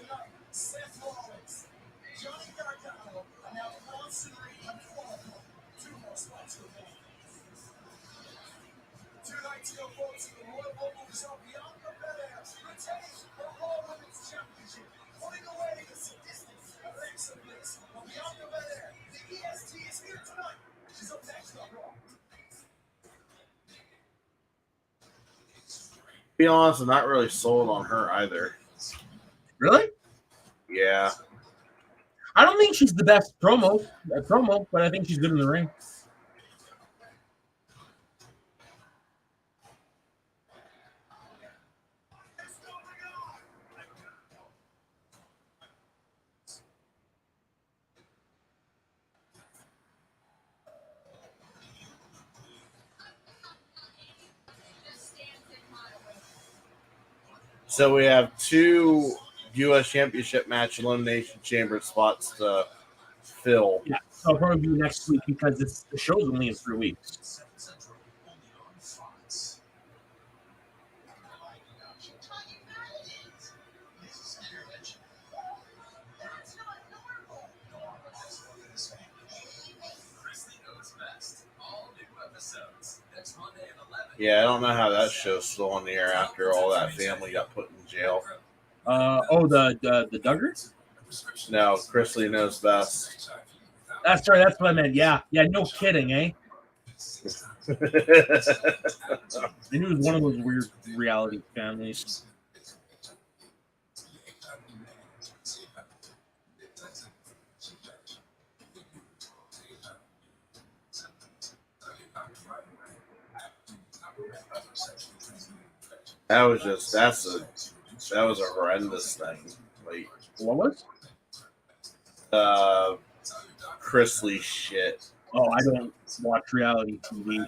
Be honest, I'm not really sold on her either. Really? Yeah. I don't think she's the best promo, but I think she's good in the ring. So we have 2 U.S. Championship match Elimination Chamber spots to fill. Yeah, so it'll probably be next week because the show's only in 3 weeks. Yeah, I don't know how that show's still on the air after all that family got put in jail. The Duggars? No, Chris Lee knows best. That's right. That's what I meant. Yeah. No kidding, eh? I knew it was one of those weird reality families. That was just that was a horrendous thing. Like What was? Chris Lee shit. Oh, I don't watch reality TV.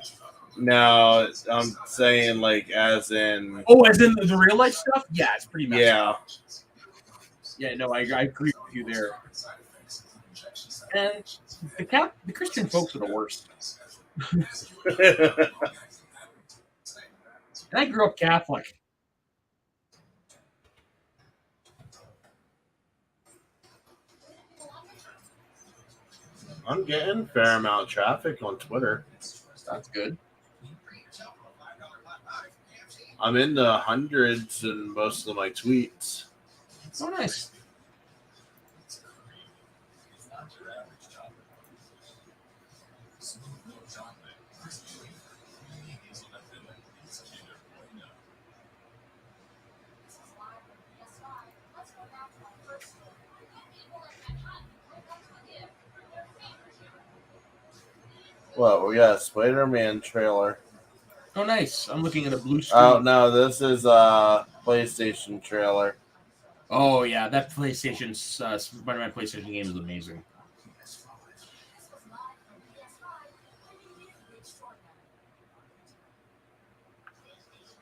No, I'm saying like as in Oh, as in the real life stuff? Yeah, it's pretty messy. yeah. Yeah, no, I agree with you there. And the Christian folks are the worst. And I grew up Catholic. I'm getting a fair amount of traffic on Twitter. That's good. I'm in the hundreds in most of my tweets. Oh, nice. Well, we got a Spider-Man trailer. Oh, nice. I'm looking at a blue screen. Oh no, this is a PlayStation trailer. Oh, yeah, that PlayStation's Spider-Man PlayStation game is amazing.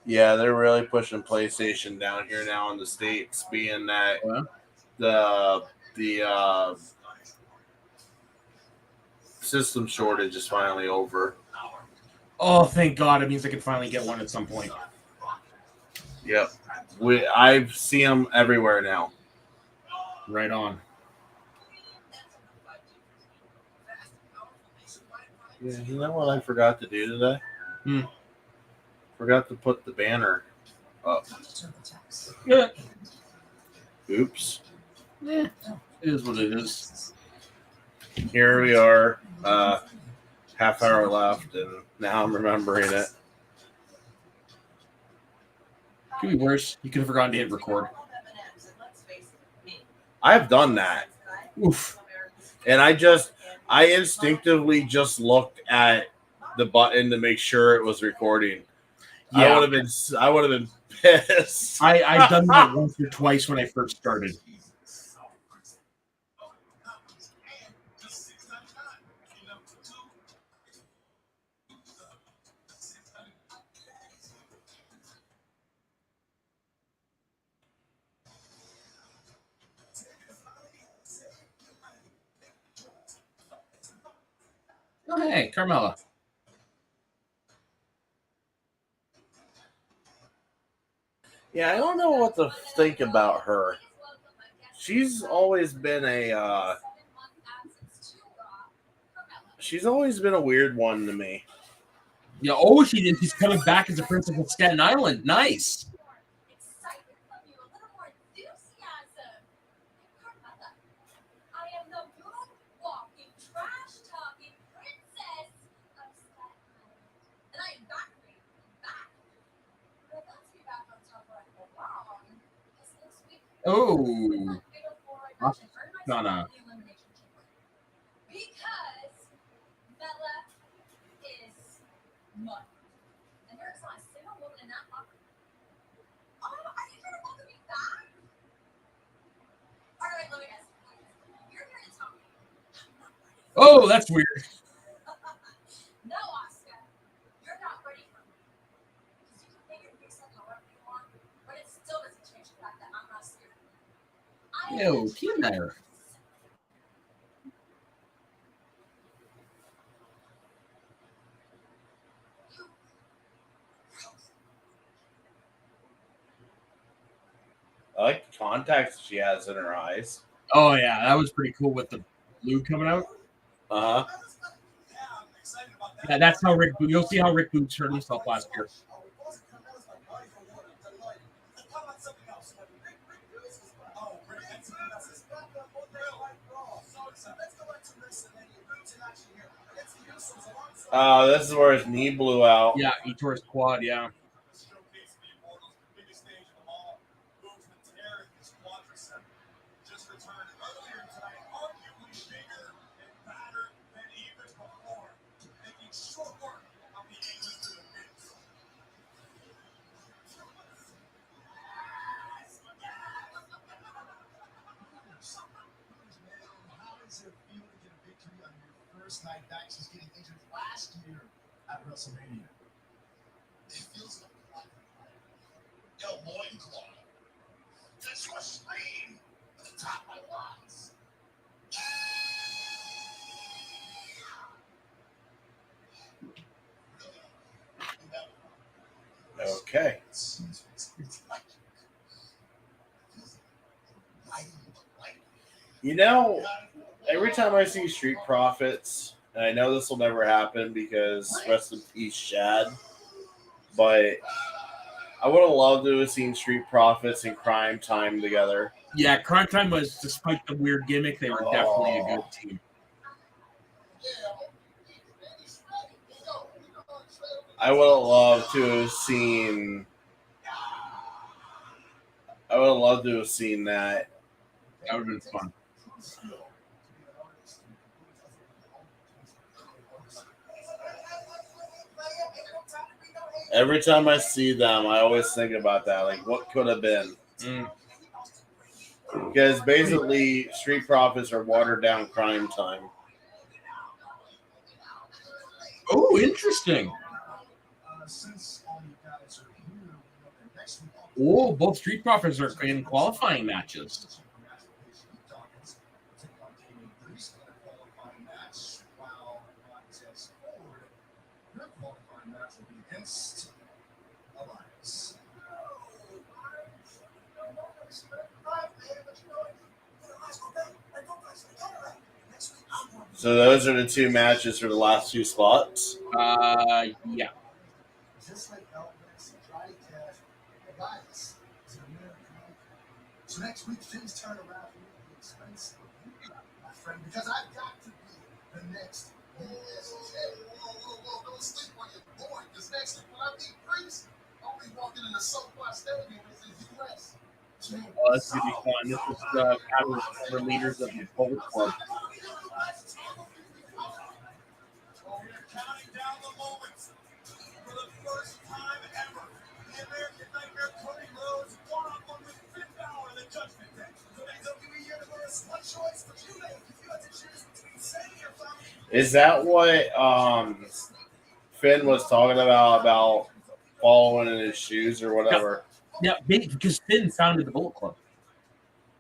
Yeah, they're really pushing PlayStation down here now in the States, being that the system shortage is finally over. Oh, thank God. It means I can finally get one at some point. Yep. I see them everywhere now. Right on. Yeah, you know what I forgot to do today? Forgot to put the banner up. Yeah. Oops. Yeah. It is what it is. Here we are, half hour left, and now I'm remembering it. Could be worse. You could have forgotten to hit record. I've done that. Oof. And I instinctively just looked at the button to make sure it was recording. Yeah. I would have been pissed. I've done that once or twice when I first started. Oh, hey, Carmella. Yeah, I don't know what to think about her. She's always been a weird one to me. Yeah, oh, she did. She's coming back as a princess of Staten Island. Nice. Oh. Gonna. Because Bella is mud. And there's not a single woman in that locker. Oh, are you going to welcome me back? All right, let me guess. You're here to tell me. Oh, that's weird. No, Oscar. You're not ready for me. Because you can make it yourself however you want, but it still doesn't change the fact that I'm not scared. Ew, team there. I like the contacts she has in her eyes. Oh, yeah, that was pretty cool with the blue coming out. Uh huh. Yeah, that's how Rick. You'll see how Rick Boots hurt himself last year. This is where his knee blew out. Yeah, he tore his quad. Yeah. first night back. She's getting injured last year at WrestleMania. It feels like a loincloth. That's your scream at the top of my lungs. Okay. You know, every time I see Street Profits, and I know this will never happen because rest in peace, Shad, but I would have loved to have seen Street Profits and Crime Time together. Yeah, Crime Time was, despite the weird gimmick, they were definitely a good team. I would have loved to have seen. I would have loved to have seen that. That would have been fun. Every time I see them, I always think about that. Like, what could have been? Because basically, Street Profits are watered down Crime Time. Oh, interesting. Oh, both Street Profits are in qualifying matches. So those are the two matches for the last two spots. Yeah. Just like Elvis and Johnny Cash, guys, so next week things turn around for me to be expensive, my friend, because I've got to be the next USJ. Whoa, don't sleep on your boy, because next week when I meet Priest, I'll be walking in the SoFi Stadium with the US. Oh, that's going to be fun. This is the former leaders of the Bullet Club. Counting down the moments for the first time ever. The American Nightmare Cody Rhodes one-on-one with Finn Balor in the Judgment Day. So WWE Universe, one choice for you make if you had to choose between saving your family. Is that what Finn was talking about following in his shoes or whatever? Yeah, because Finn founded the Bullet Club.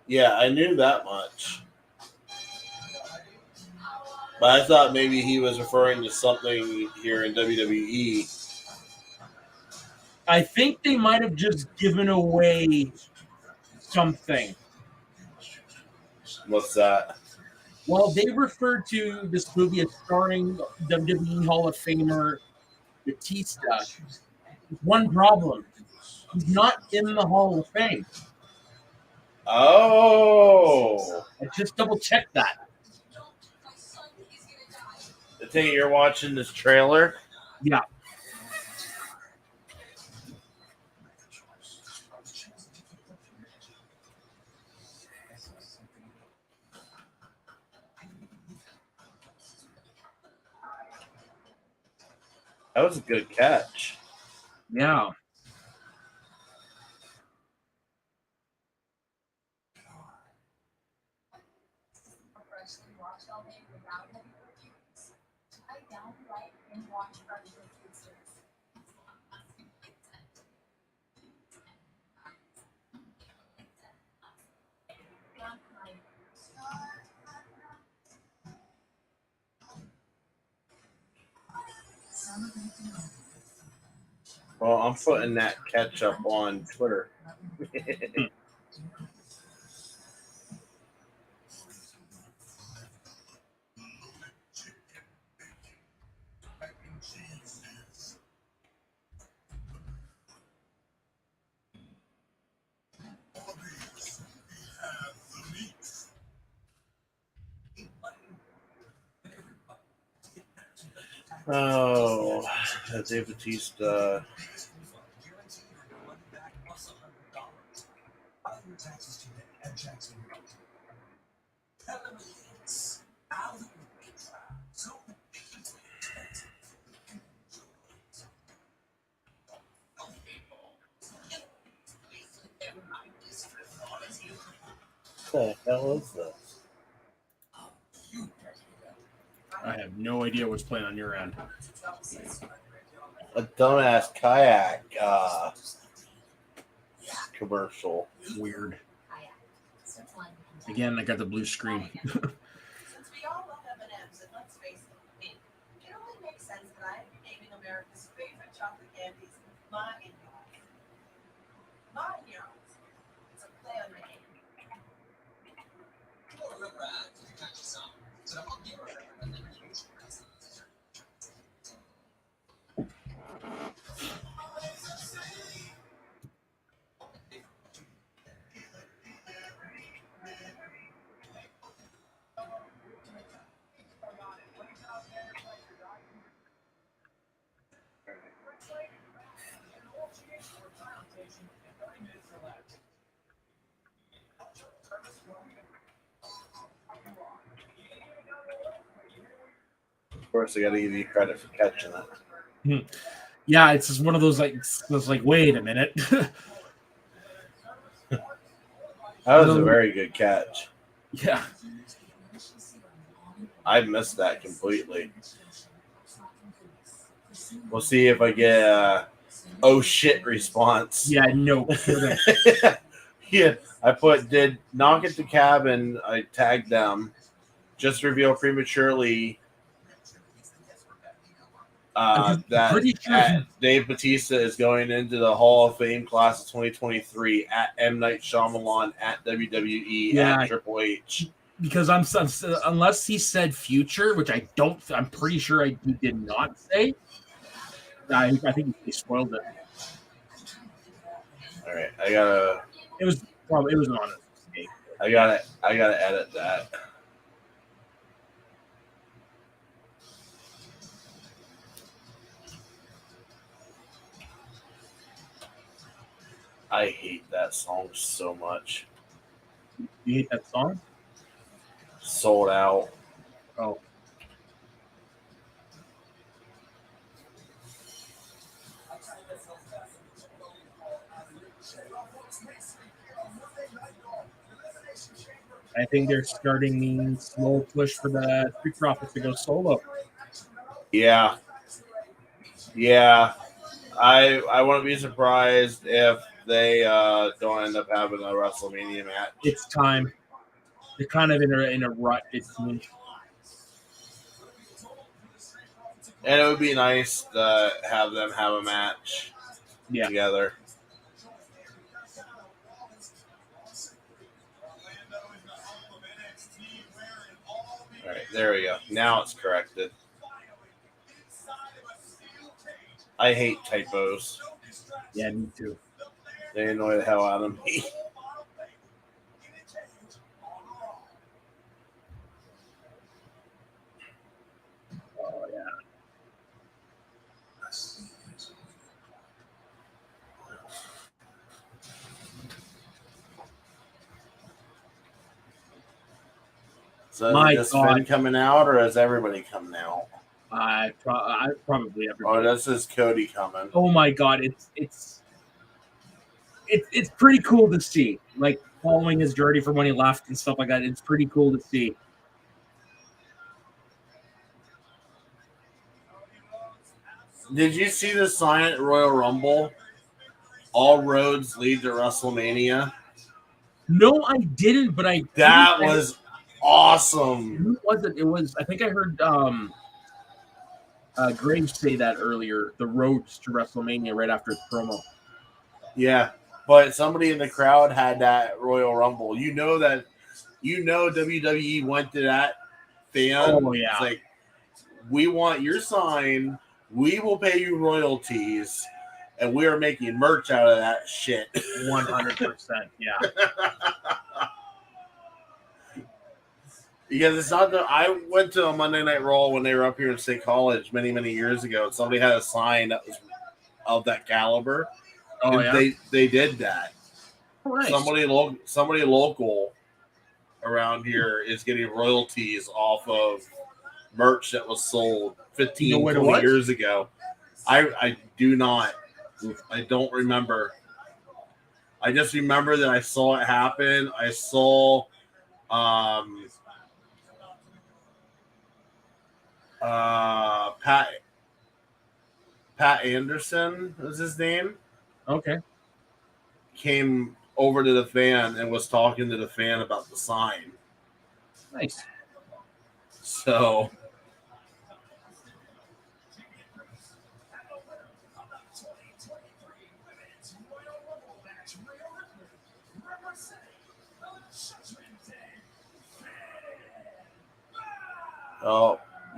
Yeah, I knew that much. But I thought maybe he was referring to something here in WWE. I think they might have just given away something. What's that? Well, they referred to this movie as starring WWE Hall of Famer Batista. One problem. He's not in the Hall of Fame. Oh. I just double-checked that. I think you're watching this trailer? Yeah. That was a good catch. Yeah. Well, I'm putting that catch up on Twitter. Oh, Dave Batista. What the hell is this? I have no idea what's playing on your end. A dumbass kayak commercial. Weird. Again, I got the blue screen. Since we all love M&M's, and let's face it, it only makes sense that I'm naming America's favorite chocolate candies Mah-In-Yos. Mah-In-Yos. It's a play on my name. Of course, I got to give you credit for catching it. Yeah, it's just one of those wait a minute. That was a very good catch. Yeah. I missed that completely. We'll see if I get a oh shit response. Yeah, no kidding. Yeah, I did knock at the cabin. I tagged them. Just revealed prematurely that pretty sure Dave Bautista is going into the Hall of Fame class of 2023 at M. Night Shyamalan, at WWE, at Triple H. Because unless he said future, which I'm pretty sure he did not say. I think he spoiled it. All right, It was an honest mistake. I gotta edit that. I hate that song so much. You hate that song? Sold Out. Oh. I think they're starting the slow push for the Street Profits to go solo. Yeah. I wouldn't be surprised if they don't end up having a WrestleMania match. It's time. They're kind of in a rut. And it would be nice to have them have a match together. All right, there we go. Now it's corrected. I hate typos. Yeah, me too. They annoy the hell out of me. Oh, yeah. So is this Finn coming out, or is everybody coming out? I probably everybody. Oh, this is Cody coming. Oh my god, it's pretty cool to see. Like following his journey from when he left and stuff like that. It's pretty cool to see. Did you see the sign at Royal Rumble? All roads lead to WrestleMania. No, I didn't, but that was awesome. Who was it? It was, I think I heard Graves say that earlier, the road to WrestleMania right after his promo. Yeah, but somebody in the crowd had that Royal Rumble. You know WWE went to that fan. Oh, yeah. It's like, we want your sign. We will pay you royalties. And we are making merch out of that shit. 100%, yeah. Because it's not that I went to a Monday Night Raw when they were up here in State College many, many years ago, and somebody had a sign that was of that caliber. Oh, and yeah. They did that. Oh, nice. Somebody local around here is getting royalties off of merch that was sold 15, 20 years ago. I do not. I don't remember. I just remember that I saw it happen. I saw Pat Anderson was his name. Okay. Came over to the fan and was talking to the fan about the sign. Nice. So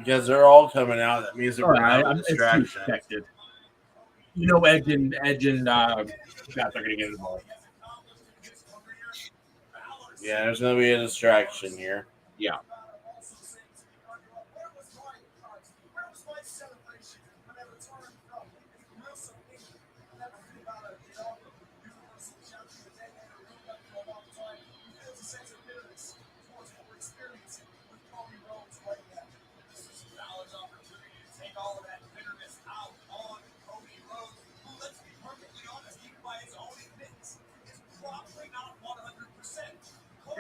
because they're all coming out, that means they're All going to right, have a it's too distraction. expected. You know, Edge and Beth are going to get involved. Yeah, there's going to be a distraction here. Yeah.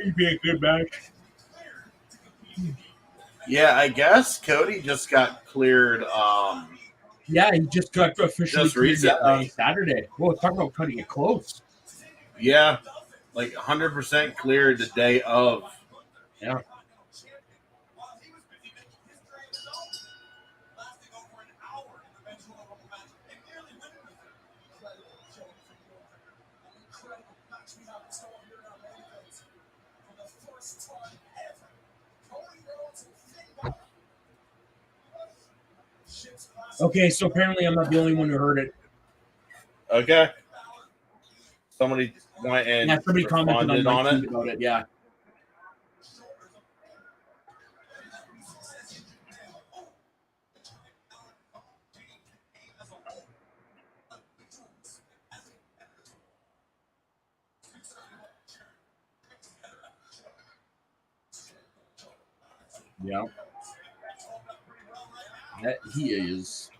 It'd be a good match. Yeah, I guess Cody just got cleared. Yeah, he just got officially Just cleared recently. on Saturday. Well, talk about cutting it close. Yeah, like 100% cleared the day of. Yeah. Okay, so apparently I'm not the only one who heard it. Okay. Somebody went and Yeah, somebody commented responded on on my tweet it. about it. Yeah. Yeah. That he is.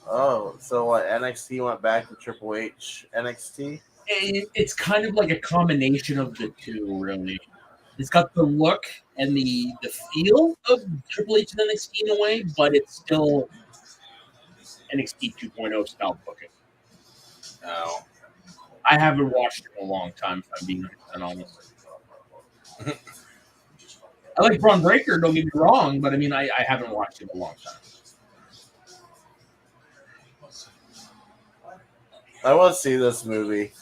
Oh, so what? NXT went back to Triple H NXT? It's kind of like a combination of the two, really. It's got the look and the feel of Triple H and NXT in a way, but it's still NXT 2.0 style booking. Oh. I haven't watched it in a long time, if I'm being 100% honest. I like Braun Breaker, don't get me wrong, but I mean, I haven't watched it in a long time. I want to see this movie.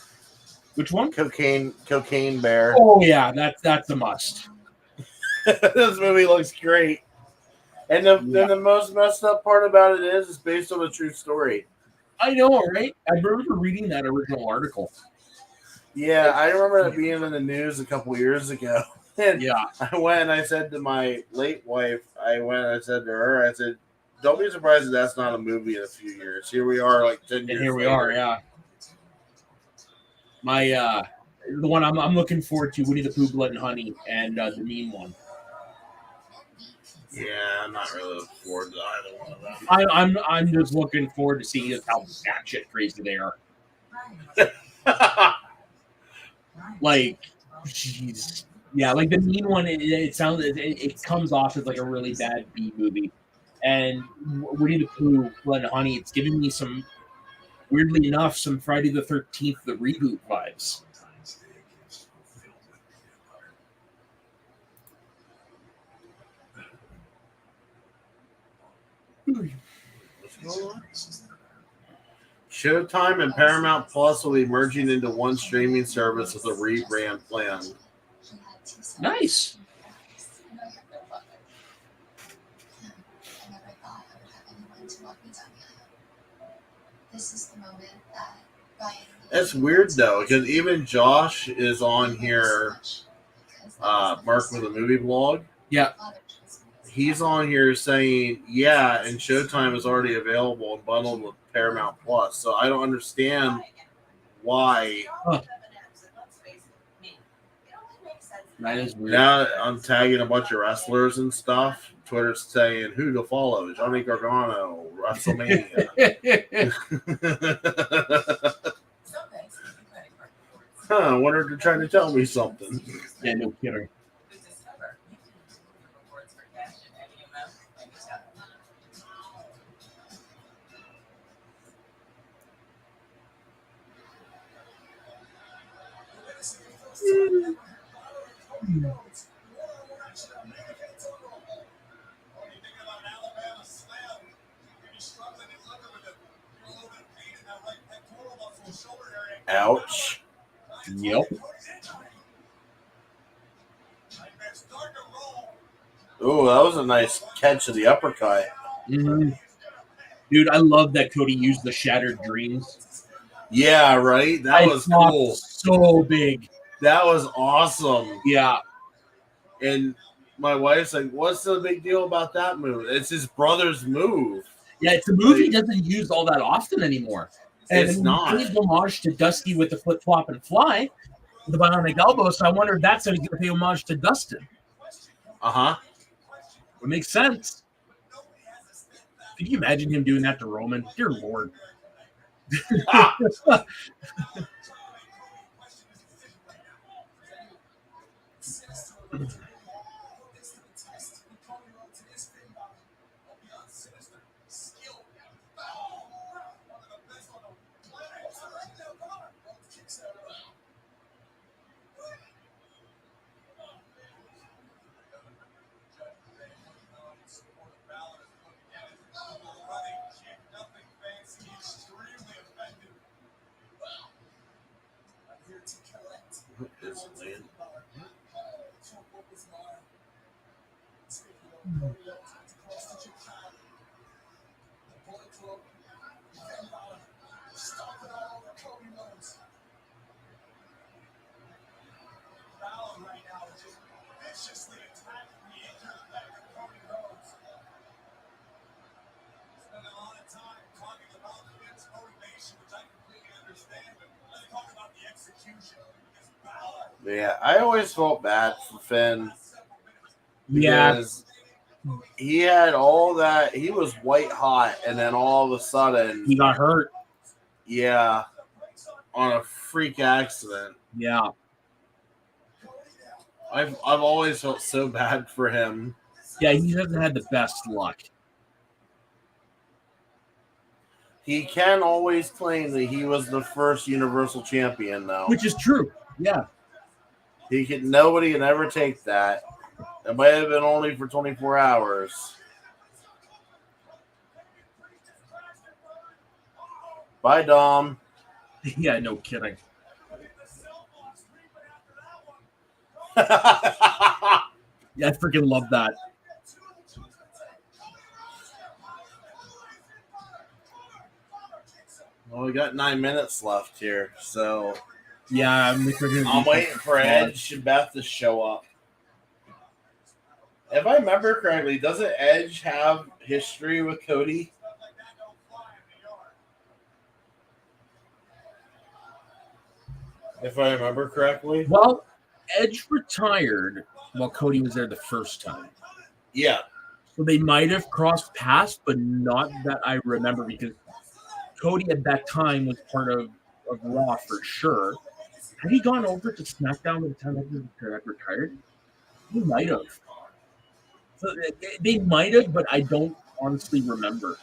Which one? Cocaine Bear. Oh yeah, that's a must. This movie looks great. And the most messed up part about it is it's based on a true story. I know, right? I remember reading that original article. Yeah, I remember it being in the news a couple years ago. And Yeah. I went and I said to my late wife, I said to her, I said, don't be surprised if that's not a movie in a few years. Here we are, like 10 years And here we later. are, yeah. My the one I'm looking forward to, Winnie the Pooh, Blood and Honey, and the Mean One. Yeah, I'm not really looking forward to either one of them. I'm just looking forward to seeing just how batshit crazy they are. Like, jeez, yeah, like the Mean One. It comes off as like a really bad B movie, and Winnie the Pooh, Blood and Honey. It's giving me some, weirdly enough, some Friday the 13th, the reboot vibes. Showtime and Paramount Plus will be merging into one streaming service with a rebrand planned. Nice. That's weird though, because even Josh is on here. Mark with a movie blog. Yeah. he's on here saying, yeah, and Showtime is already available and bundled with Paramount Plus. So I don't understand why. That is weird. Now I'm tagging a bunch of wrestlers and stuff. Twitter's saying who to follow: Johnny Gargano, WrestleMania. I wonder if they're trying to tell me something. Yeah, no kidding. Ouch. Yep. Ooh, that was a nice catch of the uppercut. Mhm. Dude, I love that Cody used the Shattered Dreams. Yeah, right? That I was thought cool. so big. That was awesome. Yeah. And my wife's like, what's the big deal about that move? It's his brother's move. Yeah, it's a move he doesn't use all that often anymore. And It's not. He paid homage to Dusty with the flip flop and fly, the bionic elbow. So I wonder if that's how he's going to pay homage to Dustin. Uh-huh. It makes sense. Could you imagine him doing that to Roman? Dear Lord. Ah. Yeah, I always felt bad for Finn. Yeah. Because he had all that. He was white hot, and then all of a sudden, He got hurt. yeah, on a freak accident. Yeah. I've always felt so bad for him. Yeah, he hasn't had the best luck. He can always claim that he was the first Universal Champion, though. Which is true. Yeah. Nobody can ever take that. It might have been only for 24 hours. Bye, Dom. Yeah, no kidding. Yeah, I freaking love that. Well, we got 9 minutes left here, so Yeah, I'm waiting for Edge and Beth to show up. If I remember correctly, doesn't Edge have history with Cody? If I remember correctly. Well, Edge retired while Cody was there the first time. Yeah. So they might have crossed paths, but not that I remember, because Cody at that time was part of Raw for sure. Had he gone over to SmackDown at the time Edge retired? He might have. So they might have, but I don't honestly remember.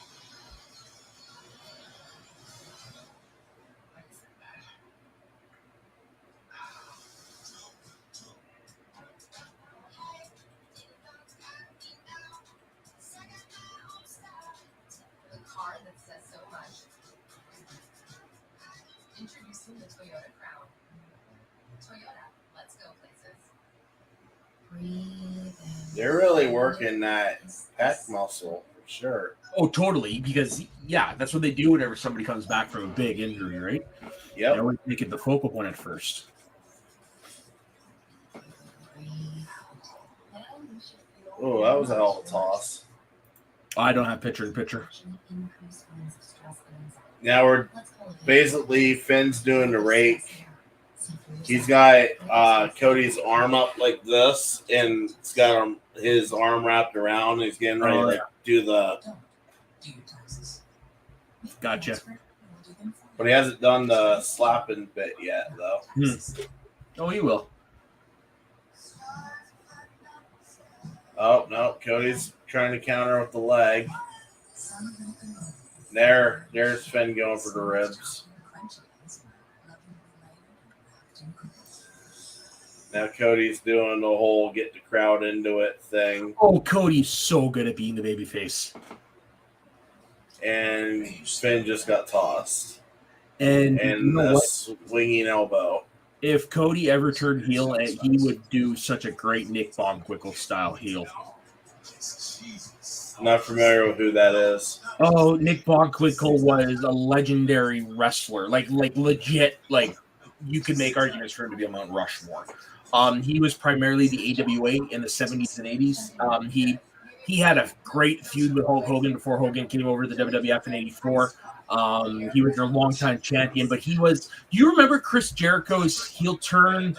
Introducing the Toyota Crown. Toyota, let's go places. Breathe in. They're really working that pec muscle for sure. Oh, totally. Because, yeah, that's what they do whenever somebody comes back from a big injury, right? Yep. They always make it the focal point at first. Oh, that was a hell of a toss. I don't have picture in picture. Now we're basically Finn's doing the rake. He's got Cody's arm up like this, and he's got his arm wrapped around. And he's getting ready to like, do the. Gotcha. But he hasn't done the slapping bit yet, though. Oh, he will. Oh no, Cody's trying to counter with the leg. There's Finn going for the ribs. Now Cody's doing the whole get the crowd into it thing. Oh, Cody's so good at being the babyface. And Finn just got tossed. And And you know the what? swinging elbow. If Cody ever turned heel, he would do such a great Nick Bockwinkel style heel. I'm not familiar with who that is. Oh, Nick Bockwinkel was a legendary wrestler, like legit. Like you could make arguments for him to be on Mount Rushmore. He was primarily the AWA in the 70s and 80s. He had a great feud with Hulk Hogan before Hogan came over to the WWF in '84. He was their longtime champion, but he was. Do you remember Chris Jericho's heel turn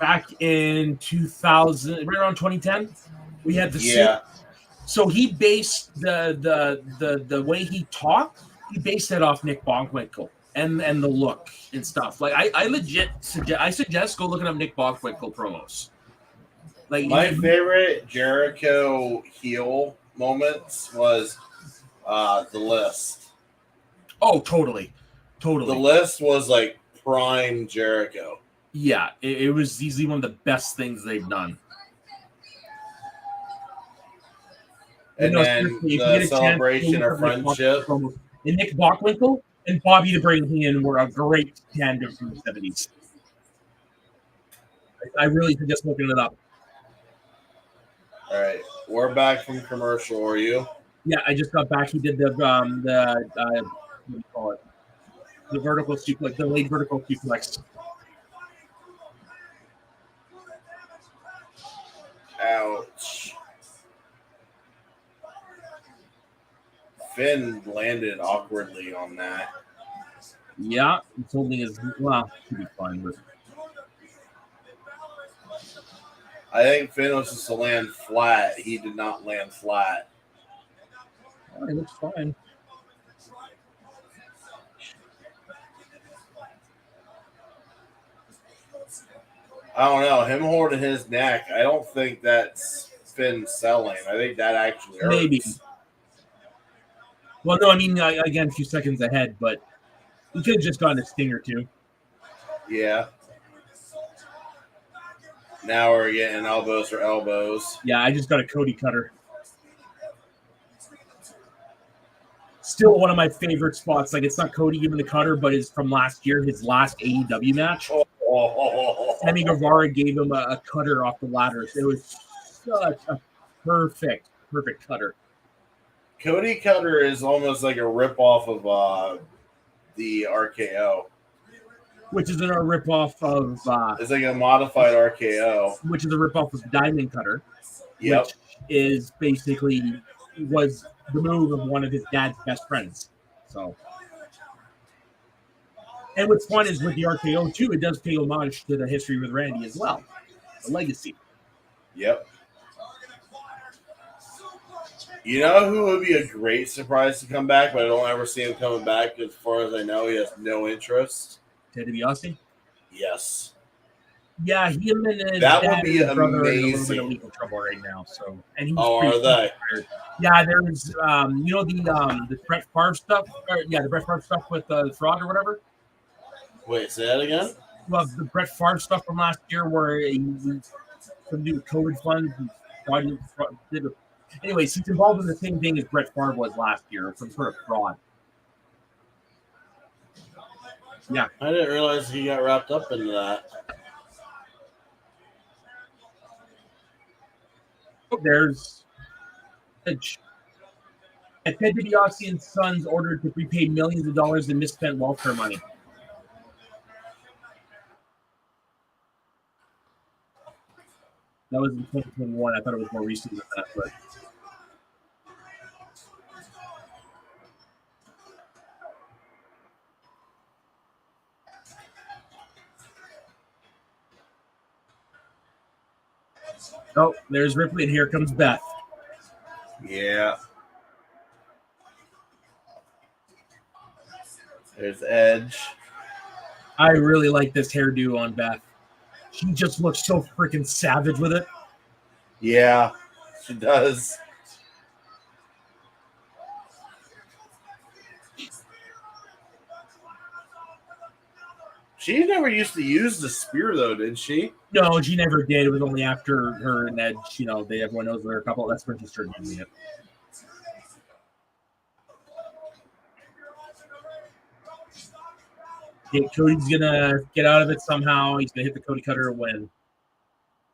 back in 2000, right around 2010? We had the suit. So he based the way he talked. He based it off Nick Bockwinkel and the look and stuff. Like I legit suggest go looking up Nick Bockwinkel promos. Like My favorite Jericho heel moments was the list. Oh, totally. The list was like prime Jericho. Yeah, it was easily one of the best things they've done. And You know, then seriously, if you the get a chance, celebration go of look up Nick friendship. Bockwinkel promos. And Nick Bockwinkel and Bobby the Brain Heenan were a great tandem from the 70s. I really suggest looking it up. All right, we're back from commercial. Are you? Yeah, I just got back. He did the what do you call it? The vertical suplex, the late vertical suplex. Ouch. Finn landed awkwardly on that. Yeah, he's holding his should be fine with. I think Finn was supposed to land flat. He did not land flat. Oh, it looks fine. I don't know. Him holding his neck, I don't think that's Finn selling. I think that actually hurts. Maybe. Well, no, I mean, again, a few seconds ahead, but he could have just gotten a sting or two. Yeah. Now we're getting elbows for elbows. Yeah, I just got a Cody cutter. Still one of my favorite spots. Like, it's not Cody giving the cutter, but it's from last year, his last AEW match. Sammy Guevara gave him a cutter off the ladder. It was such a perfect cutter. Cody Cutter is almost like a ripoff of the RKO. Which is a ripoff of It's like a modified RKO. which is a ripoff of Diamond Cutter. Yep. Which is basically was the move of one of his dad's best friends. So, and what's fun is with the RKO too, it does pay homage to the history with Randy as well, the legacy. Yep. You know who would be a great surprise to come back, but I don't ever see him coming back. As far as I know, he has no interest. Ted DiBiase. Yes. Yeah, him and his That dad would be and brother are in a little bit amazing. of legal trouble right now. So, and he's Oh, are they? tired. Yeah, there's you know the Brett Favre stuff. The Brett Favre stuff with the fraud or whatever. Wait, say that again? Well, the Brett Favre stuff from last year where he some new COVID funds and fraud. Anyways, he's involved in the same thing as Brett Favre was last year, some sort of fraud. Yeah. I didn't realize he got wrapped up into that. There's Ted DiBiase and Sons ordered to prepay millions of dollars in misspent welfare money. That was in 2021. I thought it was more recent than that, but oh, there's Ripley, and here comes Beth. Yeah. There's Edge. I really like this hairdo on Beth. She just looks so freaking savage with it. Yeah, she does. She never used to use the spear, though, did she? No, she never did. It was only after her and Edge, everyone knows there are a couple. That's when she started using it. Yeah, Cody's gonna get out of it somehow. He's gonna hit the Cody Cutter to win.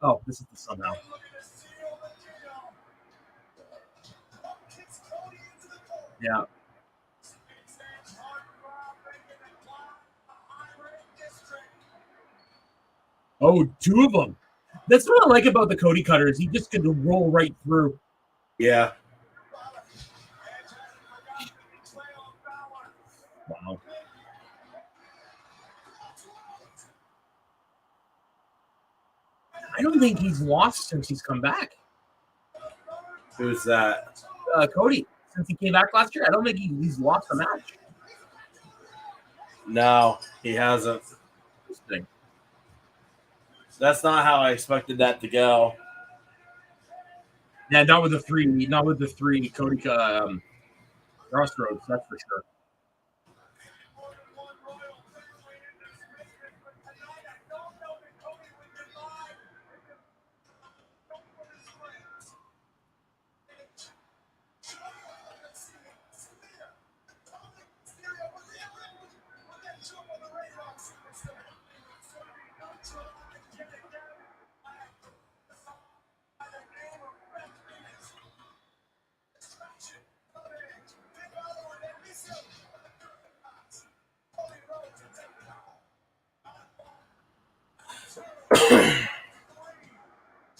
Oh, this is the somehow. Yeah. Oh, two of them. That's what I like about the Cody Cutters. He just can roll right through. Yeah. Wow. I don't think he's lost since he's come back. Who's that? Cody. Since he came back last year, I don't think he's lost a match. No, he hasn't. Interesting. That's not how I expected that to go. Yeah, not with the three Cody Crossroads, that's for sure.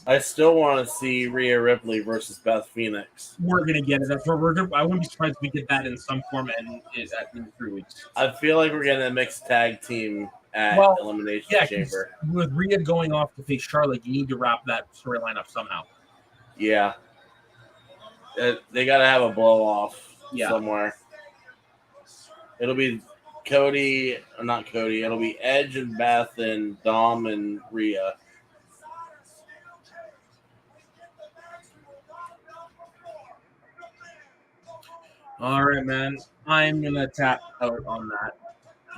I still want to see Rhea Ripley versus Beth Phoenix. We're gonna get it. That's what we're gonna. I wouldn't be surprised if we get that in some form and in 3 weeks. I feel like we're getting a mixed tag team at Elimination Chamber. With Rhea going off to face Charlotte, you need to wrap that storyline up somehow. Yeah. They got to have a blow off somewhere. It'll be not Cody. It'll be Edge and Beth and Dom and Rhea. All right, man. I'm gonna tap out on that.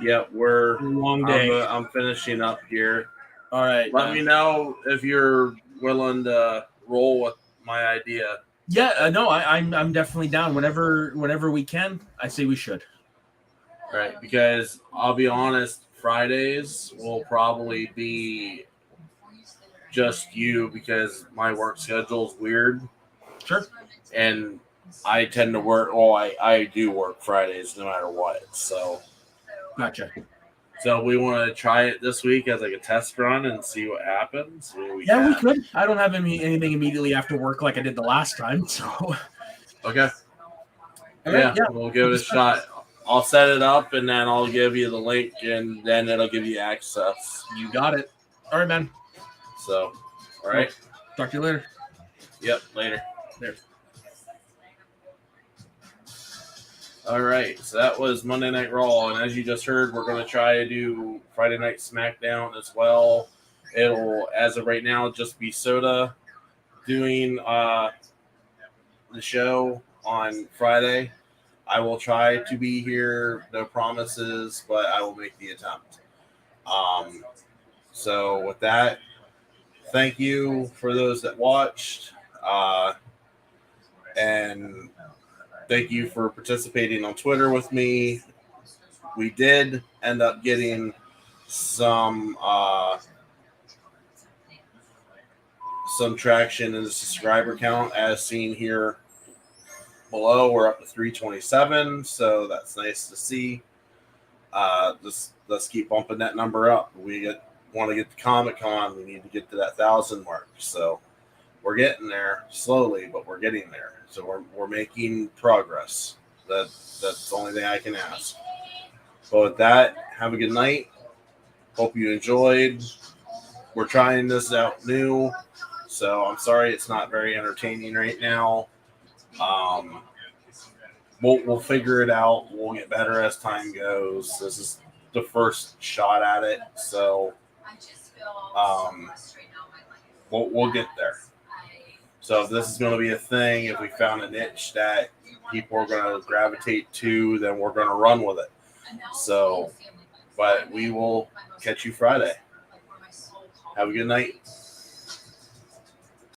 Yep, we're long day. I'm finishing up here. All right. Let me know if you're willing to roll with my idea. Yeah, no, I'm definitely down. Whenever we can, I say we should. Right, because I'll be honest, Fridays will probably be just you because my work schedule is weird. Sure. And I tend to work. Well, I do work Fridays no matter what. So, gotcha. So we want to try it this week as like a test run and see what happens. We could. I don't have anything immediately after work like I did the last time. So, okay. Yeah, we'll give it a shot. I'll set it up and then I'll give you the link and then it'll give you access. You got it. All right, man. So, all right. Talk to you later. Yep, later. There. All right, so that was Monday Night Raw, and as you just heard, we're going to try to do Friday Night SmackDown as well. It'll, as of right now, just be Soda doing the show on Friday. I will try to be here, no promises, but I will make the attempt. So with that, thank you for those that watched, and thank you for participating on Twitter with me. We did end up getting some traction in the subscriber count as seen here below. We're up to 327, so that's nice to see. Let's keep bumping that number up. We want to get to Comic-Con. We need to get to that 1,000 mark. So we're getting there slowly, but we're getting there. So we're making progress. That's the only thing I can ask. But with that, have a good night. Hope you enjoyed. We're trying this out new, so I'm sorry it's not very entertaining right now. We'll figure it out. We'll get better as time goes. This is the first shot at it, so we'll get there. So if this is going to be a thing, if we found a niche that people are going to gravitate to, then we're going to run with it. So, but we will catch you Friday. Have a good night.